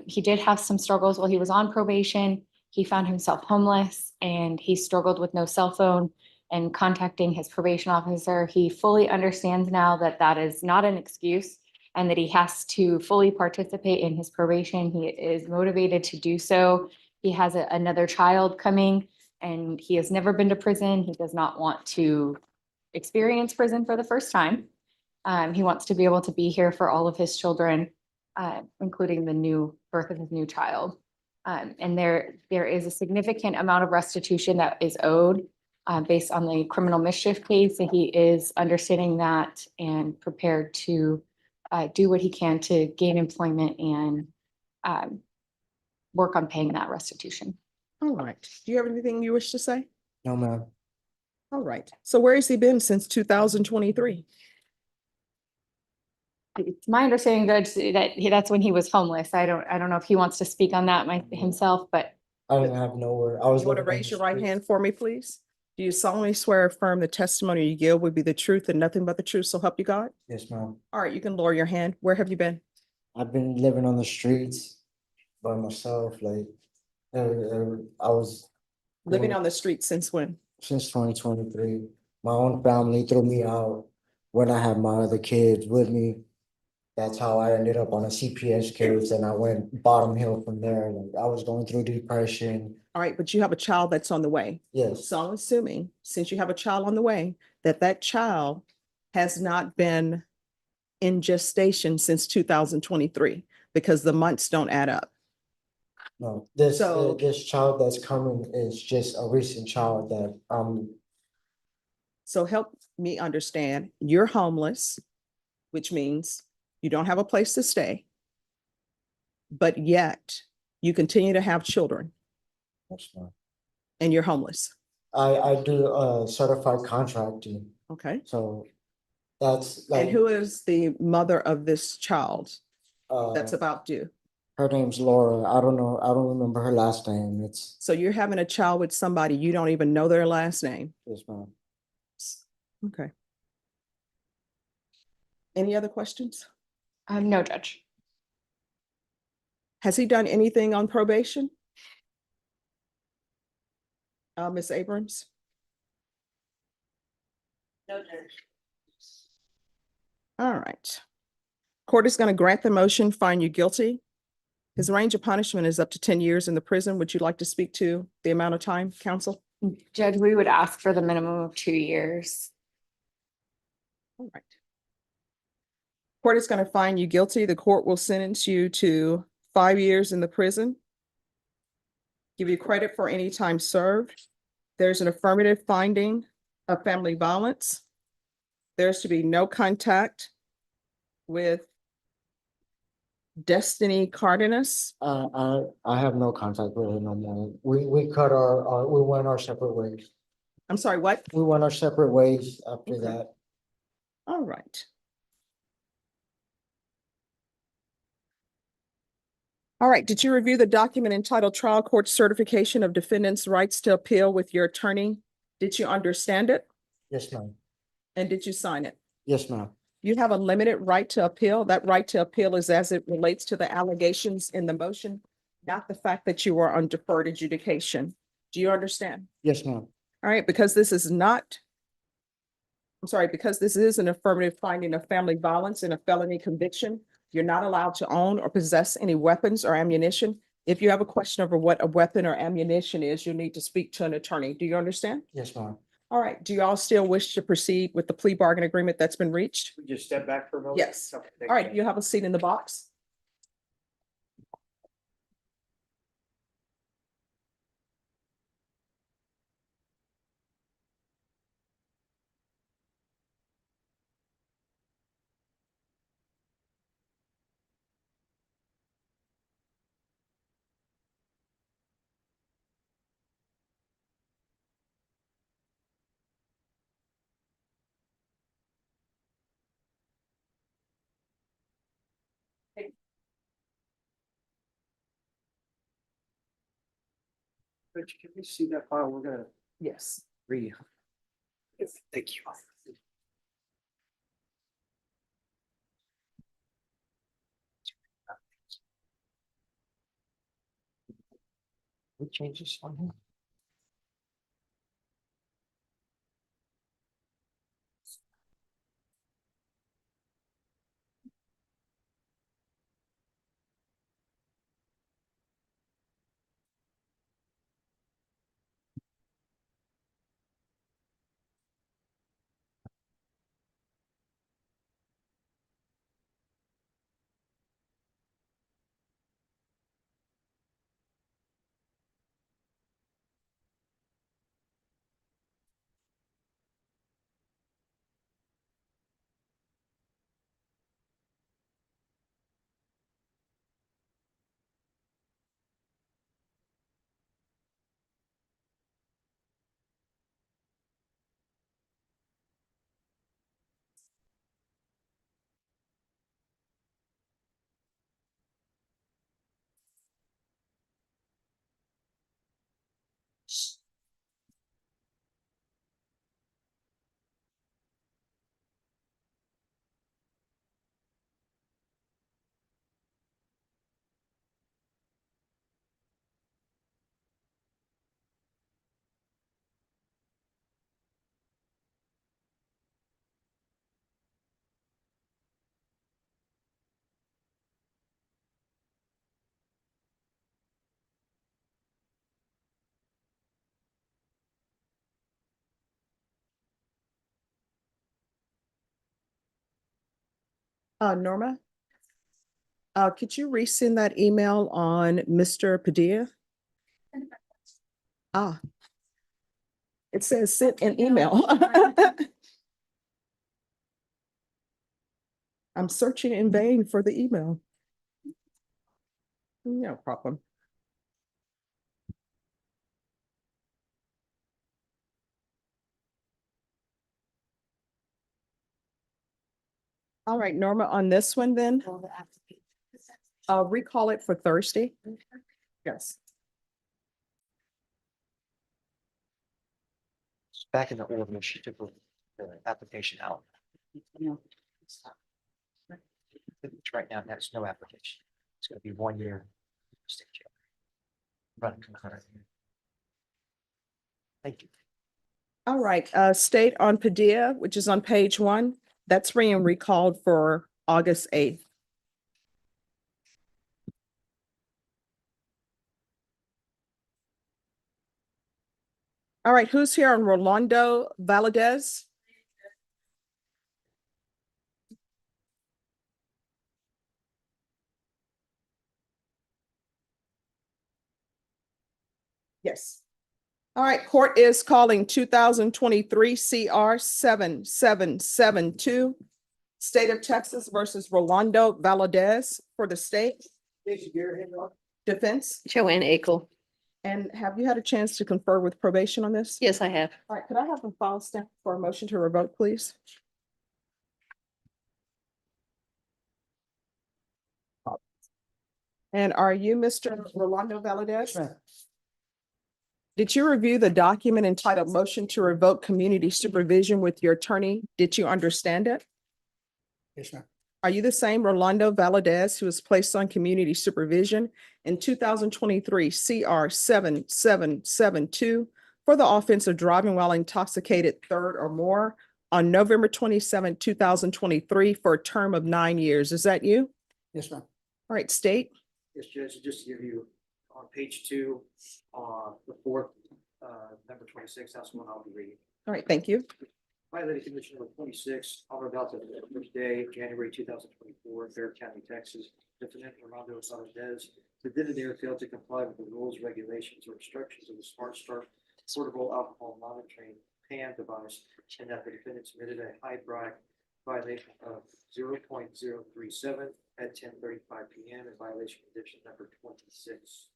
he did have some struggles while he was on probation. He found himself homeless and he struggled with no cell phone and contacting his probation officer. He fully understands now that that is not an excuse and that he has to fully participate in his probation. He is motivated to do so. He has another child coming and he has never been to prison. He does not want to experience prison for the first time. He wants to be able to be here for all of his children, including the new birth of his new child. And there is a significant amount of restitution that is owed based on the criminal mischief case. And he is understanding that and prepared to do what he can to gain employment and work on paying that restitution. All right. Do you have anything you wish to say? No, ma'am. All right. So where has he been since 2023? It's my understanding, Judge, that that's when he was homeless. I don't know if he wants to speak on that himself, but I didn't have nowhere. I was. You want to living on raise the your right streets. hand for me, please? Do you solemnly swear or affirm the testimony you give would be the truth and nothing but the truth, so help you God? Yes, ma'am. All right, you can lower your hand. Where have you been? I've been living on the streets by myself, like, I was Living on the street since when? since 2023. My own family threw me out when I had my other kids with me. That's how I ended up on a CPS case and I went bottom hill from there. Like I was going through depression. All right, but you have a child that's on the way. Yes. So I'm assuming, since you have a child on the way, that that child has not been in gestation since 2023 because the months don't add up. No, this, So- this child that's coming is just a recent child that, So help me understand, you're homeless, which means you don't have a place to stay, but yet you continue to have children that's not- and you're homeless. I do certified contracting, Okay. so that's And like, who is the mother of this child that's uh, about due? her name's Laura. I don't know, I don't remember her last name. It's, So you're having a child with somebody, you don't even know their last name. yes, ma'am. Okay. Any other questions? No, Judge. Has he done anything on probation? Ms. Abrams? No, Judge. All right. Court is going to grant the motion, find you guilty. His range of punishment is up to 10 years in the prison. Would you like to speak to the amount of time, counsel? Judge, we would ask for the minimum of 2 years. All right. Court is going to find you guilty. The court will sentence you to 5 years in the prison. Give you credit for any time served. There's an affirmative finding of family violence. There's to be no contact with Destiny Cardenas. I have no contact with her no more. We cut we went our separate ways. I'm sorry, what? We went our separate ways after Okay. that. All right. All right, did you review the document entitled Trial Court Certification of Defendant's Rights to Appeal with your attorney? Did you understand it? Yes, ma'am. And did you sign it? Yes, ma'am. You have a limited right to appeal. That right to appeal is as it relates to the allegations in the motion, not the fact that you are on deferred adjudication. Do you understand? Yes, ma'am. All right, because this is not, I'm sorry, because this is an affirmative finding of family violence and a felony conviction, you're not allowed to own or possess any weapons or ammunition. If you have a question over what a weapon or ammunition is, you need to speak to an attorney. Do you understand? Yes, ma'am. All right, do you all still wish to proceed with the plea bargain agreement that's been reached? We just step back for a moment? Yes. Okay, All right, you have a seat in the box. Rich, can we see that file? We're gonna Yes. read. Thank you. We changed this one here. Norma? Could you resend that email on Mr. Padilla? Ah. It says sent an email. I'm searching in vain for the email. No problem. All right, Norma, on this one then, I'll recall it for Thursday. Yes. Back in the ordinance, she took the application out. Right now, that's no application. It's gonna be 1 year. State jail. Running concurrent. Thank you. All right, state on Padilla, which is on page 1, that's being recalled for August 8th. All right, who's here on Rolando Valadez? Yes. All right, court is calling 2023 CR 7772, State of Texas versus Rolando Valadez for the state. Defense. Joanne Akel. And have you had a chance to confer with probation on this? Yes, I have. All right, could I have a file stamp for a motion to revoke, please? And are you Mr. Rolando Valadez? Did you review the document entitled Motion to Revoke Community Supervision with your attorney? Did you understand it? Yes, ma'am. Are you the same Rolando Valadez who was placed on community supervision in 2023 CR 7772 for the offense of driving while intoxicated third or more on November 27, 2023 for a term of 9 years? Is that you? Yes, ma'am. All right, state. Yes, Judge, just to give you on page 2, the fourth, number 26, that's the one I'll be reading. All right, thank you. Violated condition number 26, on or about the first day, January 2024, in Bear County, Texas. Defendant Armando Valadez, the defendant failed to comply with the rules, regulations, or instructions of the Smart Start portable alcohol monitoring PAM device, and that the defendant submitted a high brag violation of 0.037 at 10:35 p.m. in violation condition number 26.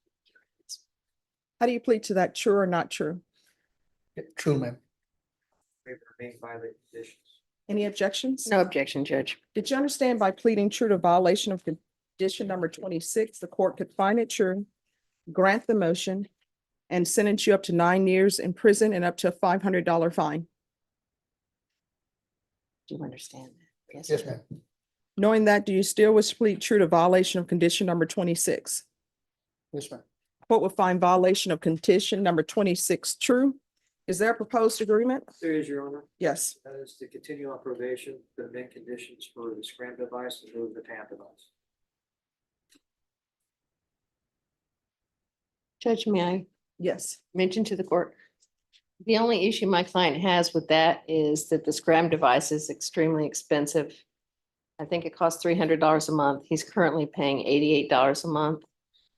How do you plead to that? True or not true? True, ma'am. May remain violated conditions. Any objections? No objection, Judge. Did you understand by pleading true to violation of condition number 26, the court could find it true, grant the motion, and sentence you up to 9 years in prison and up to a $500 fine? Do you understand that? Yes, ma'am. Knowing that, do you still wish to plead true to violation of condition number 26? Yes, ma'am. Court will find violation of condition number 26 true. Is there a proposed agreement? There is, Your Honor. Yes. That is to continue on probation, the main conditions for the scram device and move the PAM device. Judge, may I Yes. mention to the court? The only issue my client has with that is that the scram device is extremely expensive. I think it costs $300 a month. He's currently paying $88 a month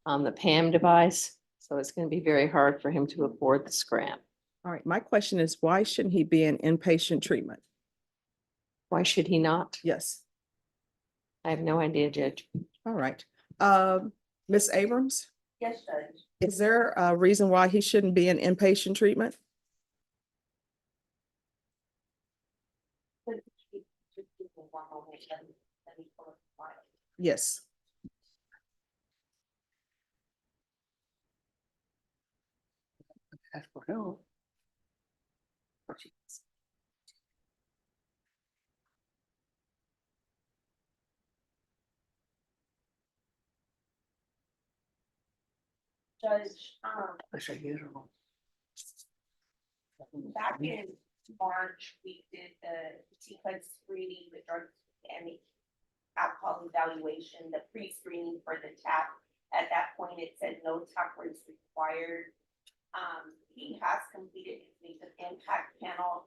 on the PAM device. So it's going to be very hard for him to afford the scram. All right. My question is, why shouldn't he be in inpatient treatment? Why should he not? Yes. I have no idea, Judge. All right. Ms. Abrams, Yes, Judge. is there a reason why he shouldn't be in inpatient treatment? Yes. Ask for help. Judge, I say yes or no. back in March, we did the TCUD screening, the drug and the alcohol evaluation, the pre-screening for the TAP. At that point, it said no TAP was required. He has completed his impact panel.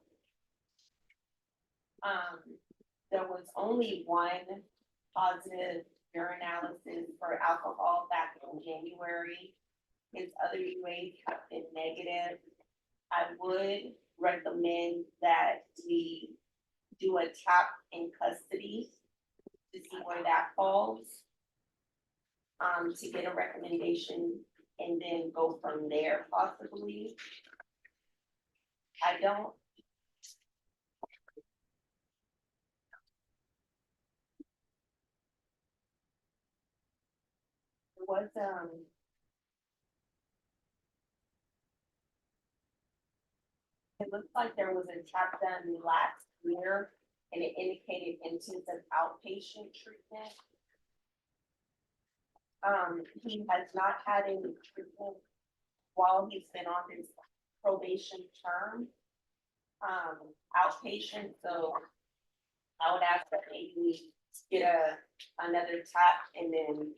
There was only one positive urinalysis for alcohol back in January. His other UAs have been negative. I would recommend that we do a tap in custody to see where that falls. To get a recommendation and then go from there possibly. I don't. There was, it looks like there was a tap done last year and it indicated intensive outpatient treatment. He has not had any treatment while he's been on his probation term. Outpatient, so I would ask that maybe we get another tap and then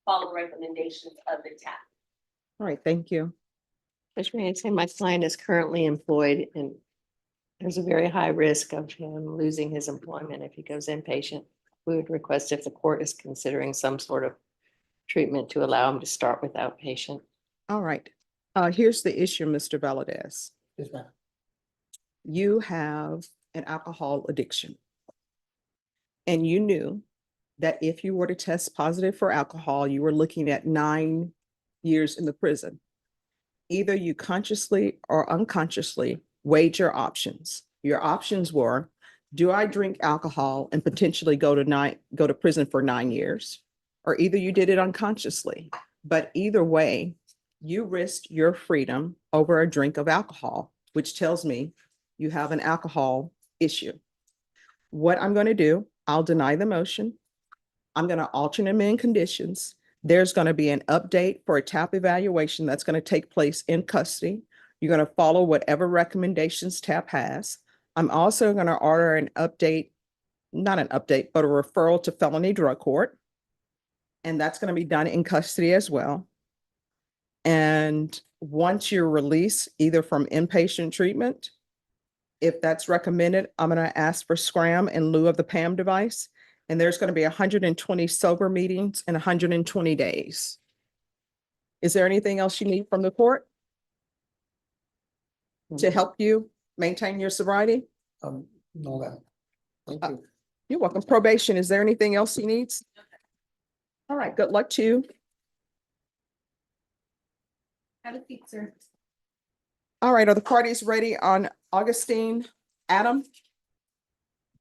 follow recommendations of the tap. All right, thank you. Judge, may I say my client is currently employed and there's a very high risk of him losing his employment if he goes inpatient. We would request if the court is considering some sort of treatment to allow him to start with outpatient. All right. Here's the issue, Mr. Valadez. Yes, ma'am. You have an alcohol addiction. And you knew that if you were to test positive for alcohol, you were looking at 9 years in the prison. Either you consciously or unconsciously weighed your options. Your options were, do I drink alcohol and potentially go to prison for 9 years? Or either you did it unconsciously, but either way, you risked your freedom over a drink of alcohol, which tells me you have an alcohol issue. What I'm going to do, I'll deny the motion. I'm going to alternate amend conditions. There's going to be an update for a TAP evaluation that's going to take place in custody. You're going to follow whatever recommendations TAP has. I'm also going to order an update, not an update, but a referral to felony drug court. And that's going to be done in custody as well. And once you're released, either from inpatient treatment, if that's recommended, I'm going to ask for SCRAM in lieu of the PAM device. And there's going to be 120 sober meetings in 120 days. Is there anything else you need from the court to help you maintain your sobriety? No, ma'am. Thank you. You're welcome. Probation, is there anything else he needs? All right, good luck to you. Have a seat, sir. All right, are the parties ready on Augustine Adam?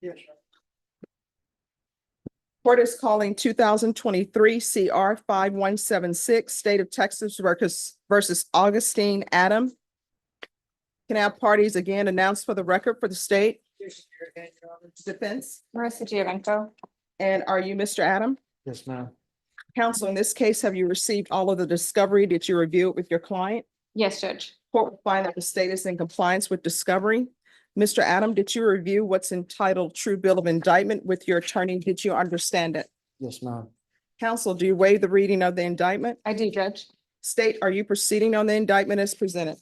Yes. Court is calling 2023 CR 5176, State of Texas versus Augustine Adam. Can I have parties again announced for the record for the state? Defense. Marissa Giovanco. And are you Mr. Adam? Yes, ma'am. Counsel, in this case, have you received all of the discovery? Did you review it with your client? Yes, Judge. Court will find that the state is in compliance with discovery. Mr. Adam, did you review what's entitled True Bill of Indictment with your attorney? Did you understand it? Yes, ma'am. Counsel, do you waive the reading of the indictment? I do, Judge. State, are you proceeding on the indictment as presented?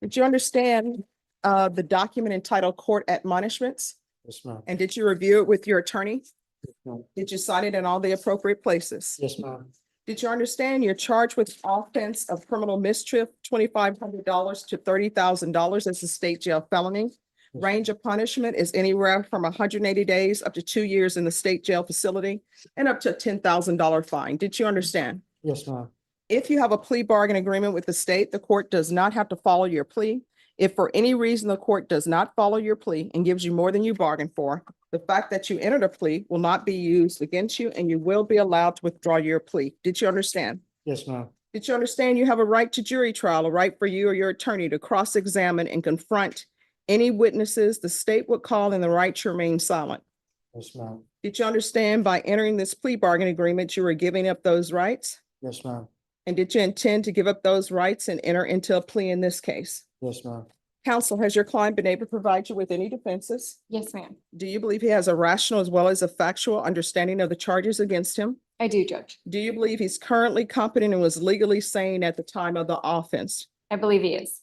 Did you understand the document entitled Court Admonishments? Yes, ma'am. And did you review it with your attorney? Yes, ma'am. Did you sign it in all the appropriate places? Yes, ma'am. Did you understand you're charged with offense of criminal mischief, $2,500 to $30,000 as a state jail felony? Range of punishment is anywhere from 180 days up to 2 years in the state jail facility and up to a $10,000 fine. Did you understand? Yes, ma'am. If you have a plea bargain agreement with the state, the court does not have to follow your plea. If for any reason the court does not follow your plea and gives you more than you bargained for, the fact that you entered a plea will not be used against you and you will be allowed to withdraw your plea. Did you understand? Yes, ma'am. Did you understand you have a right to jury trial, a right for you or your attorney to cross-examine and confront any witnesses the state would call and the right to remain silent? Yes, ma'am. Did you understand by entering this plea bargain agreement, you were giving up those rights? Yes, ma'am. And did you intend to give up those rights and enter into a plea in this case? Yes, ma'am. Counsel, has your client been able to provide you with any defenses? Yes, ma'am. Do you believe he has a rational as well as a factual understanding of the charges against him? I do, Judge. Do you believe he's currently competent and was legally sane at the time of the offense? I believe he is.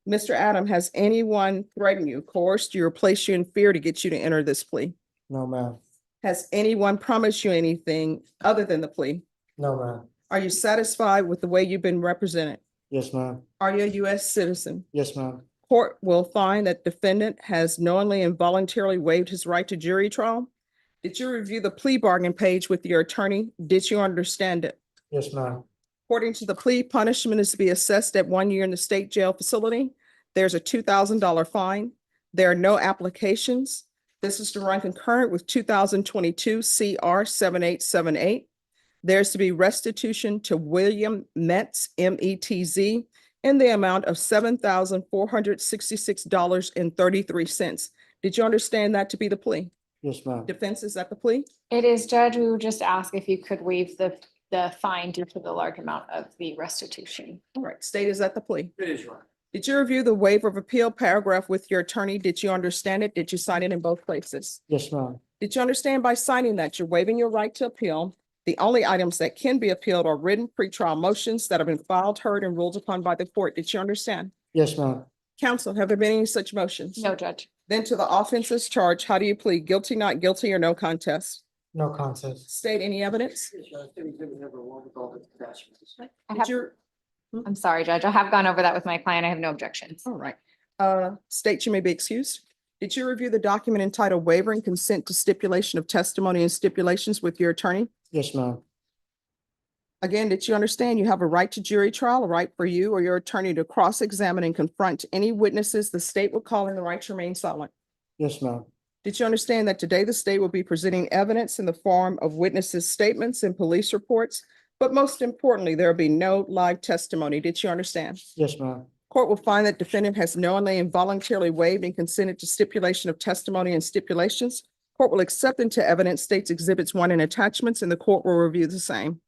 Mr. Adam, has anyone threatened you, coerced you, or placed you in fear to get you to enter this plea? No, ma'am. Has anyone promised you anything other than the plea? No, ma'am. Are you satisfied with the way you've been represented? Yes, ma'am. Are you a U.S. citizen? Yes, ma'am. Court will find that defendant has knowingly and voluntarily waived his right to jury trial. Did you review the plea bargain page with your attorney? Did you understand it? Yes, ma'am. According to the plea, punishment is to be assessed at 1 year in the state jail facility. There's a $2,000 fine. There are no applications. This is to run concurrent with 2022 CR 7878. There's to be restitution to William Metz, M-E-T-Z, in the amount of $7,466.33. Did you understand that to be the plea? Yes, ma'am. Defense, is that the plea? It is, Judge. We would just ask if you could waive the fine due to the large amount of the restitution. All right, state, is that the plea? It is right. Did you review the waiver of appeal paragraph with your attorney? Did you understand it? Did you sign it in both places? Yes, ma'am. Did you understand by signing that you're waiving your right to appeal? The only items that can be appealed are written pretrial motions that have been filed, heard, and ruled upon by the court. Did you understand? Yes, ma'am. Counsel, have there been any such motions? No, Judge. Then to the offenses charged, how do you plead? Guilty, not guilty, or no contest? No contest. State any evidence? I'm sorry, Judge. I have gone over that with my client. I have no objections. All right. State, you may be excused. Did you review the document entitled Waiver and Consent to Stipulation of Testimony and Stipulations with your attorney? Yes, ma'am. Again, did you understand you have a right to jury trial, a right for you or your attorney to cross-examine and confront any witnesses the state will call in, the right to remain silent? Yes, ma'am. Did you understand that today the state will be presenting evidence in the form of witnesses' statements and police reports? But most importantly, there will be no live testimony. Did you understand? Yes, ma'am. Court will find that defendant has knowingly and voluntarily waived and consented to stipulation of testimony and stipulations. Court will accept into evidence states exhibits 1 and attachments, and the court will review the same.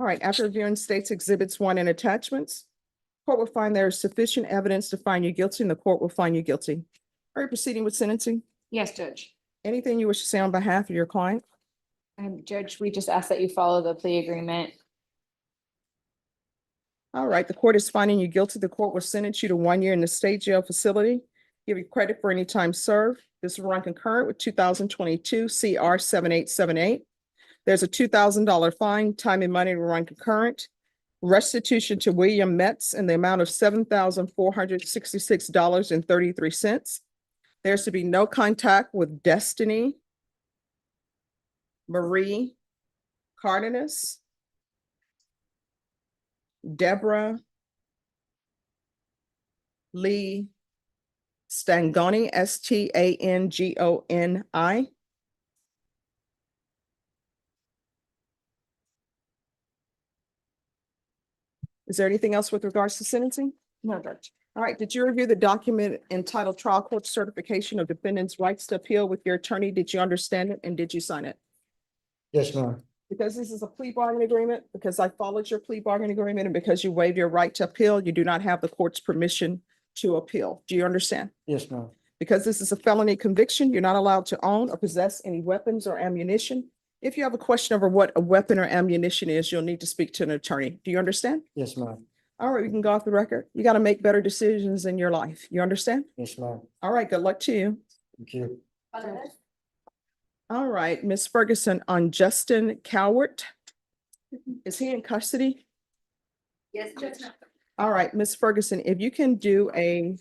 All right, after reviewing states exhibits 1 and attachments, court will find there is sufficient evidence to find you guilty, and the court will find you guilty. Are you proceeding with sentencing? Yes, Judge. Anything you wish to say on behalf of your client? Judge, we just ask that you follow the plea agreement. All right, the court is finding you guilty. The court will sentence you to 1 year in the state jail facility. Give you credit for any time served. This will run concurrent with 2022 CR 7878. There's a $2,000 fine. Time and money will run concurrent. Restitution to William Metz in the amount of $7,466.33. There's to be no contact with Destiny Marie Cardenas, Deborah Lee Stangoni, Stangoni. Is there anything else with regards to sentencing? No, Judge. All right, did you review the document entitled Trial Court Certification of Defendant's Rights to Appeal with your attorney? Did you understand it and did you sign it? Yes, ma'am. Because this is a plea bargain agreement, because I followed your plea bargain agreement, and because you waived your right to appeal, you do not have the court's permission to appeal. Do you understand? Yes, ma'am. Because this is a felony conviction, you're not allowed to own or possess any weapons or ammunition. If you have a question over what a weapon or ammunition is, you'll need to speak to an attorney. Do you understand? Yes, ma'am. All right, we can go off the record. You got to make better decisions in your life. You understand? Yes, ma'am. All right, good luck to you. Thank you. All right, Ms. Ferguson, on Justin Cowart, Is he in custody? Yes, Judge. All right, Ms. Ferguson, if you can do a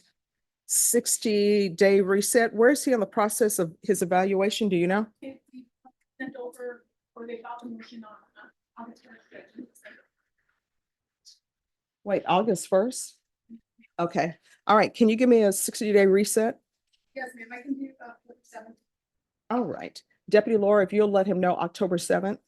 60-day reset, where is he on the process of his evaluation? Do you know? Sent over, or they got the motion on the first. Wait, August 1st? Okay, all right. Can you give me a 60-day reset? Yes, ma'am, I can do the 7th. All right. Deputy Laura, if you'll let him know October 7th.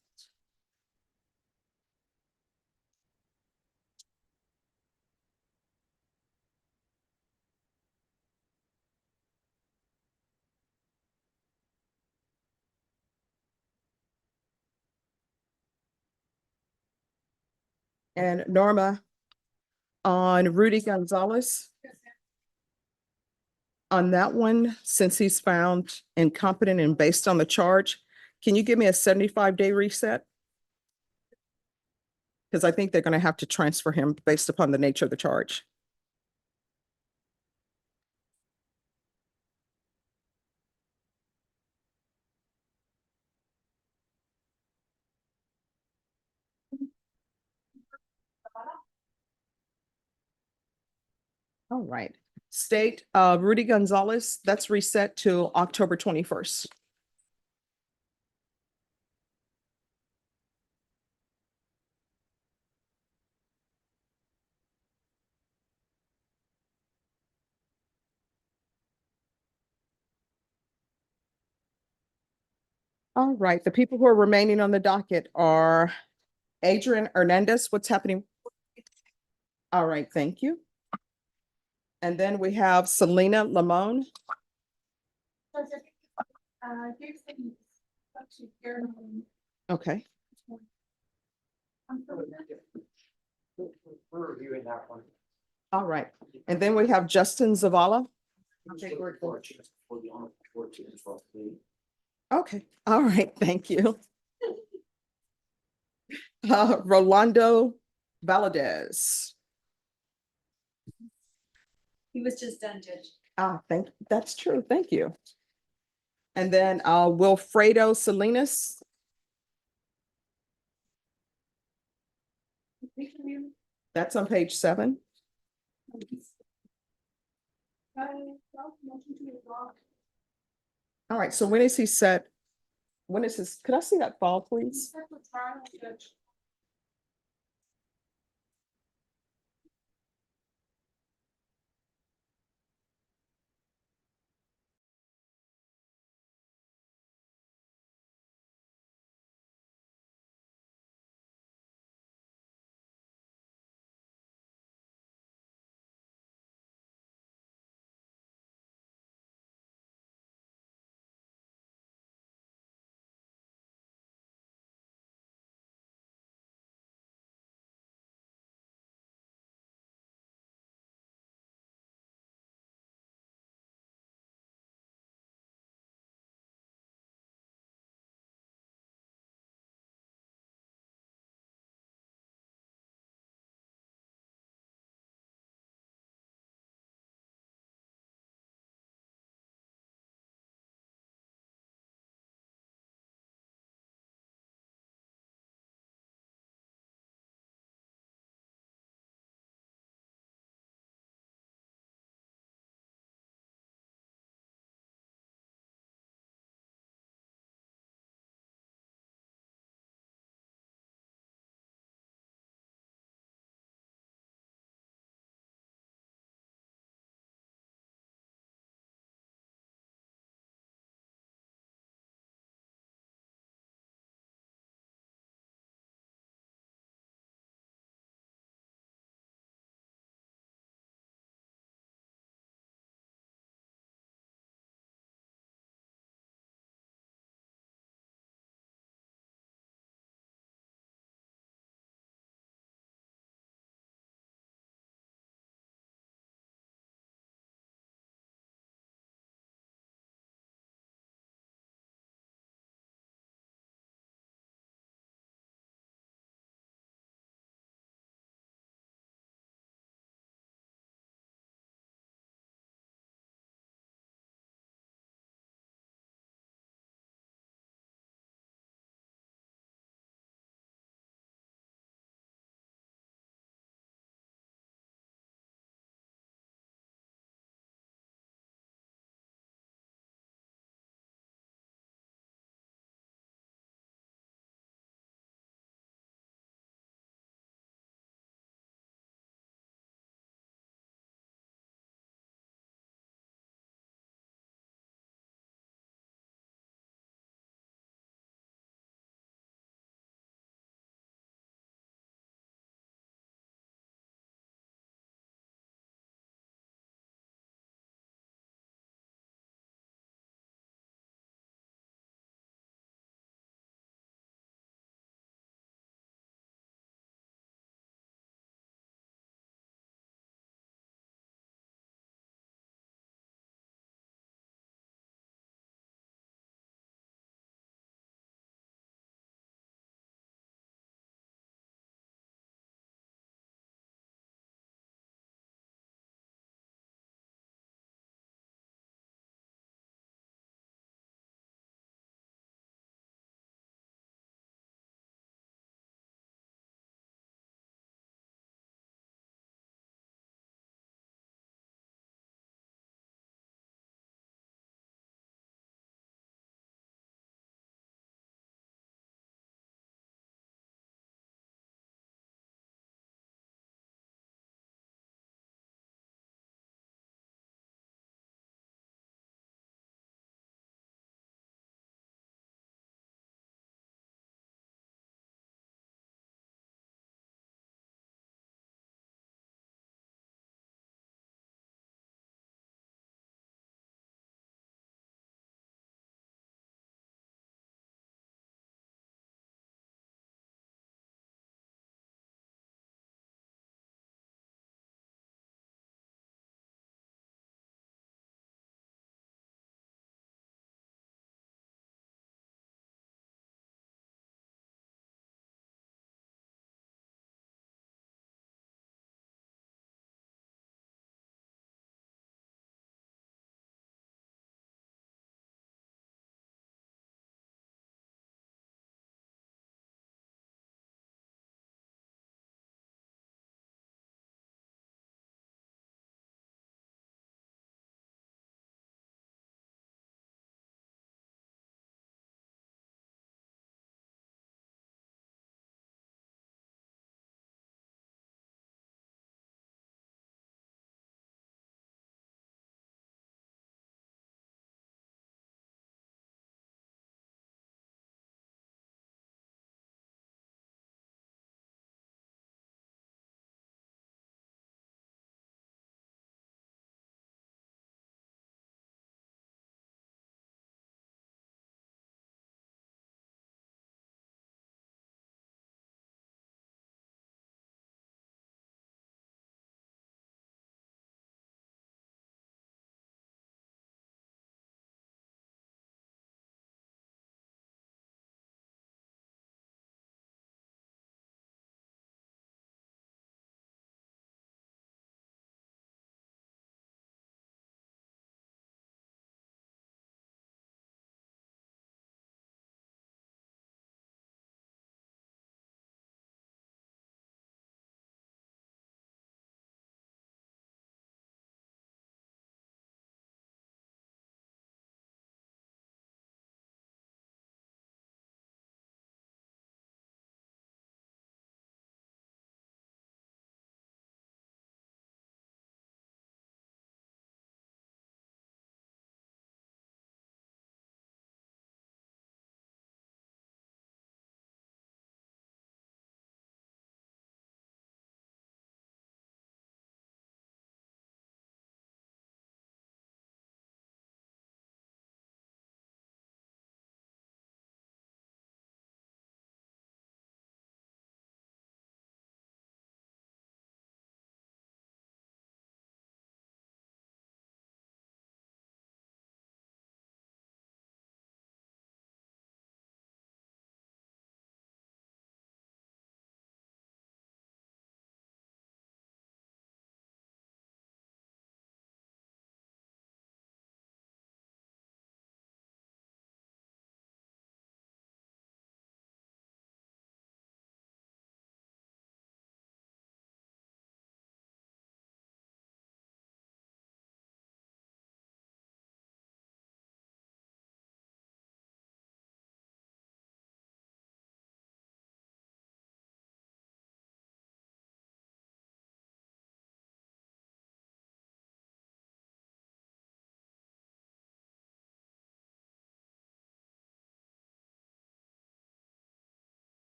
And Norma, on Rudy Gonzalez. On that one, since he's found incompetent and based on the charge, can you give me a 75-day reset? Because I think they're going to have to transfer him based upon the nature of the charge. All right. State, Rudy Gonzalez, that's reset to October 21st. All right, the people who are remaining on the docket are Adrian Hernandez. What's happening? All right, thank you. And then we have Selena Lamone. Okay. We're reviewing that one. All right. And then we have Justin Zavala. Okay. All right. Thank you. Rolando Valadez. He was just done, Judge. That's true. Thank you. And then Wilfredo Salinas. That's on page 7. All right. So when is he set? When is his, could I see that file, please?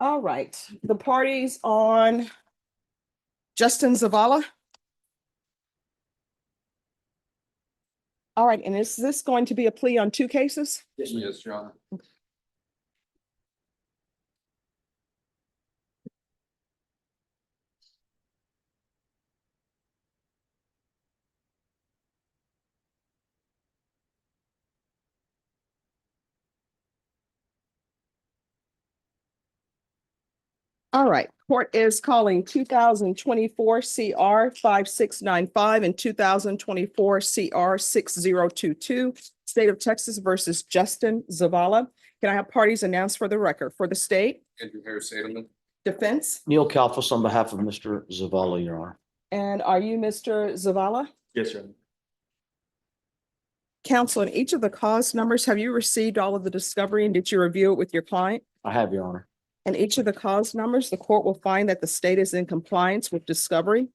All right, the parties on Justin Zavala. All right, and is this going to be a plea on two cases? Yes, Your Honor. All right, court is calling 2024 CR 5695 and 2024 CR 6022, State of Texas versus Justin Zavala. Can I have parties announced for the record? For the state, Andrew Harris Edelman. defense, Neil Kalfas on behalf of Mr. Zavala, Your Honor. and are you Mr. Zavala? Yes, Your Honor. Counsel, in each of the cause numbers, have you received all of the discovery and did you review it with your client? I have, Your Honor. And each of the cause numbers, the court will find that the state is in compliance with discovery.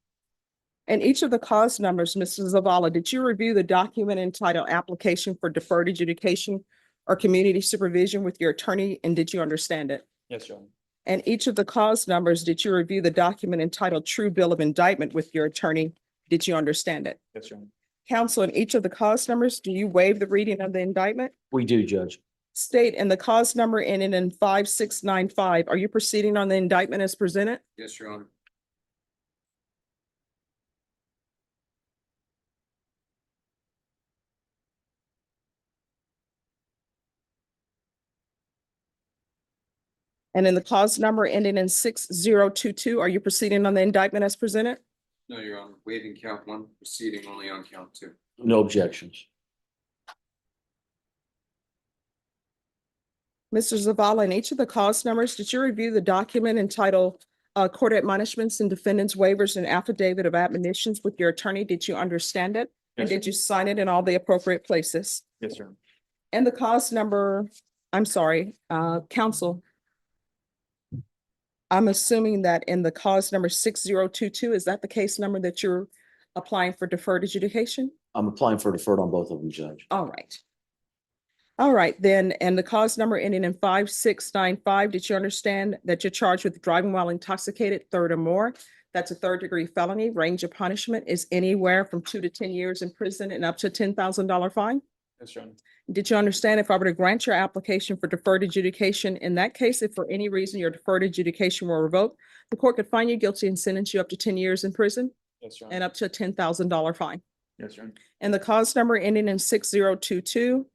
And each of the cause numbers, Mr. Zavala, did you review the document entitled Application for Deferred Adjudication or Community Supervision with your attorney, and did you understand it? Yes, Your Honor. And each of the cause numbers, did you review the document entitled True Bill of Indictment with your attorney? Did you understand it? Yes, Your Honor. Counsel, in each of the cause numbers, do you waive the reading of the indictment? We do, Judge. State and the cause number ending in 5695, are you proceeding on the indictment as presented? Yes, Your Honor. And in the cause number ending in 6022, are you proceeding on the indictment as presented? No, Your Honor. Waiving count one, proceeding only on count two. No objections. Mr. Zavala, in each of the cause numbers, did you review the document entitled Court Admonishments and Defendants Waivers and Affidavit of Admonitions with your attorney? Did you understand it? And Yes, Your did you sign it in all the appropriate places? Yes, Your Honor. And the cause number, counsel. I'm assuming that in the cause number 6022, is that the case number that you're applying for deferred adjudication? I'm applying for deferred on both of them, Judge. All right. All right, then, and the cause number ending in 5695, did you understand that you're charged with driving while intoxicated, third or more? That's a third-degree felony. Range of punishment is anywhere from 2 to 10 years in prison and up to $10,000 fine. Yes, Your Honor. Did you understand if I were to grant your application for deferred adjudication, in that case, if for any reason your deferred adjudication were revoked, the court could find you guilty and sentence you up to 10 years in prison Yes, Your Honor. and up to a $10,000 fine? Yes, Your Honor. And the cause number ending in 6022,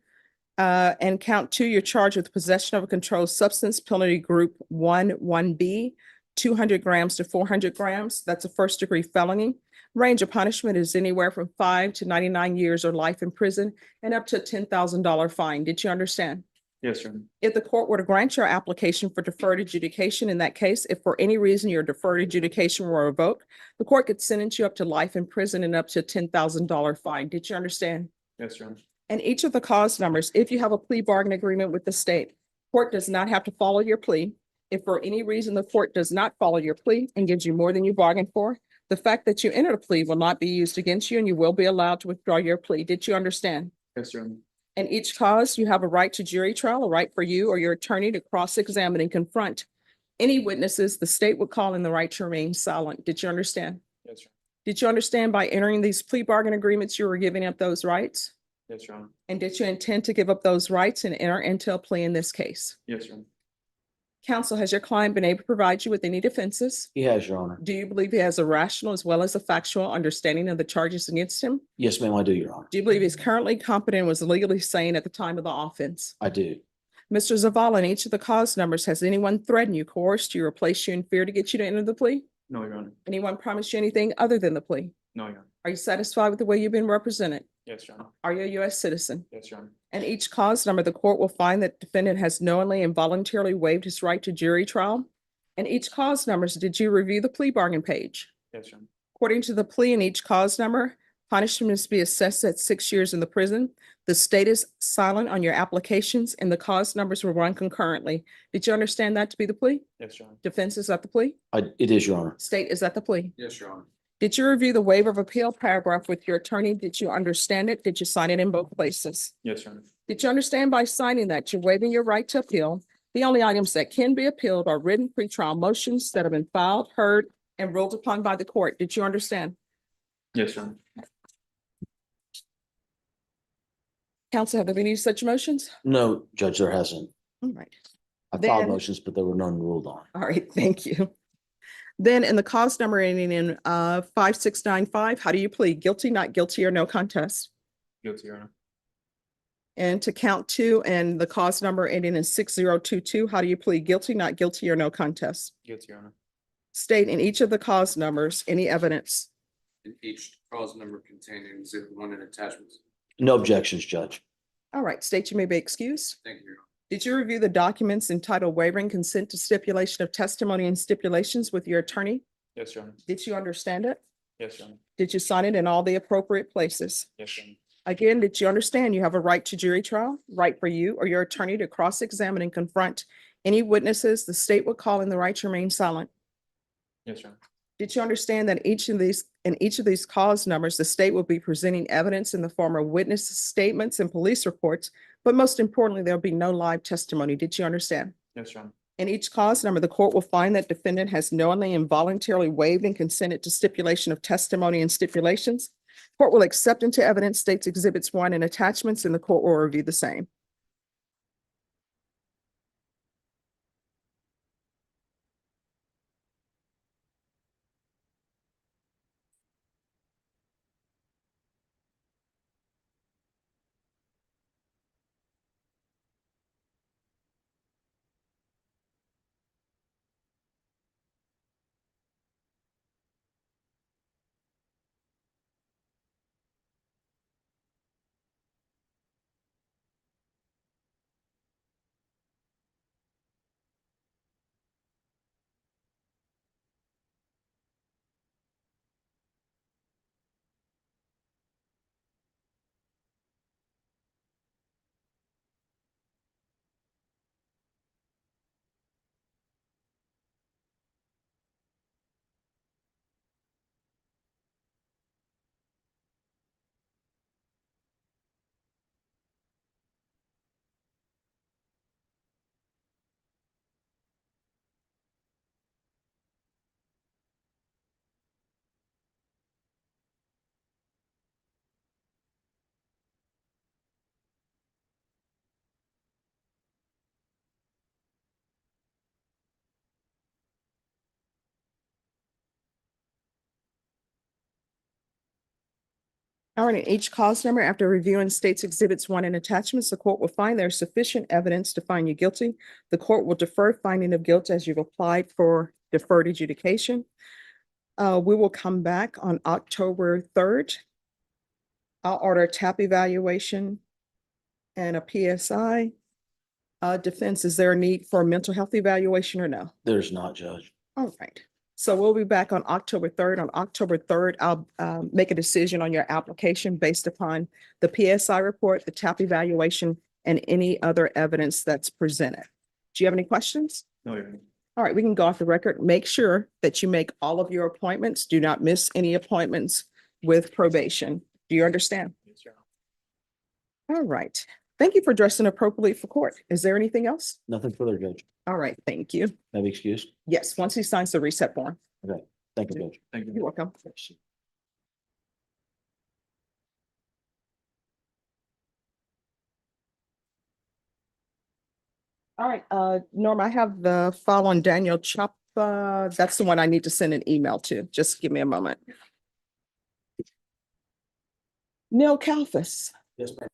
and count two, you're charged with possession of a controlled substance, penalty group 1B, 200 grams to 400 grams. That's a first-degree felony. Range of punishment is anywhere from 5 to 99 years or life in prison and up to a $10,000 fine. Did you understand? Yes, Your Honor. If the court were to grant your application for deferred adjudication, in that case, if for any reason your deferred adjudication were revoked, the court could sentence you up to life in prison and up to a $10,000 fine. Did you understand? Yes, Your Honor. And each of the cause numbers, if you have a plea bargain agreement with the state, court does not have to follow your plea. If for any reason the court does not follow your plea and gives you more than you bargained for, the fact that you entered a plea will not be used against you and you will be allowed to withdraw your plea. Did you understand? Yes, Your Honor. In each cause, you have a right to jury trial, a right for you or your attorney to cross-examine and confront any witnesses the state would call in the right to remain silent. Did you understand? Yes, Your Honor. Did you understand by entering these plea bargain agreements, you were giving up those rights? Yes, Your Honor. And did you intend to give up those rights and enter into a plea in this case? Yes, Your Honor. Counsel, has your client been able to provide you with any defenses? He has, Your Honor. Do you believe he has a rational as well as a factual understanding of the charges against him? Yes, ma'am, I do, Your Honor. Do you believe he's currently competent and was legally sane at the time of the offense? I do. Mr. Zavala, in each of the cause numbers, has anyone threatened you, coerced you, or placed you in fear to get you to enter the plea? No, Your Honor. Anyone promised you anything other than the plea? No, Your Honor. Are you satisfied with the way you've been represented? Yes, Your Honor. Are you a U.S. citizen? Yes, Your Honor. And each cause number, the court will find that defendant has knowingly and voluntarily waived his right to jury trial. And each cause numbers, did you review the plea bargain page? Yes, Your Honor. According to the plea in each cause number, punishment is to be assessed at 6 years in the prison. The state is silent on your applications and the cause numbers will run concurrently. Did you understand that to be the plea? Yes, Your Honor. Defense, is that the plea? It is, Your Honor. State, is that the plea? Yes, Your Honor. Did you review the waiver of appeal paragraph with your attorney? Did you understand it? Did you sign it in both places? Yes, Your Honor. Did you understand by signing that you're waiving your right to appeal The only items that can be appealed are written pretrial motions that have been filed, heard, and ruled upon by the court. Did you understand? Yes, Your Honor. Counsel, have there been any such motions? No, Judge, there hasn't. All right. I filed Then- motions, but there were none ruled on. All right, thank you. Then in the cause number ending in 5695, how do you plead? Guilty, not guilty, or no contest? Guilty, Your Honor. And to count two and the cause number ending in 6022, how do you plead? Guilty, not guilty, or no contest? Guilty, Your Honor. State in each of the cause numbers, any evidence. In each cause number containing exhibit 1 and attachments. No objections, Judge. All right, state you may be excused. Thank you, Your Honor. Did you review the documents entitled waiving consent to stipulation of testimony and stipulations with your attorney? Yes, Your Honor. Did you understand it? Yes, Your Honor. Did you sign it in all the appropriate places? Yes, Your Honor. Again, did you understand you have a right to jury trial, right for you or your attorney to cross-examine and confront any witnesses the state would call and the right to remain silent? Yes, Your Honor. Did you understand that in each of these cause numbers, the state will be presenting evidence in the form of witness statements and police reports, but most importantly, there'll be no live testimony. Did you understand? Yes, Your Honor. In each cause number, the court will find that defendant has knowingly and voluntarily waived and consented to stipulation of testimony and stipulations. Court will accept into evidence states exhibits 1 and attachments, and the court will review the same. All right, in each cause number, after reviewing states exhibits 1 and attachments, the court will find there's sufficient evidence to find you guilty. The court will defer finding of guilt as you've applied for deferred adjudication. We will come back on October 3rd. I'll order a TAP evaluation and a PSI. Defense, is there a need for a mental health evaluation or no? There's not, Judge. All right. So we'll be back on October 3rd. On October 3rd, I'll make a decision on your application based upon the PSI report, the TAP evaluation, and any other evidence that's presented. Do you have any questions? No, Your Honor. All right, we can go off the record. Make sure that you make all of your appointments. Do not miss any appointments with probation. Do you understand? Yes, Your Honor. All right. Thank you for dressing appropriately for court. Is there anything else? Nothing further, Judge. All right, thank you. May I be excused? Yes, once he signs the reset form. Okay, thank you, Judge. Thank you. You're welcome. All right, Norm, I have the file on Daniel Chop. That's the one I need to send an email to. Just give me a moment. Neil Kalfas. Yes, ma'am.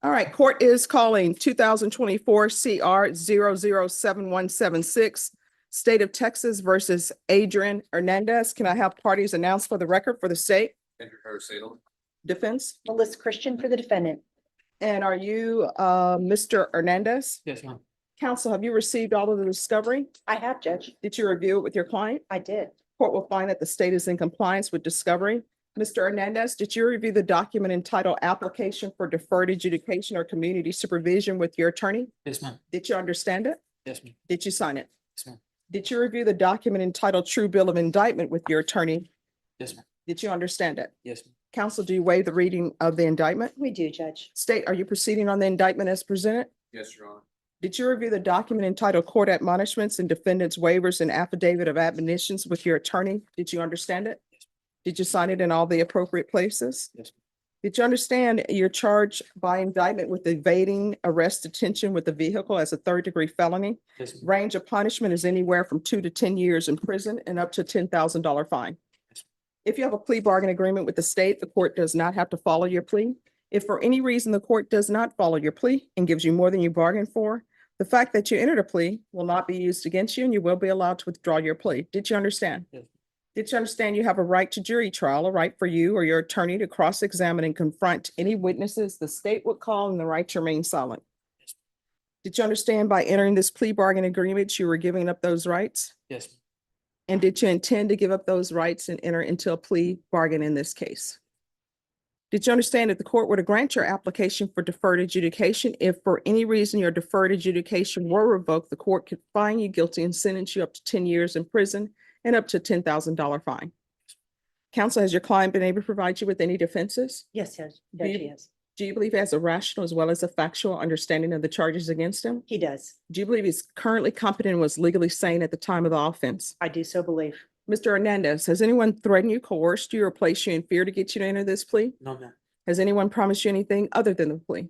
All right, court is calling 2024 CR 007176, State of Texas versus Adrian Hernandez. Can I have parties announced for the record for the state? Andrew Harris, Salem. Defense? Melissa Christian for the defendant. And are you Mr. Hernandez? Yes, ma'am. Counsel, have you received all of the discovery? I have, Judge. Did you review it with your client? I did. Court will find that the state is in compliance with discovery. Mr. Hernandez, did you review the document entitled Application for Deferred Adjudication or Community Supervision with your attorney? Yes, ma'am. Did you understand it? Yes, ma'am. Did you sign it? Yes, ma'am. Did you review the document entitled True Bill of Indictment with your attorney? Yes, ma'am. Did you understand it? Yes, ma'am. Counsel, do you waive the reading of the indictment? We do, Judge. State, are you proceeding on the indictment as presented? Yes, Your Honor. Did you review the document entitled Court Admonishments and Defendants Waivers and Affidavit of Admonitions with your attorney? Did you understand it? Did you sign it in all the appropriate places? Yes. Did you understand your charge by indictment with evading arrest detention with the vehicle as a third-degree felony? Yes, ma'am. Range of punishment is anywhere from 2 to 10 years in prison and up to $10,000 fine. If you have a plea bargain agreement with the state, the court does not have to follow your plea. If for any reason the court does not follow your plea and gives you more than you bargained for, the fact that you entered a plea will not be used against you and you will be allowed to withdraw your plea. Did you understand? Yes. Did you understand you have a right to jury trial, a right for you or your attorney to cross-examine and confront any witnesses the state would call, and the right to remain silent? Did you understand by entering this plea bargain agreement, you were giving up those rights? Yes, ma'am. And did you intend to give up those rights and enter into a plea bargain in this case? Did you understand that the court were to grant your application for deferred adjudication? If for any reason your deferred adjudication were revoked, the court could find you guilty and sentence you up to 10 years in prison and up to $10,000 fine. Counsel, has your client been able to provide you with any defenses? Yes, Judge. Do you- He has. Do you believe he has a rational as well as a factual understanding of the charges against him? He does. Do you believe he's currently competent and was legally sane at the time of the offense? I do so believe. Mr. Hernandez, has anyone threatened you, coerced you, or placed you in fear to get you to enter this plea? No, ma'am. Has anyone promised you anything other than the plea?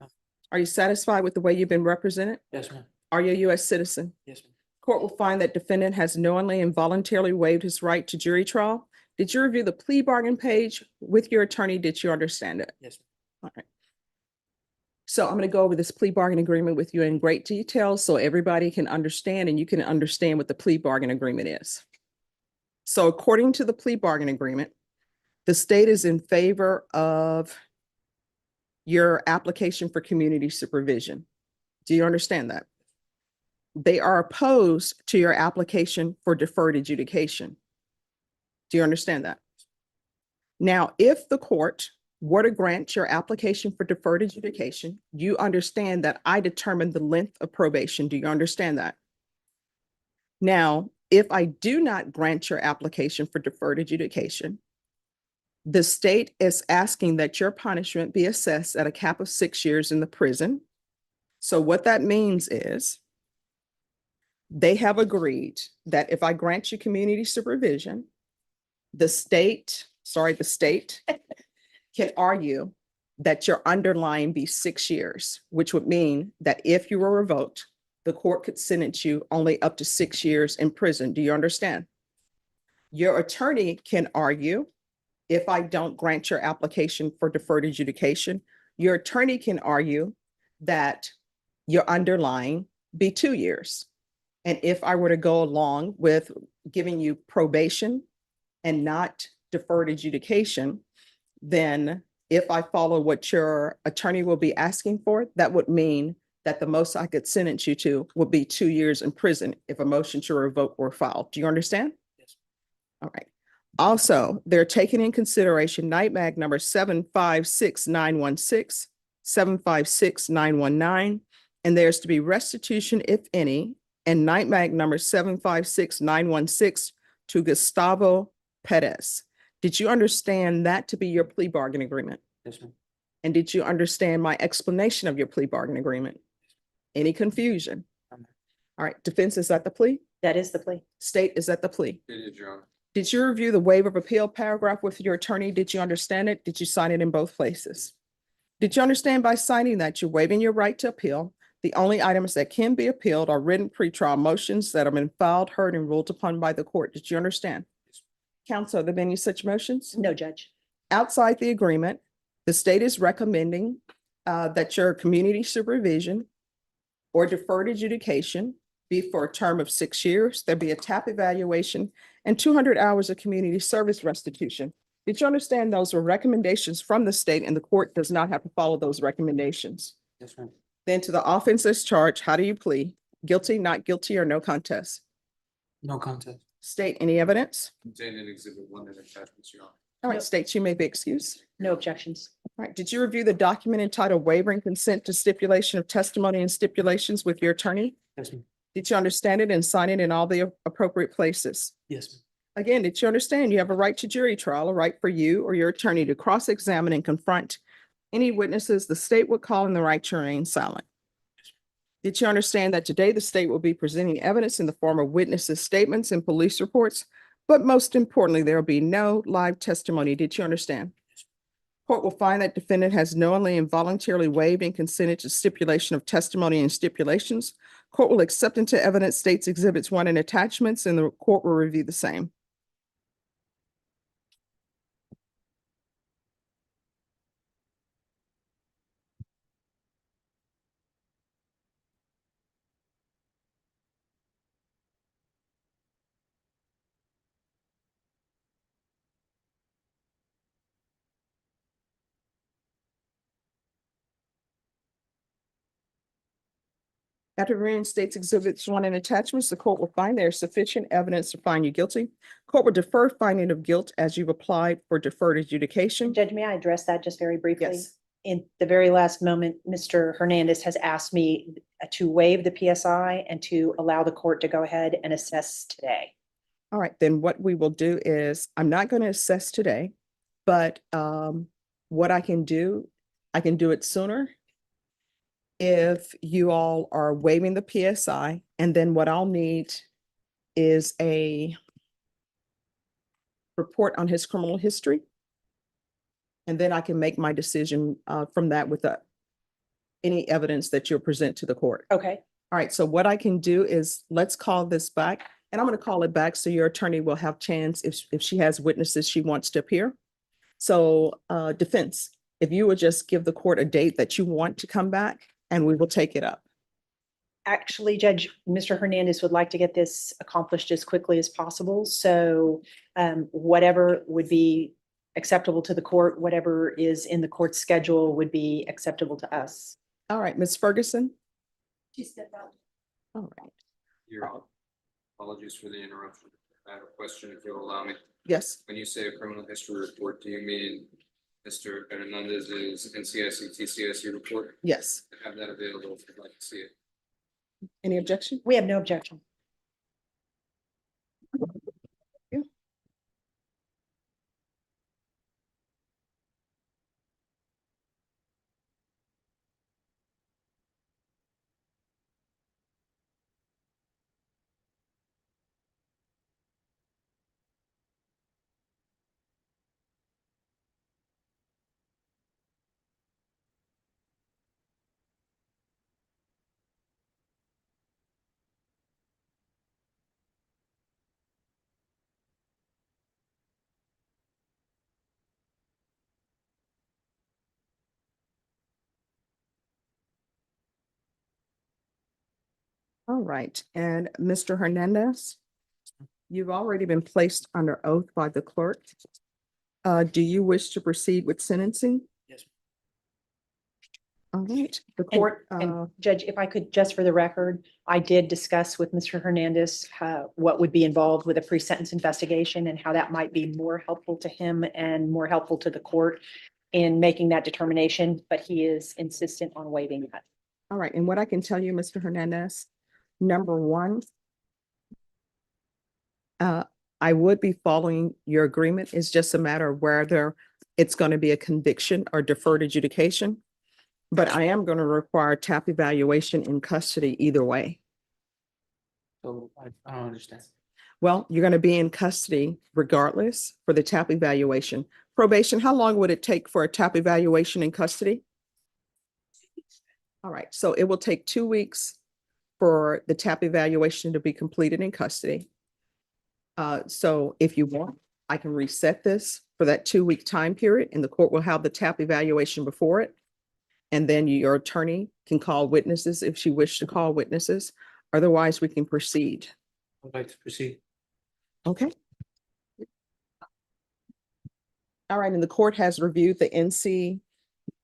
No. Are you satisfied with the way you've been represented? Yes, ma'am. Are you a U.S. citizen? Yes, ma'am. Court will find that defendant has knowingly and voluntarily waived his right to jury trial. Did you review the plea bargain page with your attorney? Did you understand it? Yes, ma'am. All right. So I'm going to go over this plea bargain agreement with you in great detail so everybody can understand and you can understand what the plea bargain agreement is. So according to the plea bargain agreement, the state is in favor of your application for community supervision. Do you understand that? They are opposed to your application for deferred adjudication. Do you understand that? Now, if the court were to grant your application for deferred adjudication, you understand that I determine the length of probation. Do you understand that? Now, if I do not grant your application for deferred adjudication, the state is asking that your punishment be assessed at a cap of 6 years in the prison. So what that means is they have agreed that if I grant you community supervision, the state can argue that your underlying be 6 years, which would mean that if you were revoked, the court could sentence you only up to 6 years in prison. Do you understand? Your attorney can argue, if I don't grant your application for deferred adjudication, your attorney can argue that your underlying be 2 years. And if I were to go along with giving you probation and not deferred adjudication, then if I follow what your attorney will be asking for, that would mean that the most I could sentence you to would be 2 years in prison if a motion to revoke were filed. Do you understand? Yes. All right. Also, they're taking in consideration NIGHTMAG number 756916, 756919, and there's to be restitution, if any, and NIGHTMAG number 756916 to Gustavo Perez. Did you understand that to be your plea bargain agreement? Yes, ma'am. And did you understand my explanation of your plea bargain agreement? Any confusion? No, ma'am. All right, defense, is that the plea? That is the plea. State, is that the plea? It is, Your Honor. Did you review the waiver of appeal paragraph with your attorney? Did you understand it? Did you sign it in both places? Did you understand by signing that you're waiving your right to appeal? The only items that can be appealed are written pretrial motions that have been filed, heard, and ruled upon by the court. Did you understand? Counsel, have there been any such motions? No, Judge. Outside the agreement, the state is recommending that your community supervision or deferred adjudication be for a term of 6 years. There be a TAP evaluation and 200 hours of community service restitution. Did you understand those were recommendations from the state and the court does not have to follow those recommendations? Yes, ma'am. Then to the offenses charged, how do you plead? Guilty, not guilty, or no contest? No contest. State any evidence? Contained in exhibit 1 and attachments, Your Honor. All right, state you may be excused. No objections. All right, did you review the document entitled waiving consent to stipulation of testimony and stipulations with your attorney? Yes, ma'am. Did you understand it and sign it in all the appropriate places? Yes, ma'am. Again, did you understand you have a right to jury trial, a right for you or your attorney to cross-examine and confront any witnesses the state would call in the right to remain silent? Did you understand that today the state will be presenting evidence in the form of witnesses' statements and police reports? But most importantly, there will be no live testimony. Did you understand? Court will find that defendant has knowingly and voluntarily waived and consented to stipulation of testimony and stipulations. Court will accept into evidence states exhibits 1 and attachments, and the court will review the same. After reviewing states exhibits 1 and attachments, the court will find there is sufficient evidence to find you guilty. Court will defer finding of guilt as you've applied for deferred adjudication. Judge, may I address that just very briefly? Yes. In the very last moment, Mr. Hernandez has asked me to waive the PSI and to allow the court to go ahead and assess today. All right, then what we will do is, I'm not going to assess today, but what I can do it sooner if you all are waiving the PSI, and then what I'll need is a report on his criminal history. And then I can make my decision from that with any evidence that you'll present to the court. Okay. All right, so what I can do is, let's call this back, and I'm going to call it back so your attorney will have chance if she has witnesses she wants to appear. So defense, if you would just give the court a date that you want to come back, and we will take it up. Actually, Judge, Mr. Hernandez would like to get this accomplished as quickly as possible. So whatever would be acceptable to the court, whatever is in the court's schedule would be acceptable to us. All right, Ms. Ferguson. She stepped out. All right. Your Honor, apologies for the interruption. I have a question, if you'll allow me. Yes. When you say a criminal history report, do you mean Mr. Hernandez's NCIC, TCIC report? Yes. I have that available if you'd like to see it. Any objection? We have no objection. All right, and Mr. Hernandez, you've already been placed under oath by the clerk. Do you wish to proceed with sentencing? Yes. All right, the court, And Judge, if I could, just for the record, I did discuss with Mr. Hernandez what would be involved with a pre-sentence investigation and how that might be more helpful to him and more helpful to the court in making that determination, but he is insistent on waiving that. all right, and what I can tell you, Mr. Hernandez, number one, I would be following your agreement. It's just a matter of whether it's going to be a conviction or deferred adjudication. But I am going to require TAP evaluation in custody either way. So I don't understand. Well, you're going to be in custody regardless for the TAP evaluation. Probation, how long would it take for a TAP evaluation in custody? All right, so it will take 2 weeks for the TAP evaluation to be completed in custody. So if you want, I can reset this for that 2-week time period and the court will have the TAP evaluation before it. And then your attorney can call witnesses if she wishes to call witnesses. Otherwise, we can proceed. I'd like to proceed. Okay. All right, and the court has reviewed the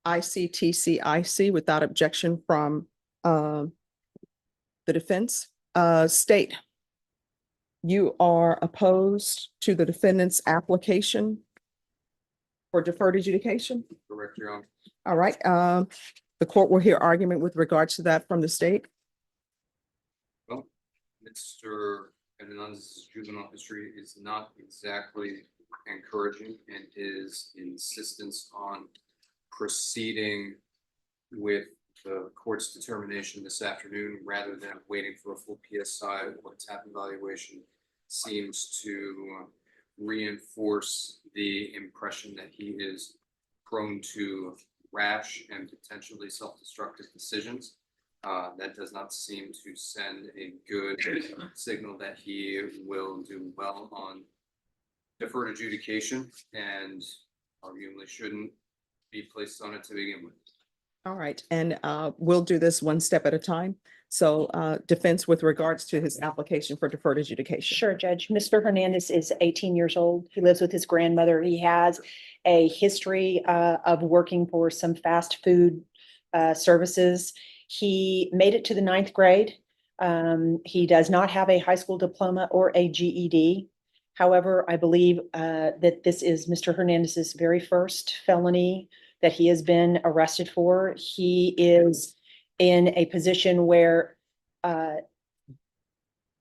ICTCIC without objection from the defense. State, you are opposed to the defendant's application for deferred adjudication? Correct, Your Honor. All right, the court will hear argument with regards to that from the state. Well, Mr. Hernandez's juvenile history is not exactly encouraging, and his insistence on proceeding with the court's determination this afternoon rather than waiting for a full PSI or TAP evaluation seems to reinforce the impression that he is prone to rash and potentially self-destructive decisions. That does not seem to send a good signal that he will do well on deferred adjudication and arguably shouldn't be placed on it to begin with. All right, and we'll do this one step at a time. So defense with regards to his application for deferred adjudication. Sure, Judge. Mr. Hernandez is 18 years old. He lives with his grandmother. He has a history of working for some fast food services. He made it to the 9th grade. He does not have a high school diploma or a GED. However, I believe that this is Mr. Hernandez's very first felony that he has been arrested for. He is in a position where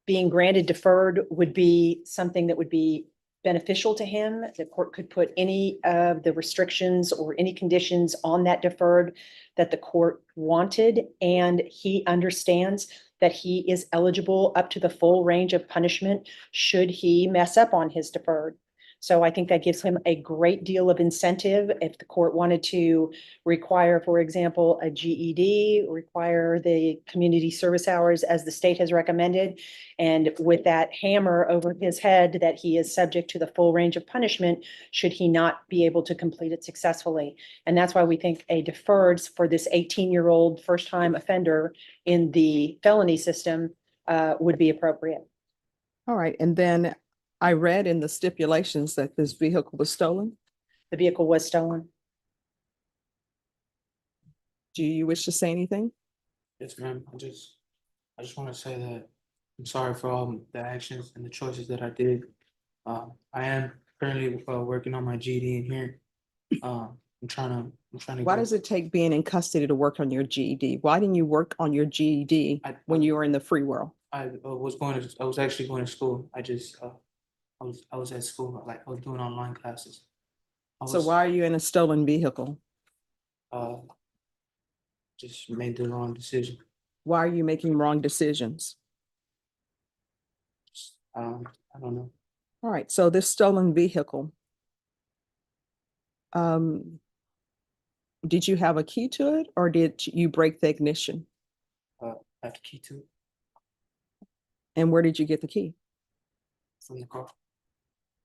being granted deferred would be something that would be beneficial to him. The court could put any of the restrictions or any conditions on that deferred that the court wanted, and he understands that he is eligible up to the full range of punishment should he mess up on his deferred. So I think that gives him a great deal of incentive if the court wanted to require, for example, a GED, require the community service hours as the state has recommended. And with that hammer over his head that he is subject to the full range of punishment, should he not be able to complete it successfully. And that's why we think a deferred for this 18-year-old first-time offender in the felony system would be appropriate. All right, and then I read in the stipulations that this vehicle was stolen. The vehicle was stolen. Do you wish to say anything? Yes, ma'am. I just want to say that I'm sorry for all the actions and the choices that I did. I am currently working on my GED in here. I'm trying to. Why does it take being in custody to work on your GED? Why didn't you work on your GED when you were in the free world? I was actually going to school. I was at school, like I was doing online classes. So why are you in a stolen vehicle? Just made the wrong decision. Why are you making wrong decisions? I don't know. All right, so this stolen vehicle, did you have a key to it or did you break the ignition? I have the key to it. And where did you get the key? From the car.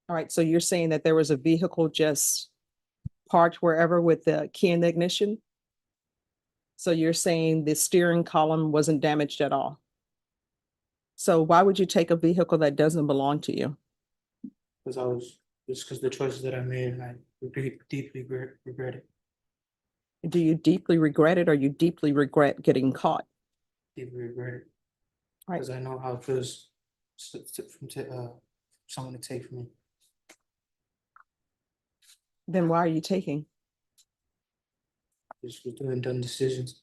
All right, so you're saying that there was a vehicle just parked wherever with the key in the ignition? So you're saying the steering column wasn't damaged at all? So why would you take a vehicle that doesn't belong to you? Because the choices that I made, I deeply regret it. Do you deeply regret it or you deeply regret getting caught? Deeply regret it. Right. Because I know how it feels from someone to take from me. Then why are you taking? Just was doing dumb decisions.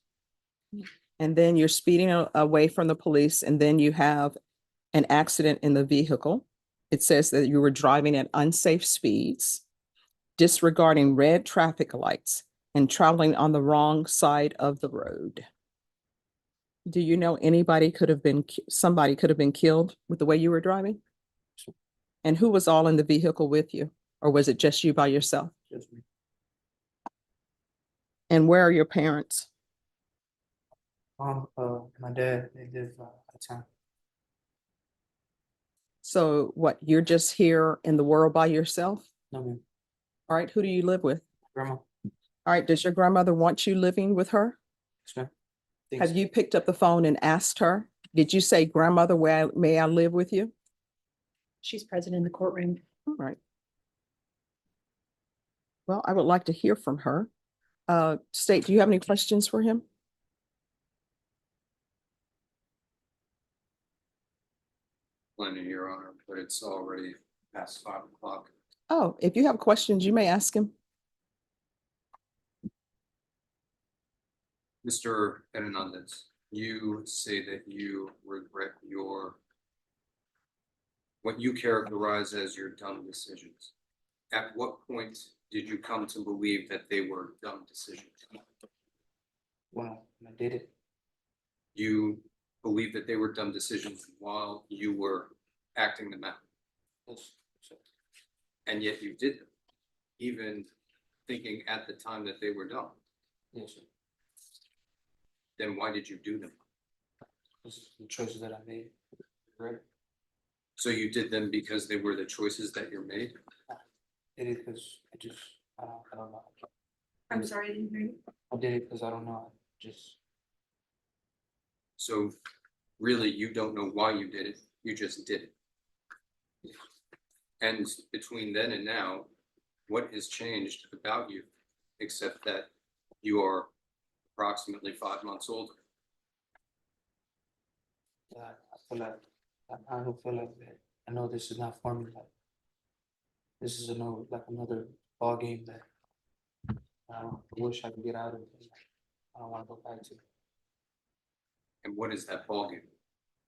And then you're speeding away from the police and then you have an accident in the vehicle. It says that you were driving at unsafe speeds, disregarding red traffic lights, and traveling on the wrong side of the road. Do you know somebody could have been killed with the way you were driving? And who was all in the vehicle with you? Or was it just you by yourself? Just me. And where are your parents? My dad, they live out of town. So what, you're just here in the world by yourself? No, ma'am. All right, who do you live with? Grandma. All right, does your grandmother want you living with her? Yes, ma'am. Think Have so. you picked up the phone and asked her? Did you say, grandmother, may I live with you? She's present in the courtroom. All right. Well, I would like to hear from her. State, do you have any questions for him? Plenty, Your Honor, but it's already past 5 o'clock. Oh, if you have questions, you may ask him. Mr. Hernandez, you say that you regret what you characterize as your dumb decisions. At what point did you come to believe that they were dumb decisions? When I did it, You believe that they were dumb decisions while you were acting them out, yes, sir. and yet you did them, even thinking at the time that they were dumb. Yes, sir. Then why did you do them? This is the choices that I made, right? So you did them because they were the choices that you made? Did it because I don't know. I'm sorry, I didn't hear you. I did it because I don't know. So really, you don't know why you did it, you just did it. And between then and now, what has changed about you, except that you are approximately 5 months older? I feel like, I don't feel like that. I know this is not for me, like, this is another ball game that I wish I could get out of. I don't want to go back to. And what is that ballgame?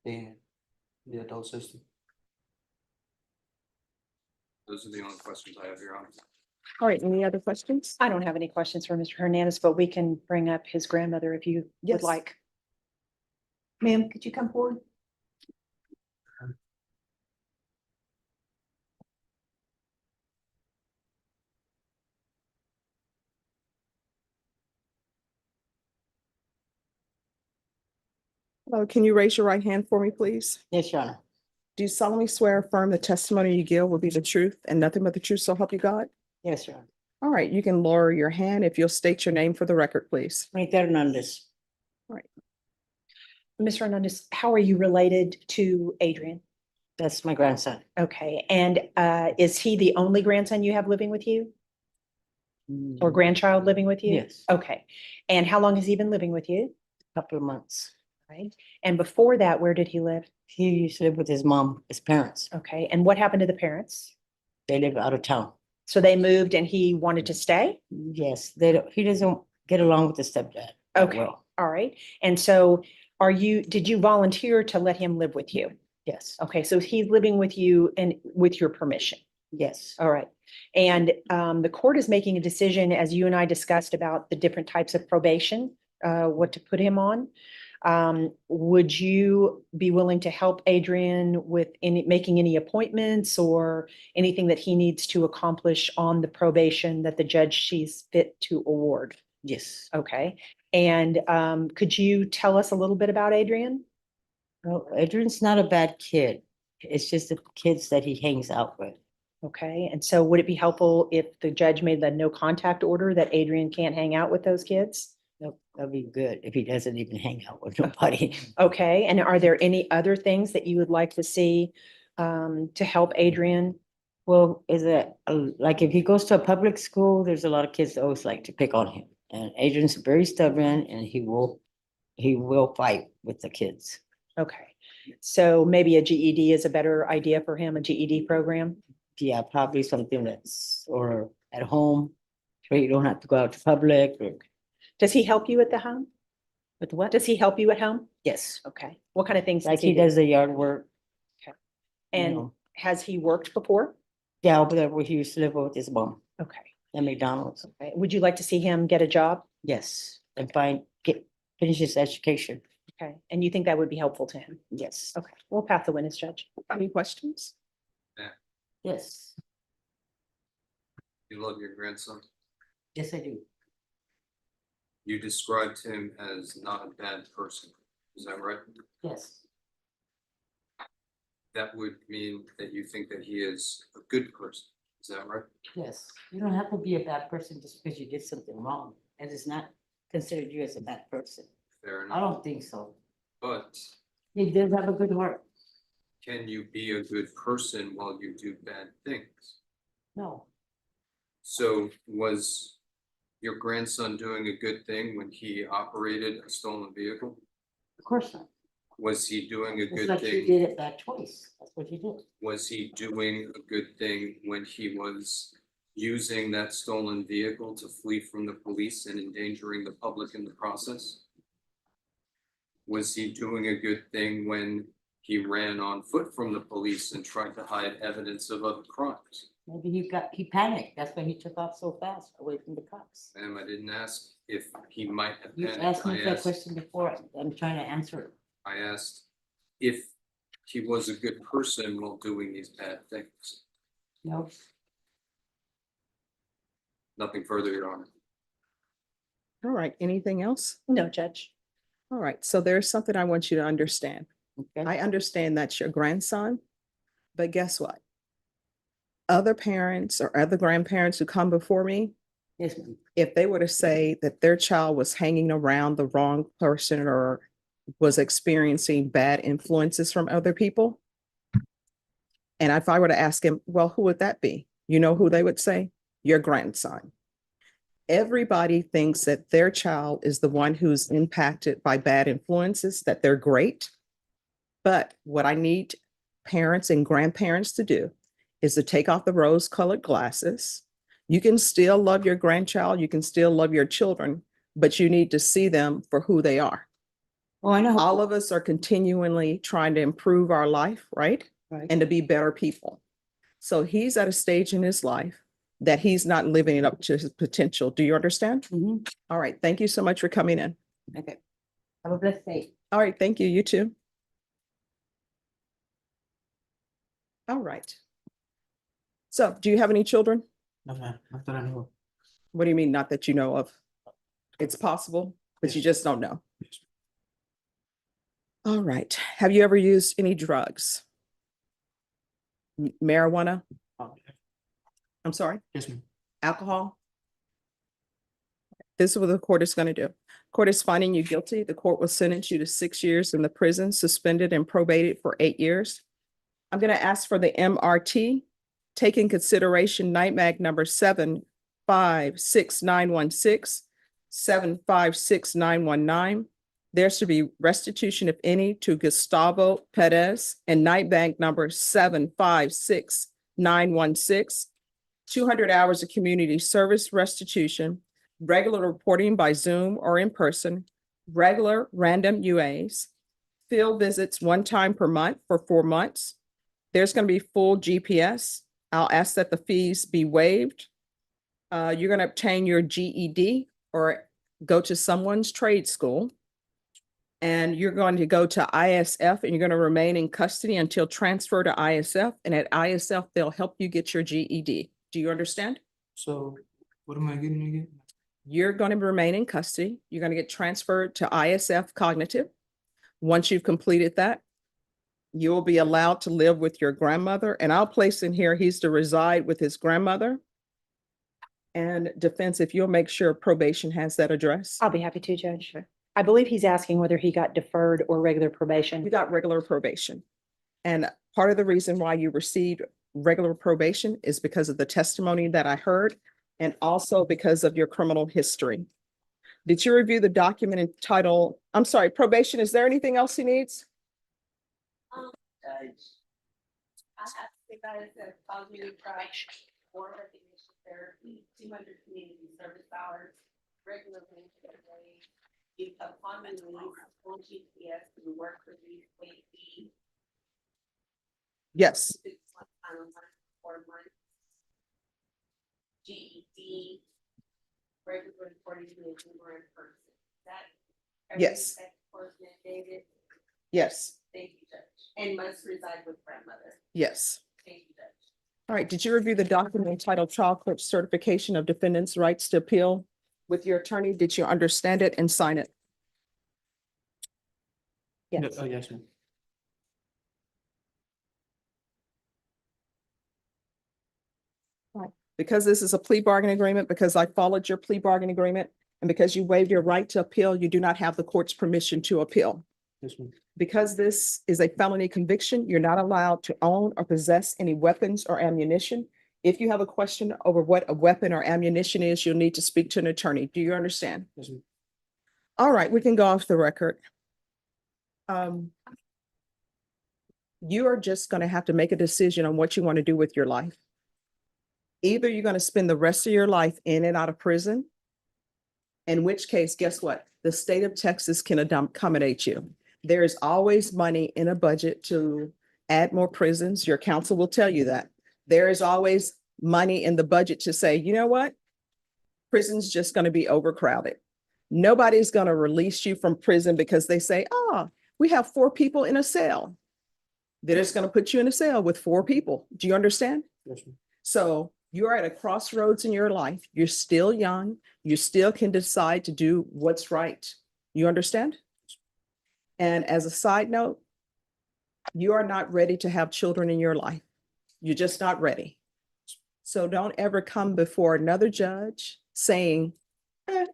Being in the adult system. Those are the only questions I have, Your Honor. All right, any other questions? I don't have any questions for Mr. Hernandez, but we can bring up his grandmother if you Yes. would like. Ma'am, could you come forward? Can you raise your right hand for me, please? Yes, Your Honor. Do you solemnly swear or affirm the testimony you give will be the truth and nothing but the truth, so help you God? Yes, Your Honor. All right, you can lower your hand if you'll state your name for the record, please. Rita Hernandez. All right. Mr. Hernandez, how are you related to Adrian? That's my grandson. Okay, and is he the only grandson you have living with you or grandchild living with you? Yes. Okay, and how long has he been living with you? Couple of months. Right, and before that, where did he live? He used to live with his mom, his parents. Okay, and what happened to the parents? They live out of town. So they moved and he wanted to stay? Yes, he doesn't get along with the stepdad. that Okay, well. all right. And so did you volunteer to let him live with you? Yes, Okay, so he's living with you and with your permission. yes. All right. And the court is making a decision, as you and I discussed, about the different types of probation, what to put him on. Would you be willing to help Adrian with making any appointments or anything that he needs to accomplish on the probation that the judge sees fit to award? Yes. Okay. And could you tell us a little bit about Adrian? Well, Adrian's not a bad kid. It's just the kids that he hangs out with. Okay. And so would it be helpful if the judge made the no contact order that Adrian can't hang out with those kids? That'd be good if he doesn't even hang out with nobody. Okay. And are there any other things that you would like to see to help Adrian? Well, like if he goes to a public school, there's a lot of kids that always like to pick on him. And Adrian's very stubborn and he will fight with the kids. Okay. So maybe a GED is a better idea for him, a GED program? Yeah, probably something or at home, where you don't have to go out to public. Does he help you at the home? With what? Does he help you at home? Yes. Okay. What kind of things? Like he does the yard work. Okay. And has he worked before? Yeah, over there where he used to live with his mom Okay. at McDonald's. Okay. Would you like to see him get a job? Yes, and finish his education. Okay. And you think that would be helpful to him? Yes. Okay. We'll pass the witness, Judge. Any questions? Yes. You love your grandson? Yes, I do. You described him as not a bad person, is that right? Yes. That would mean that you think that he is a good person, Is that right? Yes, you don't have to be a bad person just because you did something wrong, and it's not considered you as a bad person. Fair I enough. don't think so. But He did have a good heart. can you be a good person while you do bad things? No, So was your grandson doing a good thing when he operated a stolen vehicle? of course not. Was he doing a It's good like you thing? did it bad choice. That's what you did. Was he doing a good thing when he was using that stolen vehicle to flee from the police and endangering the public in the process? Was he doing a good thing when he ran on foot from the police and tried to hide evidence of other crimes? Maybe he panicked. That's why he took off so fast away from the cops. Ma'am, I didn't ask if he might have You panicked. asked me I that asked, question before. I'm trying to answer it. I asked if he was a good person while doing these bad things. No, Nothing further, Your Honor. All right, anything else? No, Judge. All right, so there's something I want you to understand. okay. I understand that's your grandson, but guess what? Other parents or other grandparents who come before me, Yes, ma'am. if they were to say that their child was hanging around the wrong person or was experiencing bad influences from other people, and if I were to ask him, well, who would that be? You know who they would say? Your grandson. Everybody thinks that their child is the one who's impacted by bad influences, that they're great. But what I need parents and grandparents to do is to take off the rose-colored glasses. You can still love your grandchild, you can still love your children, but you need to see them for who they are. Well, I know. All of us are continually trying to improve our life, right? Right. And to be better people. So he's at a stage in his life that he's not living it up to his potential. Do you understand? Mhm. All right. Thank you so much for coming in. Okay. Have a blessed day. All right. Thank you. You too. All right. So do you have any children? No, ma'am, not that I know of. What do you mean? Not that you know of? It's possible, but you just don't know. All right. Have you ever used any drugs? Marijuana? I'm sorry? Yes, ma'am. Alcohol? This is what the court is going to do. Court is finding you guilty. The court will sentence you to 6 years in the prison, suspended and probated for 8 years. I'm going to ask for the MRT. Take in consideration NIMAG number 7569167566919. 7566919. There should be restitution, if any, to Gustavo Perez and NIMAG number 7569116. 200 hours of community service restitution, regular reporting by Zoom or in person, regular random UAs, field visits 1 time per month for 4 months. There's going to be full GPS. I'll ask that the fees be waived. You're going to obtain your GED or go to someone's trade school. And you're going to go to ISF and you're going to remain in custody until transfer to ISF. And at ISF, they'll help you get your GED. Do you understand? So what am I getting again? You're going to remain in custody. You're going to get transferred to ISF Cognitive. Once you've completed that, you will be allowed to live with your grandmother. And I'll place in here, he's to reside with his grandmother. And defense, if you'll make sure probation has that address. I'll be happy to, Judge. I believe he's asking whether he got deferred or regular probation. You got regular probation. And part of the reason why you received regular probation is because of the testimony that I heard and also because of your criminal history. Did you review the document entitled, I'm sorry, probation, is there anything else he needs? I have to guys that cognitive trash or recognition therapy, 200 community service hours, regular pay. You upon release, full GPS to work release, wait fee. Yes. 6 months, final month, 4 months. GED, regular reporting to a Zoom or in person. That. Yes. everything that was mandated? Yes. Thank you, Judge. And must reside with grandmother. Yes. Thank you, Judge. All right. Did you review the document entitled Trial Court Certification of Defendant's Rights to Appeal with your attorney? Did you understand it and sign it? Yes. Oh, yes, ma'am. All Because this is a plea bargaining agreement, because I followed your plea bargaining agreement, and because you waived your right to appeal, you do not have the court's permission to appeal. Yes, ma'am. Because this is a felony conviction, you're not allowed to own or possess any weapons or ammunition. If you have a question over what a weapon or ammunition is, you'll need to speak to an attorney. Do you understand? Yes, ma'am. All right, we can go off the record. You are just going to have to make a decision on what you want to do with your life. Either you're going to spend the rest of your life in and out of prison, in which case, guess what? The state of Texas can accommodate you. There is always money in a budget to add more prisons. Your counsel will tell you that. There is always money in the budget to say, you know what? Prison's just going to be overcrowded. Nobody's going to release you from prison because they say, oh, we have 4 people in a cell. They're just going to put you in a cell with 4 people. Do you understand? Yes, ma'am. So you're at a crossroads in your life. You're still young. You still can decide to do what's right. You understand? And as a side note, you are not ready to have children in your life. You're just not ready. So don't ever come before another judge saying,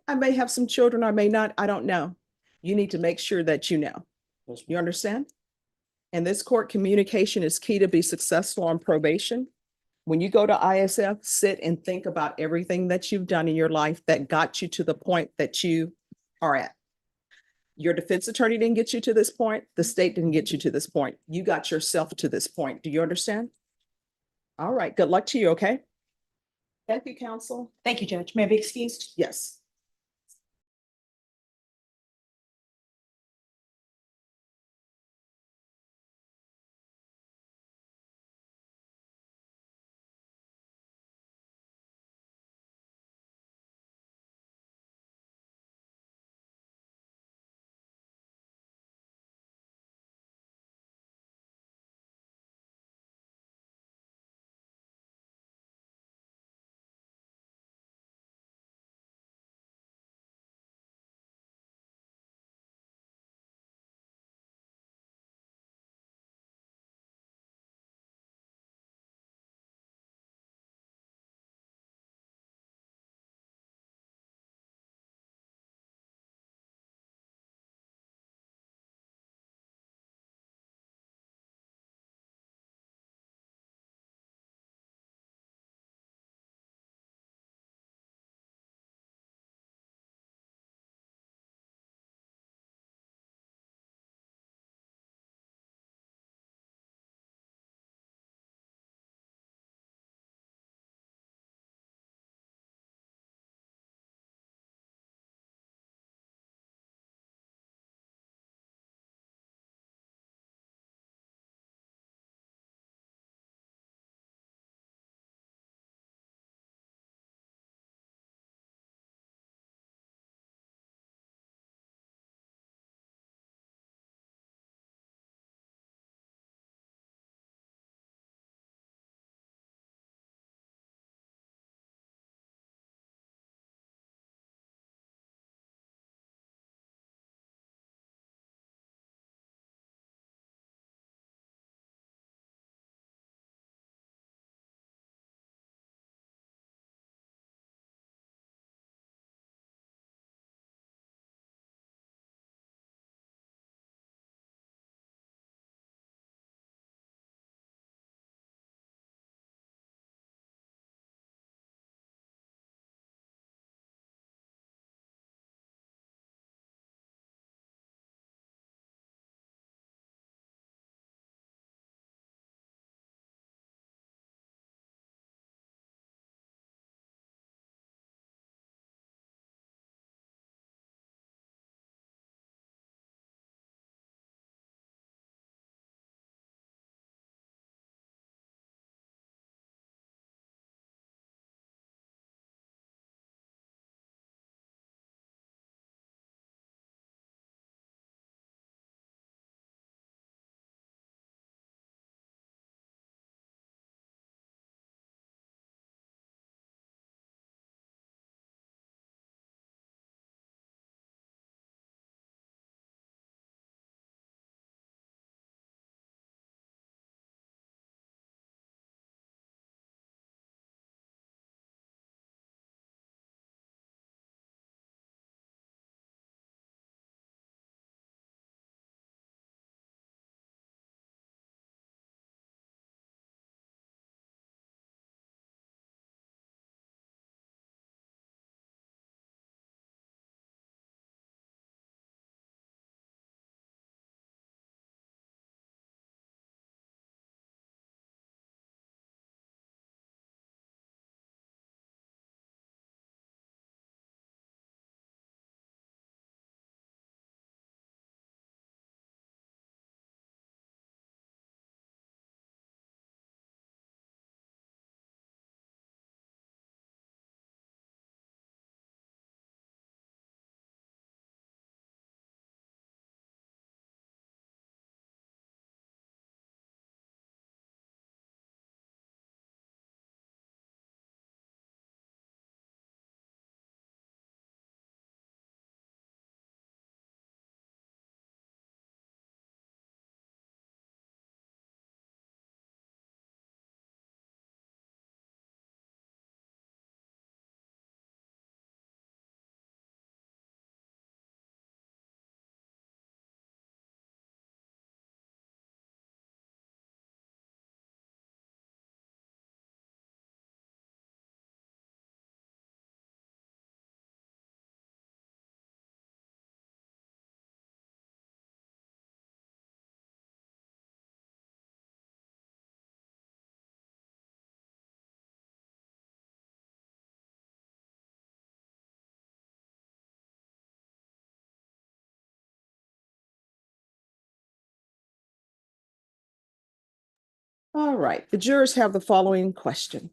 I may have some children, I may not, I don't know. You need to make sure that you know. You understand? And this court communication is key to be successful on probation. When you go to ISF, sit and think about everything that you've done in your life that got you to the point that you are at. Your defense attorney didn't get you to this point. The state didn't get you to this point. You got yourself to this point. Do you understand? All right. Good luck to you. Okay. Thank you, counsel. Thank you, Judge. May I be excused? Yes. All right, the jurors have the following question.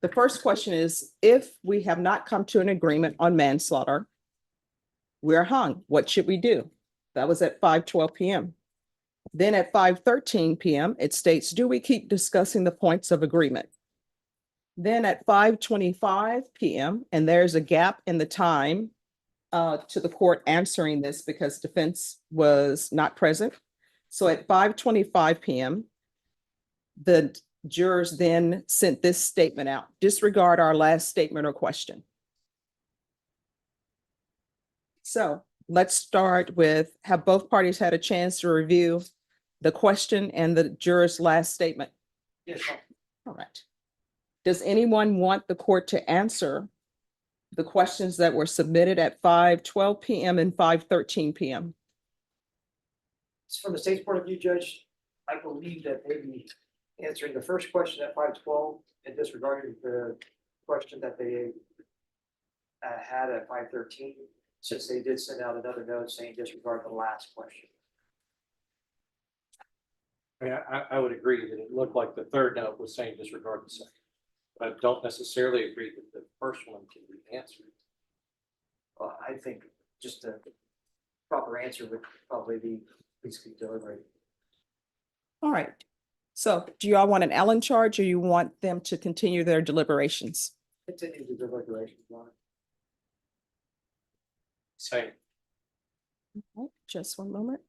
The first question is, if we have not come to an agreement on manslaughter, we're hung. What should we do? That was at 5:12 PM. Then at 5:13 PM, it states, do we keep discussing the points of agreement? Then at 5:25 PM, and there's a gap in the time to the court answering this because defense was not present. So at 5:25 PM, the jurors then sent this statement out: disregard our last statement or question. So let's start with, have both parties had a chance to review the question and the juror's last statement? Yes. All right. Does anyone want the court to answer the questions that were submitted at 5:12 PM and 5:13 PM? From the state's point of view, Judge, I believe that maybe answering the first question at 5:12 and disregarding the question that they had at 5:13, since they did send out another note saying disregard the last question. I mean, I would agree that it looked like the third note was saying disregard the second. But I don't necessarily agree that the first one can be answered. Well, I think just a proper answer would probably be, please keep deliberating. All right. So do you all want an Allen charge or you want them to continue their deliberations? Continue the deliberations, Your Honor. Same. Okay, just one moment.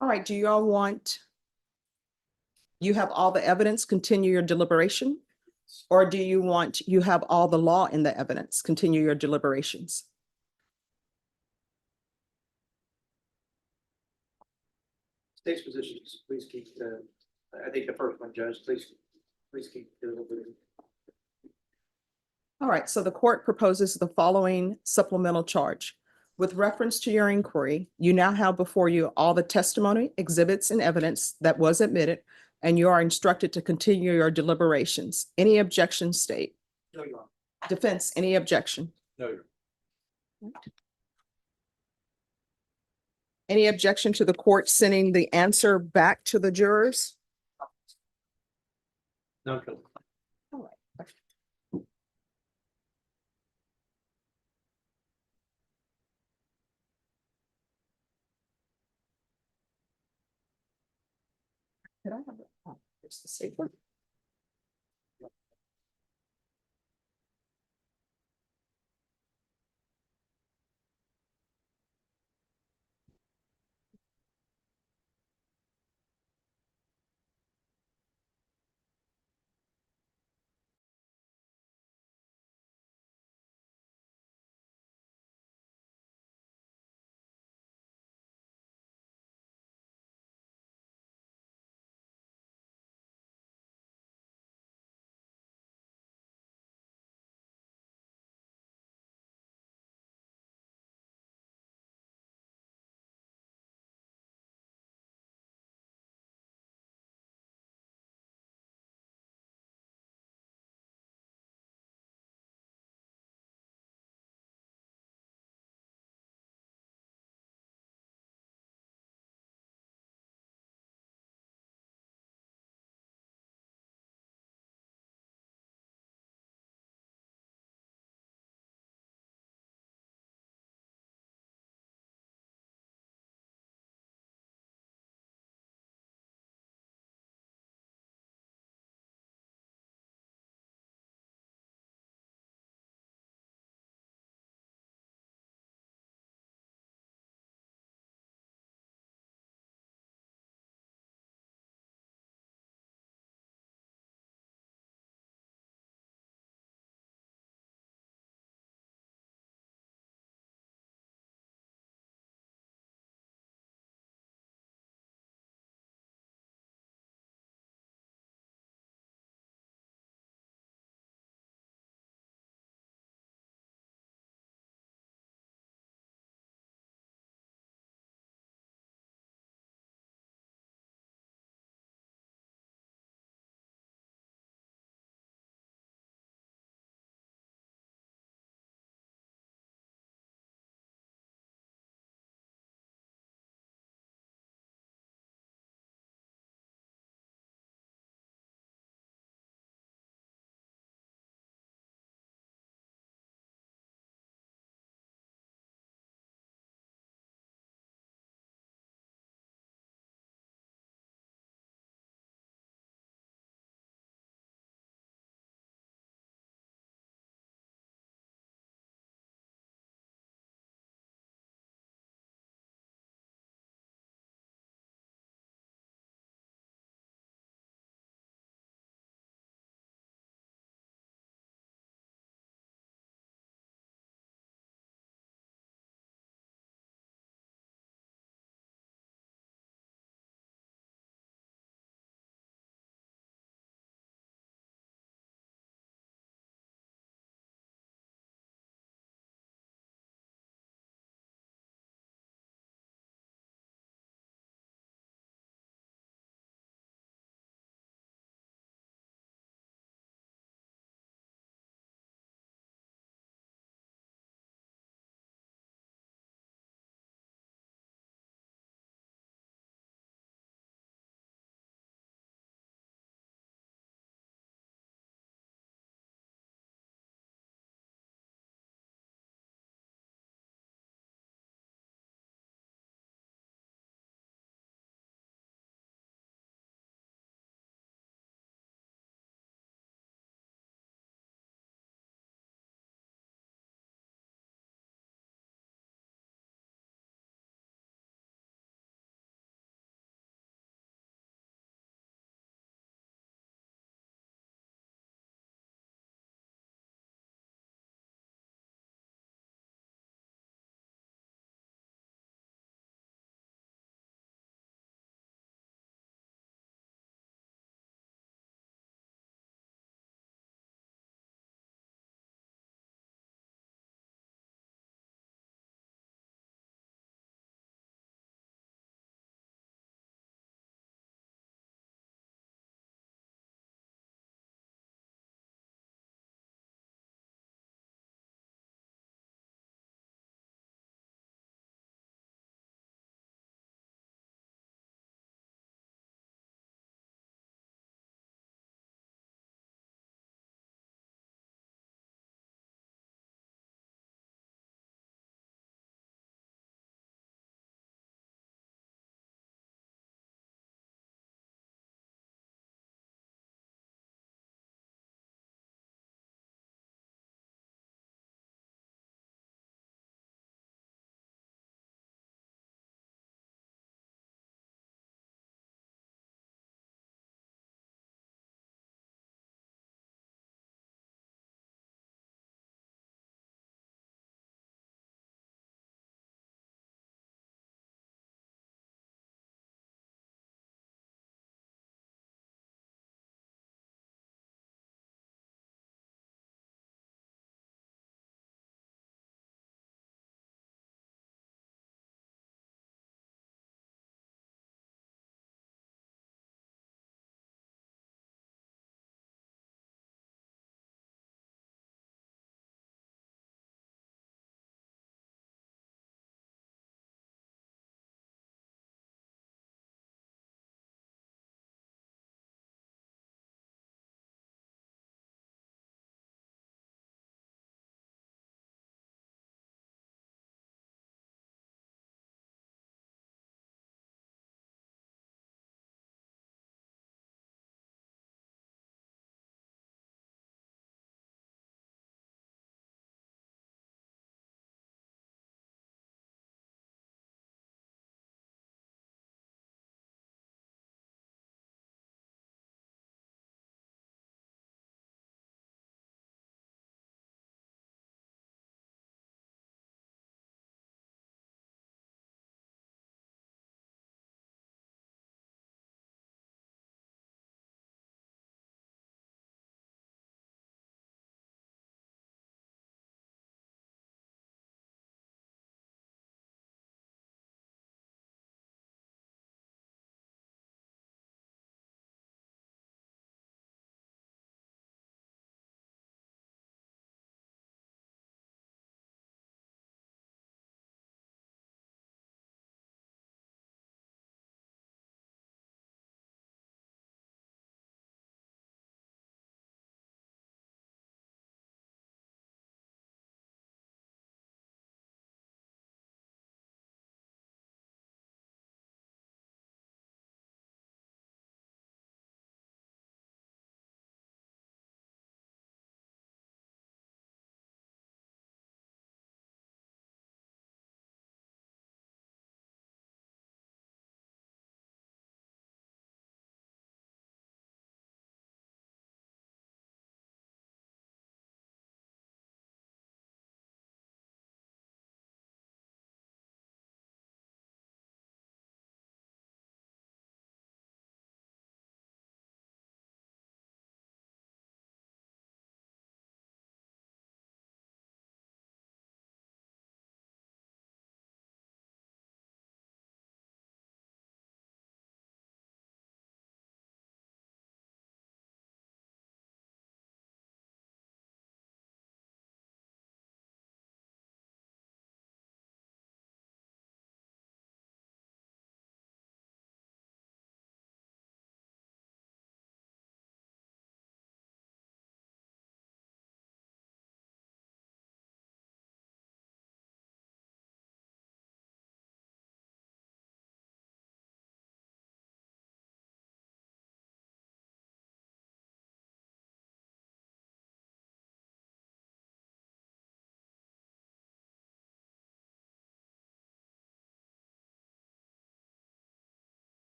All right, do you all want, you have all the evidence, continue your deliberation? Or do you want, you have all the law in the evidence, continue your deliberations? State's position is please keep the, I think the first one, Judge, please keep deliberating. All right, so the court proposes the following supplemental charge. With reference to your inquiry, you now have before you all the testimony, exhibits, and evidence that was admitted, and you are instructed to continue your deliberations. Any objection, state? No, Your Honor. Defense, any objection? No, Your Any objection to the court sending the answer back to the jurors? no. All right. Could I have it? Oh, it's the safe one.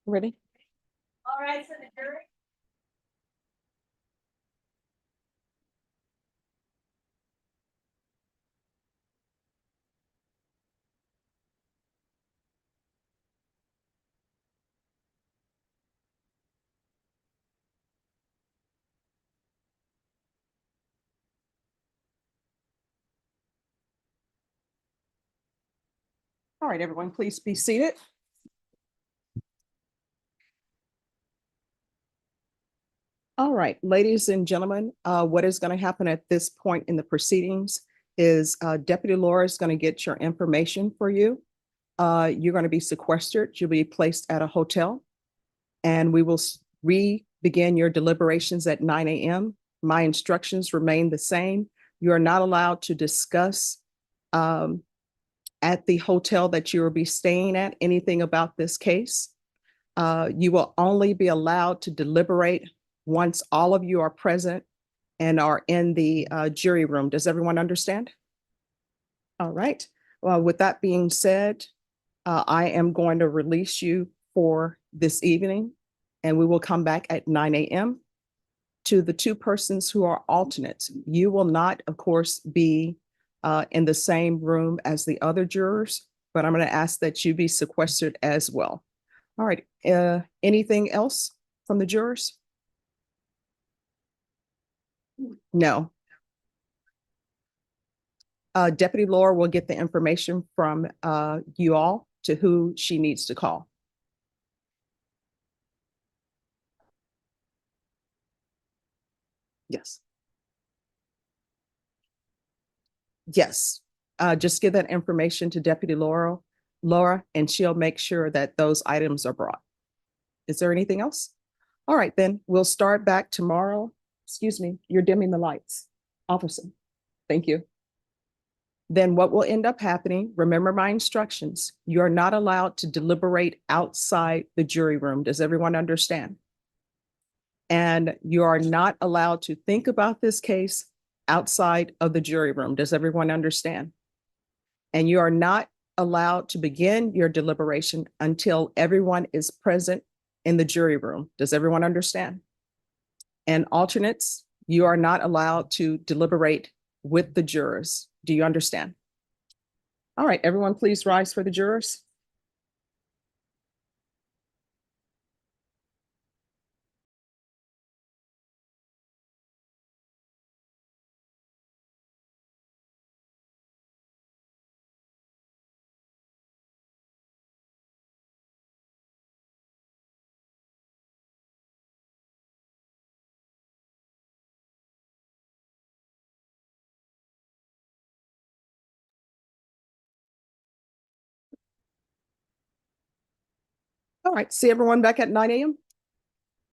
Ready? All right, so the jury. All right, everyone, please be seated. All right, ladies and gentlemen, what is going to happen at this point in the proceedings is Deputy Laura is going to get your information for you. You're going to be sequestered. You'll be placed at a hotel, and we will begin your deliberations at 9 a.m. My instructions remain the same. You are not allowed to discuss at the hotel that you will be staying at anything about this case. You will only be allowed to deliberate once all of you are present and are in the jury room. Does everyone understand? All right. Well, with that being said, I am going to release you for this evening, and we will come back at 9 a.m. To the two persons who are alternates. You will not, of course, be in the same room as the other jurors, but I'm going to ask that you be sequestered as well. All right. Anything else from the jurors? No. Deputy Laura will get the information from you all to who she needs to call. Yes. Yes. Just give that information to Deputy Laura, and she'll make sure that those items are brought. Is there anything else? All right, then we'll start back tomorrow. Excuse me, you're dimming the lights. Officer, thank you. Then what will end up happening, remember my instructions, you're not allowed to deliberate outside the jury room. Does everyone understand? And you are not allowed to think about this case outside of the jury room. Does everyone understand? And you are not allowed to begin your deliberation until everyone is present in the jury room. Does everyone understand? And alternates, you are not allowed to deliberate with the jurors. Do you understand? All right, everyone, please rise for the jurors. All right, see everyone back at 9 a.m.